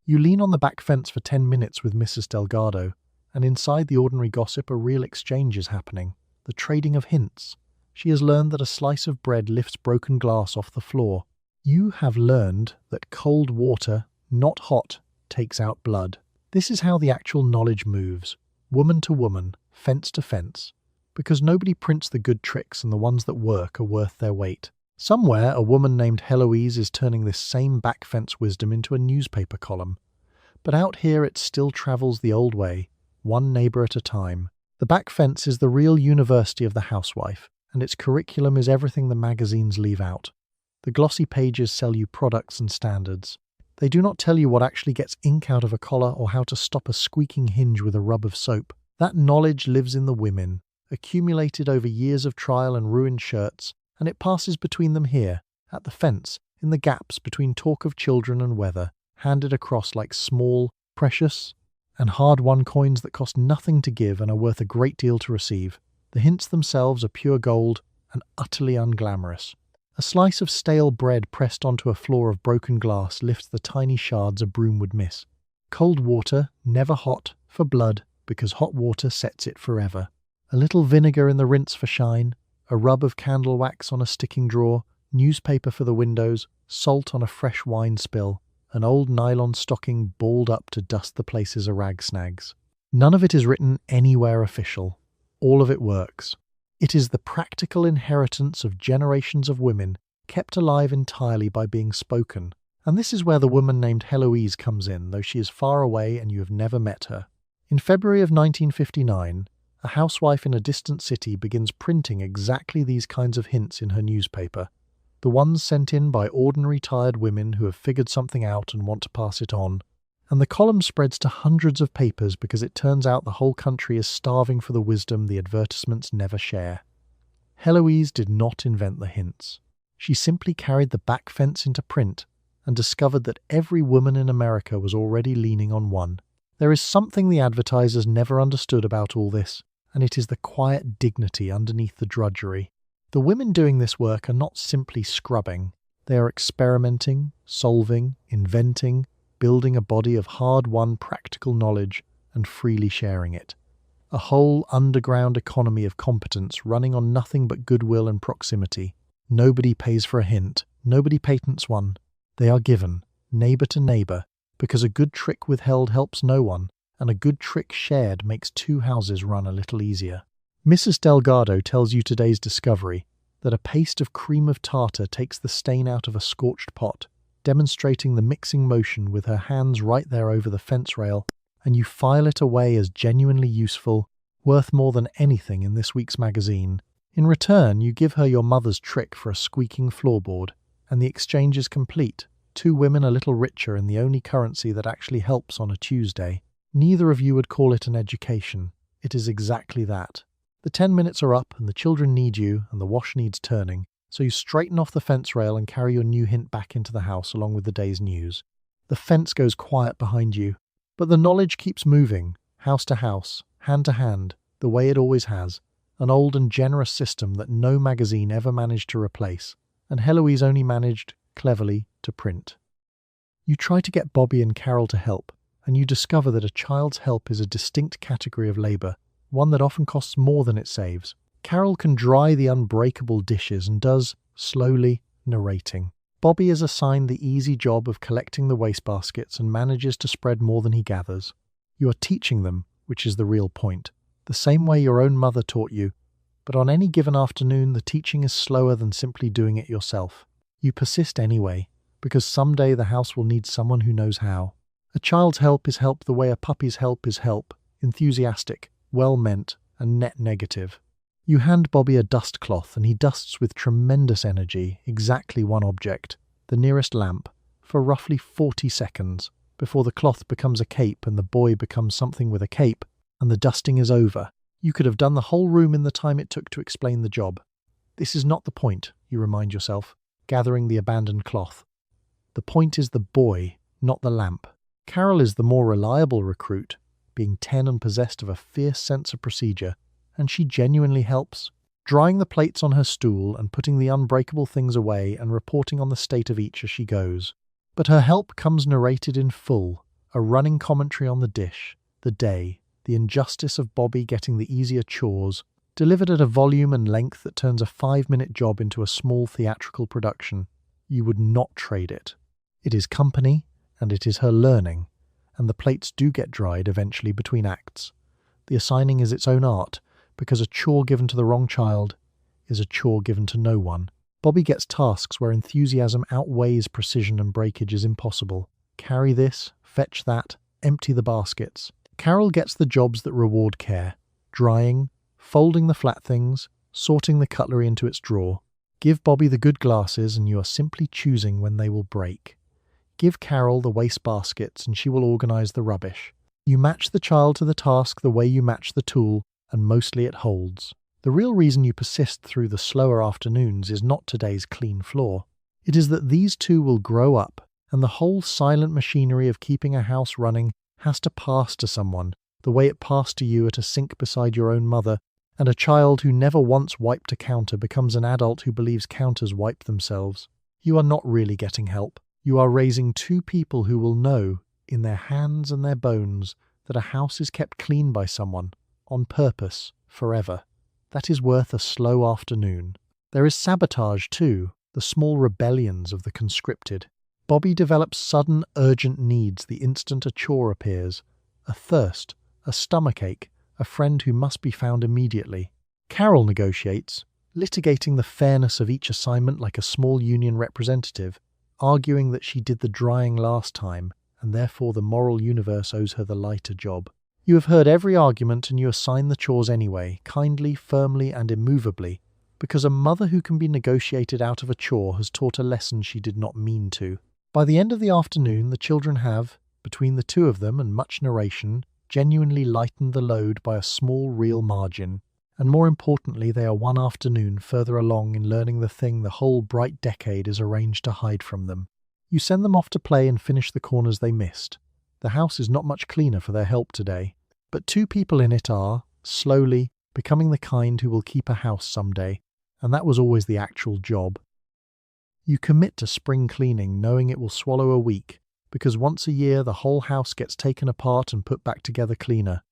You lean on the back fence for 10 minutes with Mrs. Delgado, and inside the ordinary gossip a real exchange is happening, the trading of hints. She has learned that a slice of bread lifts broken glass off the floor. You have learned that cold water, not hot, takes out blood. This is how the actual knowledge moves, woman to woman, fence to fence, because nobody prints the good tricks and the ones that work are worth their weight. Somewhere, a woman named Heloise is turning this same back fence wisdom into a newspaper column. But out here it still travels the old way, one neighbour at a time. The back fence is the real university of the housewife, and its curriculum is everything the magazines leave out. The glossy pages sell you products and standards. They do not tell you what actually gets ink out of a collar or how to stop a squeaking hinge with a rub of soap. That knowledge lives in the women, accumulated over years of trial and ruined shirts, and it passes between them here, at the fence, in the gaps between talk of children and weather, handed across like small, precious, and hard-won coins that cost nothing to give and are worth a great deal to receive. The hints themselves are pure gold and utterly unglamorous. A slice of stale bread pressed onto a floor of broken glass lifts the tiny shards a broom would miss. Cold water, never hot, for blood, because hot water sets it forever. A little vinegar in the rinse for shine, a rub of candle wax on a sticking drawer, newspaper for the windows, salt on a fresh wine spill, an old nylon stocking balled up to dust the places a rag snags. None of it is written anywhere official. All of it works. It is the practical inheritance of generations of women, kept alive entirely by being spoken. And this is where the woman named Heloise comes in, though she is far away and you have never met her. In February of 1959, a housewife in a distant city begins printing exactly these kinds of hints in her newspaper, the ones sent in by ordinary tired women who have figured something out and want to pass it on. And the column spreads to hundreds of papers because it turns out the whole country is starving for the wisdom the advertisements never share. Heloise did not invent the hints. She simply carried the back fence into print and discovered that every woman in America was already leaning on one. There is something the advertisers never understood about all this, and it is the quiet dignity underneath the drudgery. The women doing this work are not simply scrubbing. They are experimenting, solving, inventing, building a body of hard-won practical knowledge and freely sharing it. A whole underground economy of competence running on nothing but goodwill and proximity. Nobody pays for a hint. Nobody patents one. They are given, neighbour to neighbour, because a good trick withheld helps no one, and a good trick shared makes two houses run a little easier. Mrs. Delgado tells you today's discovery that a paste of cream of tartar takes the stain out of a scorched pot, demonstrating the mixing motion with her hands right there over the fence rail, and you file it away as genuinely useful, worth more than anything in this week's magazine. In return, you give her your mother's trick for a squeaking floorboard, and the exchange is complete. Two women a little richer in the only currency that actually helps on a Tuesday. Neither of you would call it an education. It is exactly that. The 10 minutes are up, and the children need you, and the wash needs turning, so you straighten off the fence rail and carry your new hint back into the house along with the day's news. The fence goes quiet behind you, but the knowledge keeps moving, house to house, hand to hand, the way it always has, an old and generous system that no magazine ever managed to replace, and Heloise only managed, cleverly, to print. You try to get Bobby and Carol to help, and you discover that a child's help is a distinct category of labour, one that often costs more than it saves. Carol can dry the unbreakable dishes and does, slowly narrating. Bobby is assigned the easy job of collecting the wastebaskets and manages to spread more than he gathers. You are teaching them, which is the real point, the same way your own mother taught you, but on any given afternoon the teaching is slower than simply doing it yourself. You persist anyway, because someday the house will need someone who knows how. A child's help is help the way a puppy's help is help, enthusiastic, well-meant, and net negative. You hand Bobby a dust cloth and he dusts with tremendous energy exactly one object, the nearest lamp, for roughly 40 seconds, before the cloth becomes a cape and the boy becomes something with a cape, and the dusting is over. You could have done the whole room in the time it took to explain the job. This is not the point, you remind yourself, gathering the abandoned cloth. The point is the boy, not the lamp. Carol is the more reliable recruit, being 10 and possessed of a fierce sense of procedure, and she genuinely helps, drying the plates on her stool and putting the unbreakable things away and reporting on the state of each as she goes. But her help comes narrated in full, a running commentary on the dish, the day, the injustice of Bobby getting the easier chores, delivered at a volume and length that turns a 5-minute job into a small theatrical production. You would not trade it. It is company, and it is her learning, and the plates do get dried eventually between acts. The assigning is its own art, because a chore given to the wrong child is a chore given to no one. Bobby gets tasks where enthusiasm outweighs precision and breakage is impossible. Carry this, fetch that, empty the baskets. Carol gets the jobs that reward care, drying, folding the flat things, sorting the cutlery into its drawer. Give Bobby the good glasses and you are simply choosing when they will break. Give Carol the waste baskets and she will organize the rubbish. You match the child to the task the way you match the tool, and mostly it holds. The real reason you persist through the slower afternoons is not today's clean floor. It is that these two will grow up, and the whole silent machinery of keeping a house running has to pass to someone, the way it passed to you at a sink beside your own mother, and a child who never once wiped a counter becomes an adult who believes counters wipe themselves. You are not really getting help. You are raising two people who will know, in their hands and their bones, that a house is kept clean by someone, on purpose, forever. That is worth a slow afternoon. There is sabotage too, the small rebellions of the conscripted. Bobby develops sudden, urgent needs the instant a chore appears. A thirst, a stomachache, a friend who must be found immediately. Carol negotiates, litigating the fairness of each assignment like a small union representative, arguing that she did the drying last time, and therefore the moral universe owes her the lighter job. You have heard every argument and you assign the chores anyway, kindly, firmly, and immovably, because a mother who can be negotiated out of a chore has taught a lesson she did not mean to. By the end of the afternoon, the children have, between the two of them and much narration, genuinely lightened the load by a small real margin, and more importantly, they are one afternoon further along in learning the thing the whole bright decade is arranged to hide from them. You send them off to play and finish the corners they missed. The house is not much cleaner for their help today, but two people in it are, slowly, becoming the kind who will keep a house someday, and that was always the actual job. You commit to spring cleaning knowing it will swallow a week, because once a year the whole house gets taken apart and put back together cleaner.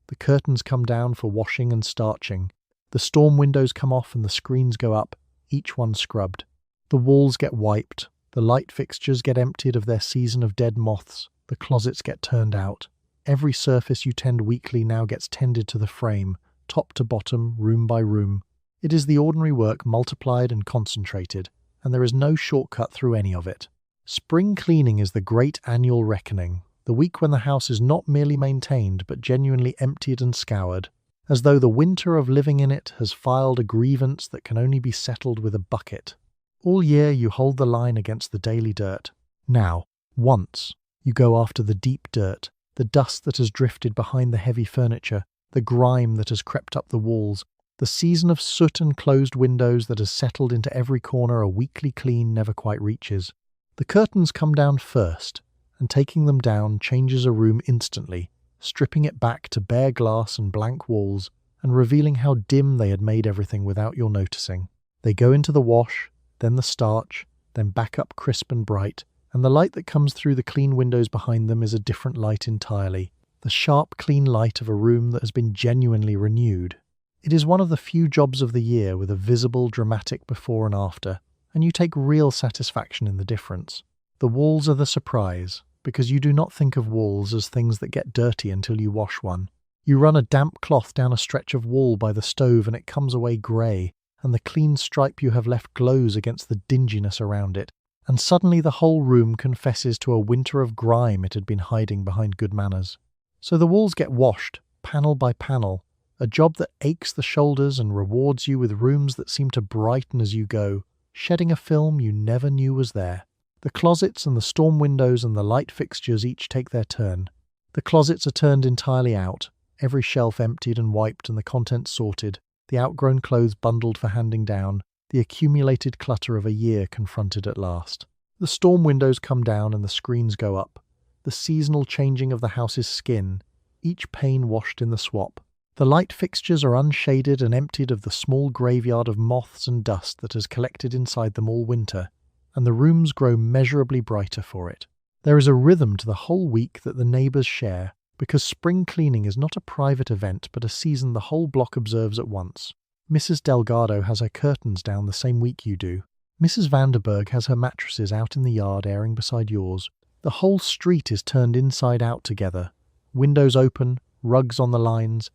The curtains come down for washing and starching. The storm windows come off and the screens go up, each one scrubbed. The walls get wiped. The light fixtures get emptied of their season of dead moths. The closets get turned out. Every surface you tend weekly now gets tended to the frame, top to bottom, room by room. It is the ordinary work multiplied and concentrated, and there is no shortcut through any of it. Spring cleaning is the great annual reckoning, the week when the house is not merely maintained but genuinely emptied and scoured, as though the winter of living in it has filed a grievance that can only be settled with a bucket. All year you hold the line against the daily dirt. Now, once, you go after the deep dirt, the dust that has drifted behind the heavy furniture, the grime that has crept up the walls, the season of soot and closed windows that has settled into every corner a weekly clean never quite reaches. The curtains come down first, and taking them down changes a room instantly, stripping it back to bare glass and blank walls, and revealing how dim they had made everything without your noticing. They go into the wash, then the starch, then back up crisp and bright, and the light that comes through the clean windows behind them is a different light entirely, the sharp, clean light of a room that has been genuinely renewed. It is one of the few jobs of the year with a visible, dramatic before and after, and you take real satisfaction in the difference. The walls are the surprise, because you do not think of walls as things that get dirty until you wash one. You run a damp cloth down a stretch of wall by the stove and it comes away grey, and the clean stripe you have left glows against the dinginess around it, and suddenly the whole room confesses to a winter of grime it had been hiding behind good manners. So the walls get washed, panel by panel, a job that aches the shoulders and rewards you with rooms that seem to brighten as you go, shedding a film you never knew was there. The closets and the storm windows and the light fixtures each take their turn. The closets are turned entirely out, every shelf emptied and wiped and the contents sorted, the outgrown clothes bundled for handing down, the accumulated clutter of a year confronted at last. The storm windows come down and the screens go up, the seasonal changing of the house's skin, each pane washed in the swap. The light fixtures are unshaded and emptied of the small graveyard of moths and dust that has collected inside them all winter, and the rooms grow measurably brighter for it. There is a rhythm to the whole week that the neighbours share, because spring cleaning is not a private event but a season the whole block observes at once. Mrs. Delgado has her curtains down the same week you do. Mrs. Vanderberg has her mattresses out in the yard airing beside yours. The whole street is turned inside out together. Windows open, rugs on the lines,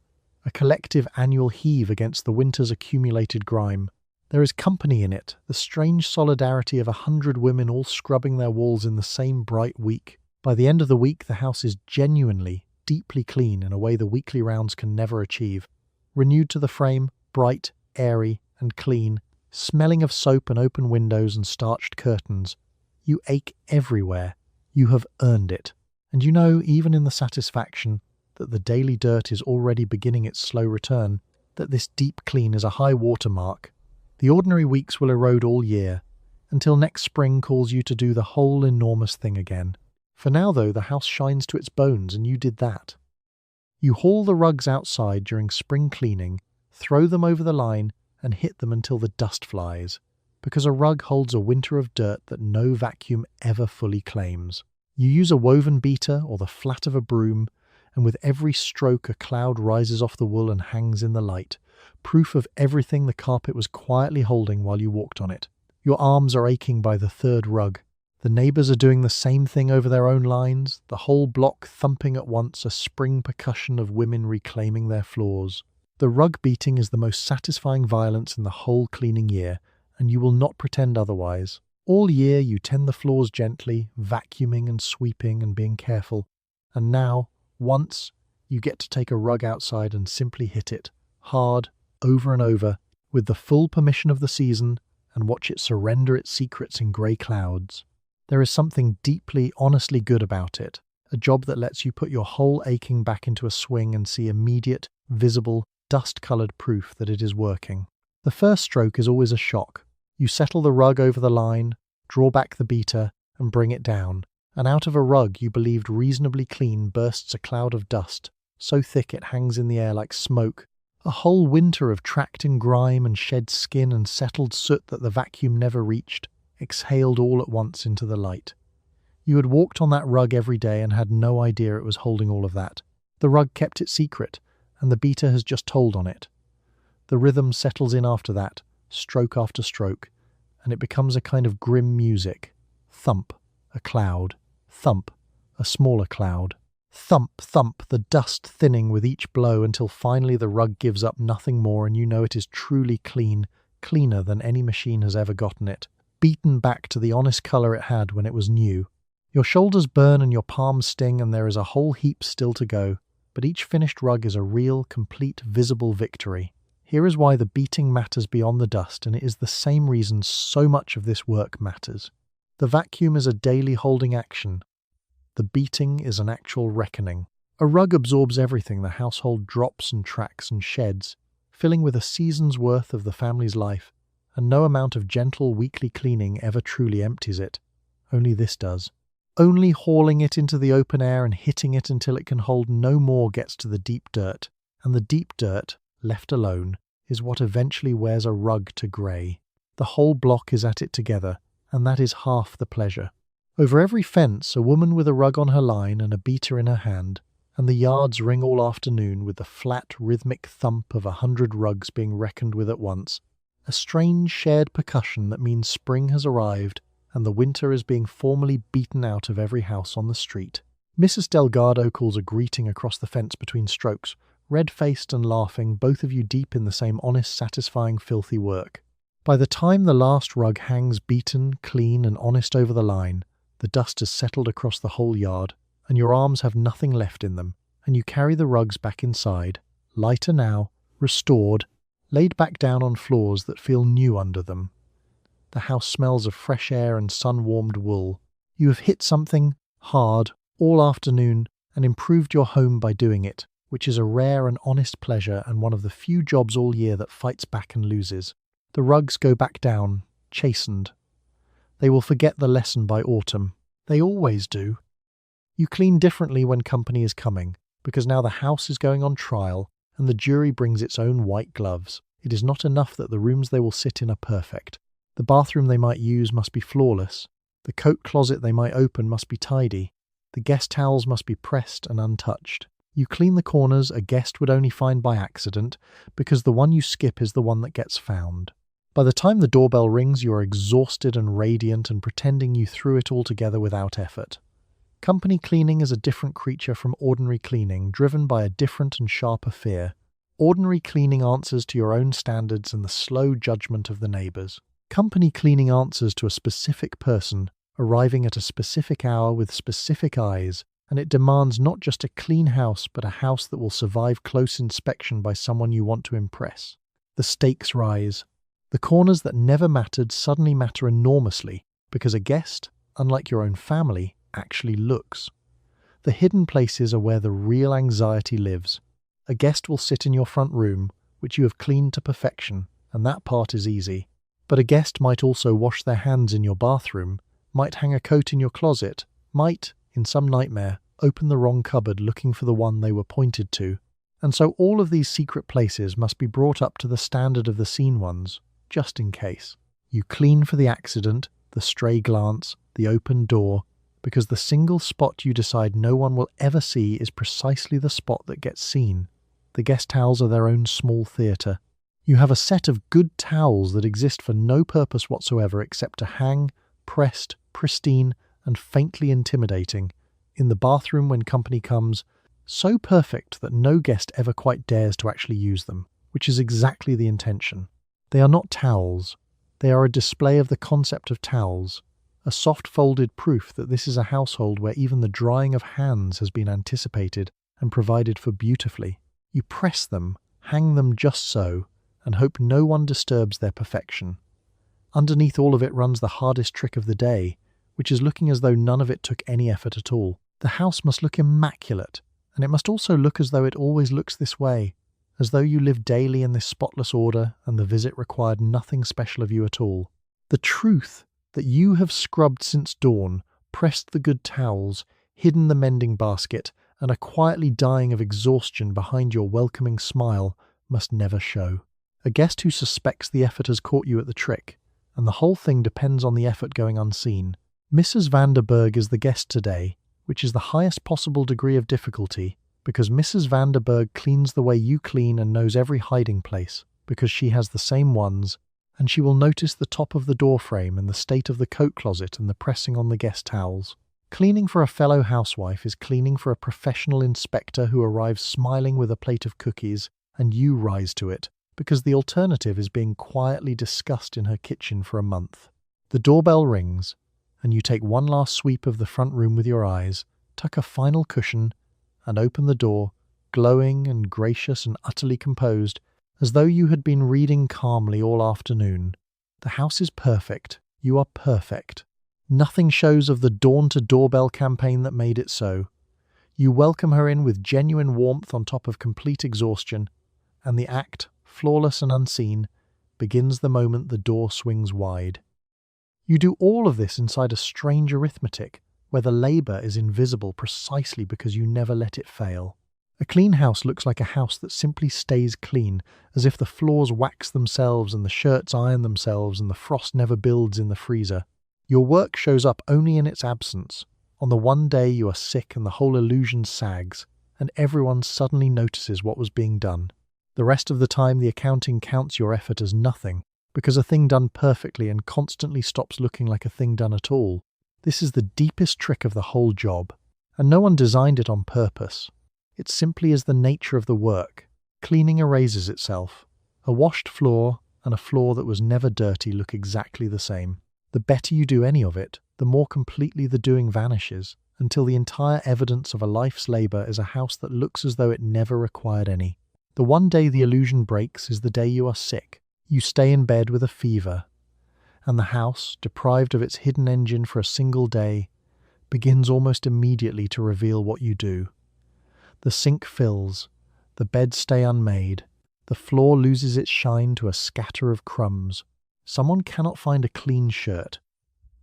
a collective annual heave against the winter's accumulated grime. There is company in it, the strange solidarity of 100 women all scrubbing their walls in the same bright week. By the end of the week, the house is genuinely, deeply clean in a way the weekly rounds can never achieve. Renewed to the frame, bright, airy, and clean, smelling of soap and open windows and starched curtains. You ache everywhere. You have earned it. And you know, even in the satisfaction that the daily dirt is already beginning its slow return, that this deep clean is a high water mark. The ordinary weeks will erode all year, until next spring calls you to do the whole enormous thing again. For now, though, the house shines to its bones, and you did that. You haul the rugs outside during spring cleaning, throw them over the line, and hit them until the dust flies, because a rug holds a winter of dirt that no vacuum ever fully claims. You use a woven beater or the flat of a broom, and with every stroke a cloud rises off the wool and hangs in the light, proof of everything the carpet was quietly holding while you walked on it. Your arms are aching by the third rug. The neighbours are doing the same thing over their own lines, the whole block thumping at once, a spring percussion of women reclaiming their floors. The rug beating is the most satisfying violence in the whole cleaning year, and you will not pretend otherwise. All year you tend the floors gently, vacuuming and sweeping and being careful. And now, once, you get to take a rug outside and simply hit it, hard, over and over, with the full permission of the season, and watch it surrender its secrets in grey clouds. There is something deeply, honestly good about it, a job that lets you put your whole aching back into a swing and see immediate, visible, dust-coloured proof that it is working. The first stroke is always a shock. You settle the rug over the line, draw back the beater, and bring it down, and out of a rug you believed reasonably clean bursts a cloud of dust, so thick it hangs in the air like smoke, a whole winter of tracked in grime and shed skin and settled soot that the vacuum never reached, exhaled all at once into the light. You had walked on that rug every day and had no idea it was holding all of that. The rug kept it secret, and the beater has just told on it. The rhythm settles in after that, stroke after stroke, and it becomes a kind of grim music. Thump, a cloud. Thump, a smaller cloud. Thump, thump, the dust thinning with each blow until finally the rug gives up nothing more and you know it is truly clean, cleaner than any machine has ever gotten it, beaten back to the honest colour it had when it was new. Your shoulders burn and your palms sting and there is a whole heap still to go, but each finished rug is a real, complete, visible victory. Here is why the beating matters beyond the dust, and it is the same reason so much of this work matters. The vacuum is a daily holding action. The beating is an actual reckoning. A rug absorbs everything the household drops and tracks and sheds, filling with a season's worth of the family's life, and no amount of gentle weekly cleaning ever truly empties it. Only this does. Only hauling it into the open air and hitting it until it can hold no more gets to the deep dirt, and the deep dirt, left alone, is what eventually wears a rug to grey. The whole block is at it together, and that is half the pleasure. Over every fence, a woman with a rug on her line and a beater in her hand, and the yards ring all afternoon with the flat, rhythmic thump of 100 rugs being reckoned with at once, a strange shared percussion that means spring has arrived and the winter is being formally beaten out of every house on the street. Mrs. Delgado calls a greeting across the fence between strokes, red-faced and laughing, both of you deep in the same honest, satisfying, filthy work. By the time the last rug hangs beaten, clean and honest over the line, the dust has settled across the whole yard, and your arms have nothing left in them, and you carry the rugs back inside, lighter now, restored, laid back down on floors that feel new under them. The house smells of fresh air and sun-warmed wool. You have hit something hard all afternoon and improved your home by doing it, which is a rare and honest pleasure and one of the few jobs all year that fights back and loses. The rugs go back down, chastened. They will forget the lesson by autumn. They always do. You clean differently when company is coming, because now the house is going on trial and the jury brings its own white gloves. It is not enough that the rooms they will sit in are perfect. The bathroom they might use must be flawless. The coat closet they might open must be tidy. The guest towels must be pressed and untouched. You clean the corners a guest would only find by accident, because the one you skip is the one that gets found. By the time the doorbell rings, you are exhausted and radiant and pretending you threw it all together without effort. Company cleaning is a different creature from ordinary cleaning, driven by a different and sharper fear. Ordinary cleaning answers to your own standards and the slow judgment of the neighbours. Company cleaning answers to a specific person, arriving at a specific hour with specific eyes, and it demands not just a clean house but a house that will survive close inspection by someone you want to impress. The stakes rise. The corners that never mattered suddenly matter enormously, because a guest, unlike your own family, actually looks. The hidden places are where the real anxiety lives. A guest will sit in your front room, which you have cleaned to perfection, and that part is easy. But a guest might also wash their hands in your bathroom, might hang a coat in your closet, might, in some nightmare, open the wrong cupboard looking for the one they were pointed to. And so all of these secret places must be brought up to the standard of the seen ones, just in case. You clean for the accident, the stray glance, the open door, because the single spot you decide no one will ever see is precisely the spot that gets seen. The guest towels are their own small theatre. You have a set of good towels that exist for no purpose whatsoever except to hang, pressed, pristine, and faintly intimidating, in the bathroom when company comes, so perfect that no guest ever quite dares to actually use them, which is exactly the intention. They are not towels. They are a display of the concept of towels, a soft-folded proof that this is a household where even the drying of hands has been anticipated and provided for beautifully. You press them, hang them just so, and hope no one disturbs their perfection. Underneath all of it runs the hardest trick of the day, which is looking as though none of it took any effort at all. The house must look immaculate, and it must also look as though it always looks this way, as though you live daily in this spotless order and the visit required nothing special of you at all. The truth that you have scrubbed since dawn, pressed the good towels, hidden the mending basket, and are quietly dying of exhaustion behind your welcoming smile must never show. A guest who suspects the effort has caught you at the trick, and the whole thing depends on the effort going unseen. Mrs. Vanderberg is the guest today, which is the highest possible degree of difficulty, because Mrs. Vanderberg cleans the way you clean and knows every hiding place, because she has the same ones, and she will notice the top of the door frame and the state of the coat closet and the pressing on the guest towels. Cleaning for a fellow housewife is cleaning for a professional inspector who arrives smiling with a plate of cookies, and you rise to it, because the alternative is being quietly discussed in her kitchen for a month. The doorbell rings, and you take one last sweep of the front room with your eyes, tuck a final cushion, and open the door, glowing and gracious and utterly composed, as though you had been reading calmly all afternoon. The house is perfect. You are perfect. Nothing shows of the dawn-to-doorbell campaign that made it so. You welcome her in with genuine warmth on top of complete exhaustion, and the act, flawless and unseen, begins the moment the door swings wide. You do all of this inside a strange arithmetic, where the labour is invisible precisely because you never let it fail. A clean house looks like a house that simply stays clean, as if the floors wax themselves and the shirts iron themselves and the frost never builds in the freezer. Your work shows up only in its absence. On the one day you are sick and the whole illusion sags, and everyone suddenly notices what was being done. The rest of the time, the accounting counts your effort as nothing, because a thing done perfectly and constantly stops looking like a thing done at all. This is the deepest trick of the whole job, and no one designed it on purpose. It simply is the nature of the work. Cleaning erases itself. A washed floor and a floor that was never dirty look exactly the same. The better you do any of it, the more completely the doing vanishes, until the entire evidence of a life's labour is a house that looks as though it never required any. The one day the illusion breaks is the day you are sick. You stay in bed with a fever, and the house, deprived of its hidden engine for a single day, begins almost immediately to reveal what you do. The sink fills, the beds stay unmade, the floor loses its shine to a scatter of crumbs. Someone cannot find a clean shirt.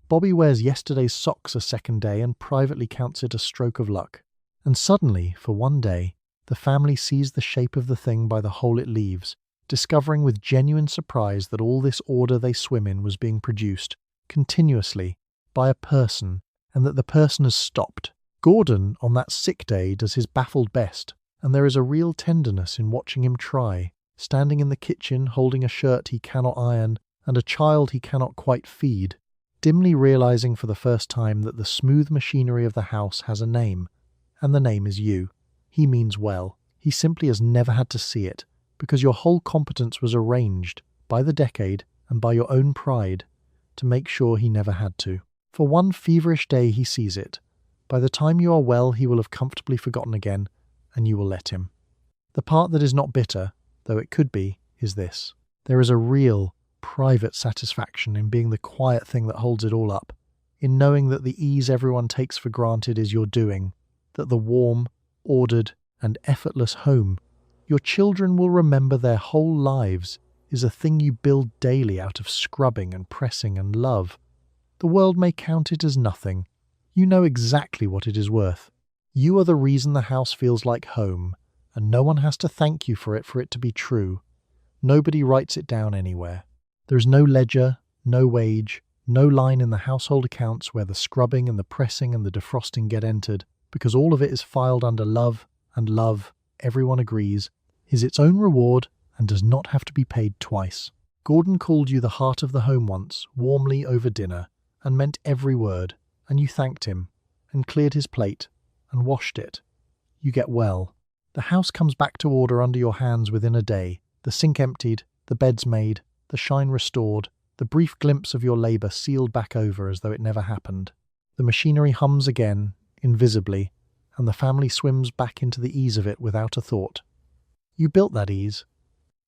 Bobby wears yesterday's socks a second day and privately counts it a stroke of luck. And suddenly, for one day, the family sees the shape of the thing by the hole it leaves, discovering with genuine surprise that all this order they swim in was being produced, continuously, by a person, and that the person has stopped. Gordon, on that sick day, does his baffled best, and there is a real tenderness in watching him try, standing in the kitchen holding a shirt he cannot iron and a child he cannot quite feed, dimly realizing for the first time that the smooth machinery of the house has a name, and the name is you. He means well. He simply has never had to see it, because your whole competence was arranged, by the decade and by your own pride, to make sure he never had to. For one feverish day he sees it. By the time you are well, he will have comfortably forgotten again, and you will let him. The part that is not bitter, though it could be, is this. There is a real, private satisfaction in being the quiet thing that holds it all up, in knowing that the ease everyone takes for granted is your doing, that the warm, ordered, and effortless home your children will remember their whole lives is a thing you build daily out of scrubbing and pressing and love. The world may count it as nothing. You know exactly what it is worth. You are the reason the house feels like home, and no one has to thank you for it to be true. Nobody writes it down anywhere. There is no ledger, no wage, no line in the household accounts where the scrubbing and the pressing and the defrosting get entered, because all of it is filed under love, and love, everyone agrees, is its own reward and does not have to be paid twice. Gordon called you the heart of the home once, warmly over dinner, and meant every word, and you thanked him, and cleared his plate, and washed it. You get well. The house comes back to order under your hands within a day, the sink emptied, the beds made, the shine restored, the brief glimpse of your labour sealed back over as though it never happened. The machinery hums again, invisibly, and the family swims back into the ease of it without a thought. You built that ease.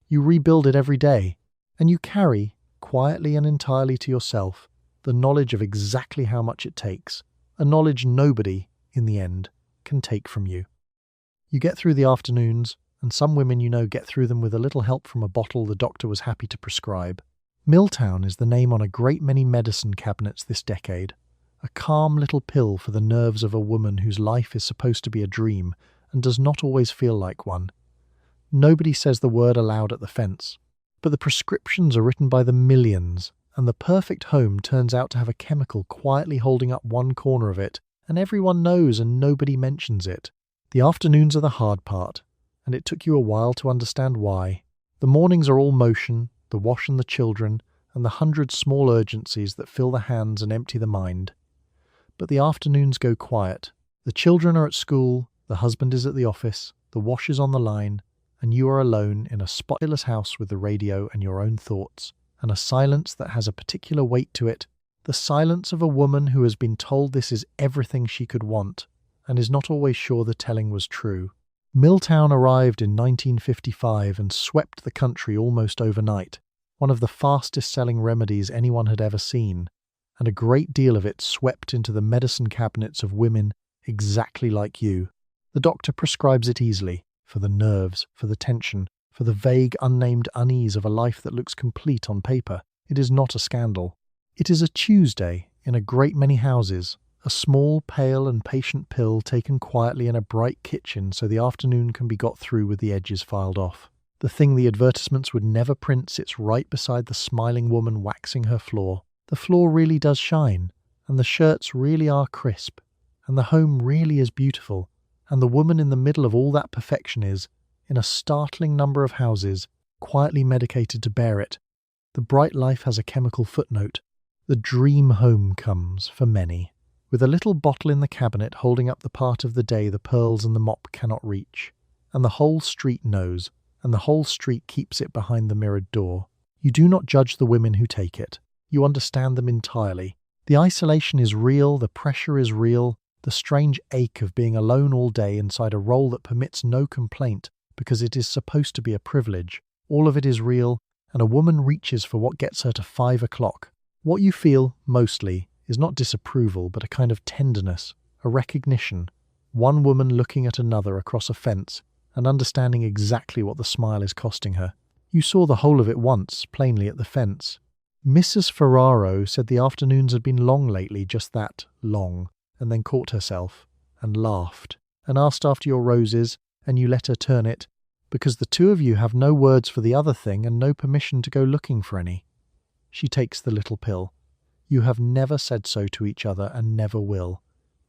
You rebuild it every day, and you carry, quietly and entirely to yourself, the knowledge of exactly how much it takes, a knowledge nobody, in the end, can take from you. You get through the afternoons, and some women you know get through them with a little help from a bottle the doctor was happy to prescribe. Milltown is the name on a great many medicine cabinets this decade, a calm little pill for the nerves of a woman whose life is supposed to be a dream and does not always feel like one. Nobody says the word aloud at the fence, but the prescriptions are written by the millions, and the perfect home turns out to have a chemical quietly holding up one corner of it, and everyone knows and nobody mentions it. The afternoons are the hard part, and it took you a while to understand why. The mornings are all motion, the wash and the children, and the 100 small urgencies that fill the hands and empty the mind. But the afternoons go quiet. The children are at school, the husband is at the office, the wash is on the line, and you are alone in a spotless house with the radio and your own thoughts, and a silence that has a particular weight to it, the silence of a woman who has been told this is everything she could want, and is not always sure the telling was true. Milltown arrived in 1955 and swept the country almost overnight, one of the fastest-selling remedies anyone had ever seen, and a great deal of it swept into the medicine cabinets of women exactly like you. The doctor prescribes it easily, for the nerves, for the tension, for the vague, unnamed unease of a life that looks complete on paper. It is not a scandal. It is a Tuesday in a great many houses, a small, pale and patient pill taken quietly in a bright kitchen so the afternoon can be got through with the edges filed off. The thing the advertisements would never print sits right beside the smiling woman waxing her floor. The floor really does shine, and the shirts really are crisp, and the home really is beautiful, And the woman in the middle of all that perfection is, in a startling number of houses, quietly medicated to bear it. The bright life has a chemical footnote. The dream home comes, for many, with a little bottle in the cabinet holding up the part of the day the pearls and the mop cannot reach. And the whole street knows, and the whole street keeps it behind the mirrored door. You do not judge the women who take it. You understand them entirely. The isolation is real, the pressure is real, the strange ache of being alone all day inside a role that permits no complaint because it is supposed to be a privilege. All of it is real, and a woman reaches for what gets her to 5 o'clock. What you feel, mostly, is not disapproval but a kind of tenderness, a recognition. One woman looking at another across a fence and understanding exactly what the smile is costing her. You saw the whole of it once, plainly at the fence. Mrs. Ferraro said the afternoons had been long lately, just that, long, and then caught herself, and laughed, and asked after your roses, and you let her turn it, because the two of you have no words for the other thing and no permission to go looking for any. She takes the little pill. You have never said so to each other and never will.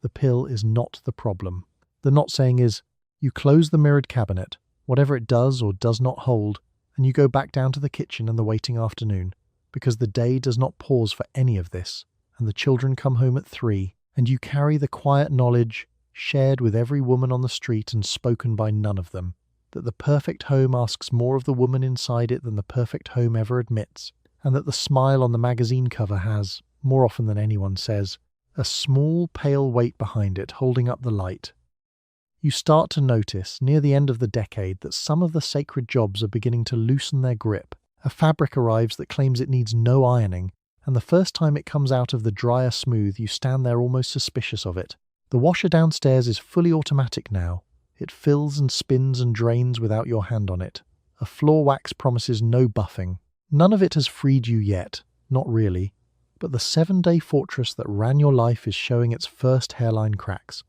The pill is not the problem. The not saying is, you close the mirrored cabinet, whatever it does or does not hold, and you go back down to the kitchen in the waiting afternoon, because the day does not pause for any of this, and the children come home at 3, and you carry the quiet knowledge, shared with every woman on the street and spoken by none of them, that the perfect home asks more of the woman inside it than the perfect home ever admits, and that the smile on the magazine cover has, more often than anyone says, a small pale weight behind it holding up the light. You start to notice, near the end of the decade, that some of the sacred jobs are beginning to loosen their grip. A fabric arrives that claims it needs no ironing, and the first time it comes out of the dryer smooth, you stand there almost suspicious of it. The washer downstairs is fully automatic now. It fills and spins and drains without your hand on it. A floor wax promises no buffing. None of it has freed you yet, not really, but the 7-day fortress that ran your life is showing its first hairline cracks,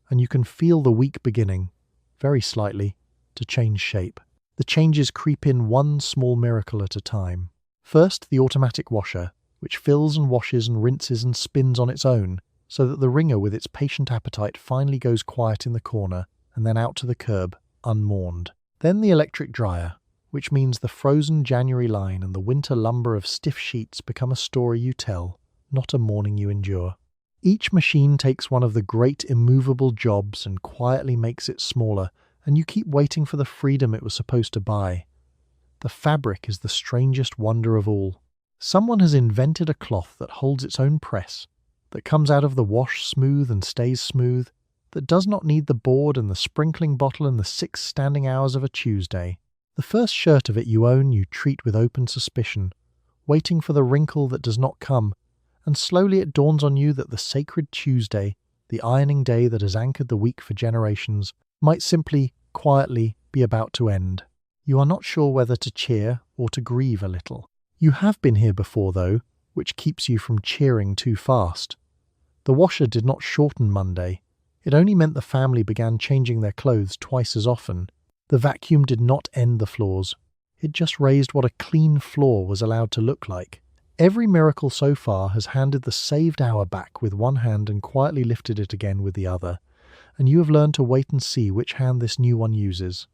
and you can feel the week beginning, very slightly, to change shape. The changes creep in one small miracle at a time. First, the automatic washer, which fills and washes and rinses and spins on its own, so that the wringer with its patient appetite finally goes quiet in the corner and then out to the curb, unmourned. Then the electric dryer, which means the frozen January line and the winter lumber of stiff sheets become a story you tell, not a morning you endure. Each machine takes one of the great immovable jobs and quietly makes it smaller, and you keep waiting for the freedom it was supposed to buy. The fabric is the strangest wonder of all. Someone has invented a cloth that holds its own press, that comes out of the wash smooth and stays smooth, that does not need the board and the sprinkling bottle and the 6 standing hours of a Tuesday. The first shirt of it you own you treat with open suspicion, waiting for the wrinkle that does not come, and slowly it dawns on you that the sacred Tuesday, the ironing day that has anchored the week for generations, might simply, quietly, be about to end. You are not sure whether to cheer or to grieve a little. You have been here before, though, which keeps you from cheering too fast. The washer did not shorten Monday. It only meant the family began changing their clothes twice as often. The vacuum did not end the floors. It just raised what a clean floor was allowed to look like. Every miracle so far has handed the saved hour back with one hand and quietly lifted it again with the other, and you have learned to wait and see which hand this new one uses.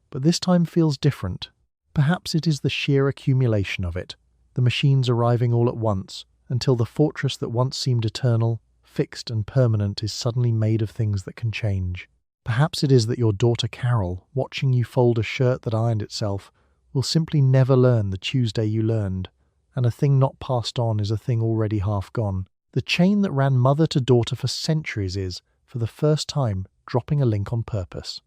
But this time feels different. Perhaps it is the sheer accumulation of it, the machines arriving all at once, until the fortress that once seemed eternal, fixed and permanent is suddenly made of things that can change. Perhaps it is that your daughter Carol, watching you fold a shirt that ironed itself, will simply never learn the Tuesday you learned, and a thing not passed on is a thing already half gone. The chain that ran mother to daughter for centuries is, for the first time, dropping a link on purpose.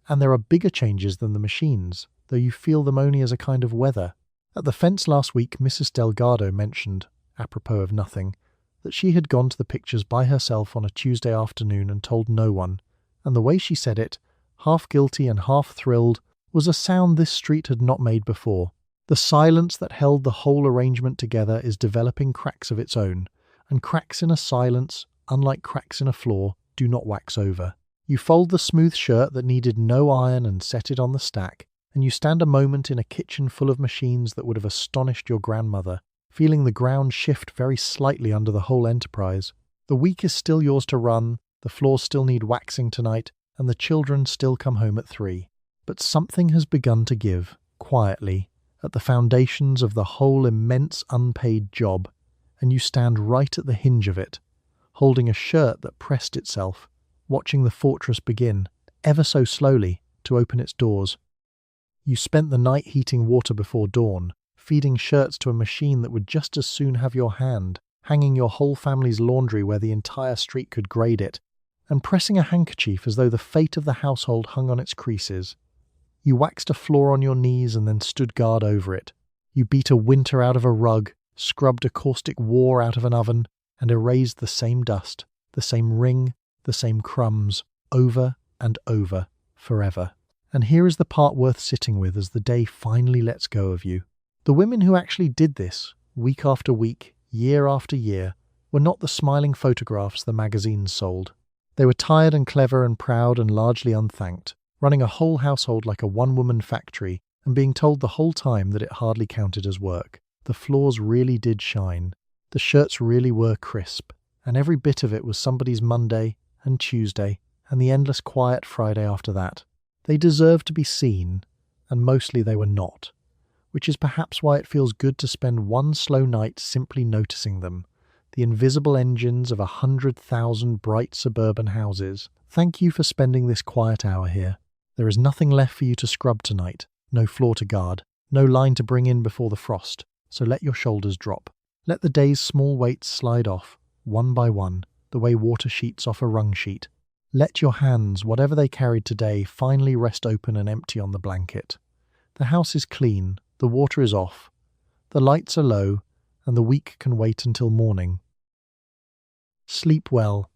And there are bigger changes than the machines, though you feel them only as a kind of weather. At the fence last week, Mrs. Delgado mentioned, apropos of nothing, that she had gone to the pictures by herself on a Tuesday afternoon and told no one, and the way she said it, half guilty and half thrilled, was a sound this street had not made before. The silence that held the whole arrangement together is developing cracks of its own, and cracks in a silence, unlike cracks in a floor, do not wax over. You fold the smooth shirt that needed no iron and set it on the stack, and you stand a moment in a kitchen full of machines that would have astonished your grandmother, feeling the ground shift very slightly under the whole enterprise. The week is still yours to run, the floors still need waxing tonight, and the children still come home at 3. But something has begun to give, quietly, at the foundations of the whole immense unpaid job, and you stand right at the hinge of it, holding a shirt that pressed itself, watching the fortress begin, ever so slowly, to open its doors. You spent the night heating water before dawn, feeding shirts to a machine that would just as soon have your hand, hanging your whole family's laundry where the entire street could grade it, and pressing a handkerchief as though the fate of the household hung on its creases. You waxed a floor on your knees and then stood guard over it. You beat a winter out of a rug, scrubbed a caustic war out of an oven, and erased the same dust, the same ring, the same crumbs, over and over, forever. And here is the part worth sitting with as the day finally lets go of you. The women who actually did this, week after week, year after year, were not the smiling photographs the magazines sold. They were tired and clever and proud and largely unthanked, running a whole household like a one-woman factory and being told the whole time that it hardly counted as work. The floors really did shine. The shirts really were crisp, and every bit of it was somebody's Monday and Tuesday and the endless quiet Friday after that. They deserved to be seen, and mostly they were not, which is perhaps why it feels good to spend one slow night simply noticing them, the invisible engines of 100,000 bright suburban houses. Thank you for spending this quiet hour here. There is nothing left for you to scrub tonight, no floor to guard, no line to bring in before the frost, so let your shoulders drop. Let the day's small weights slide off, one by one, the way water sheets off a rung sheet. Let your hands, whatever they carried today, finally rest open and empty on the blanket. The house is clean, the water is off, the lights are low, and the week can wait until morning. Sleep well.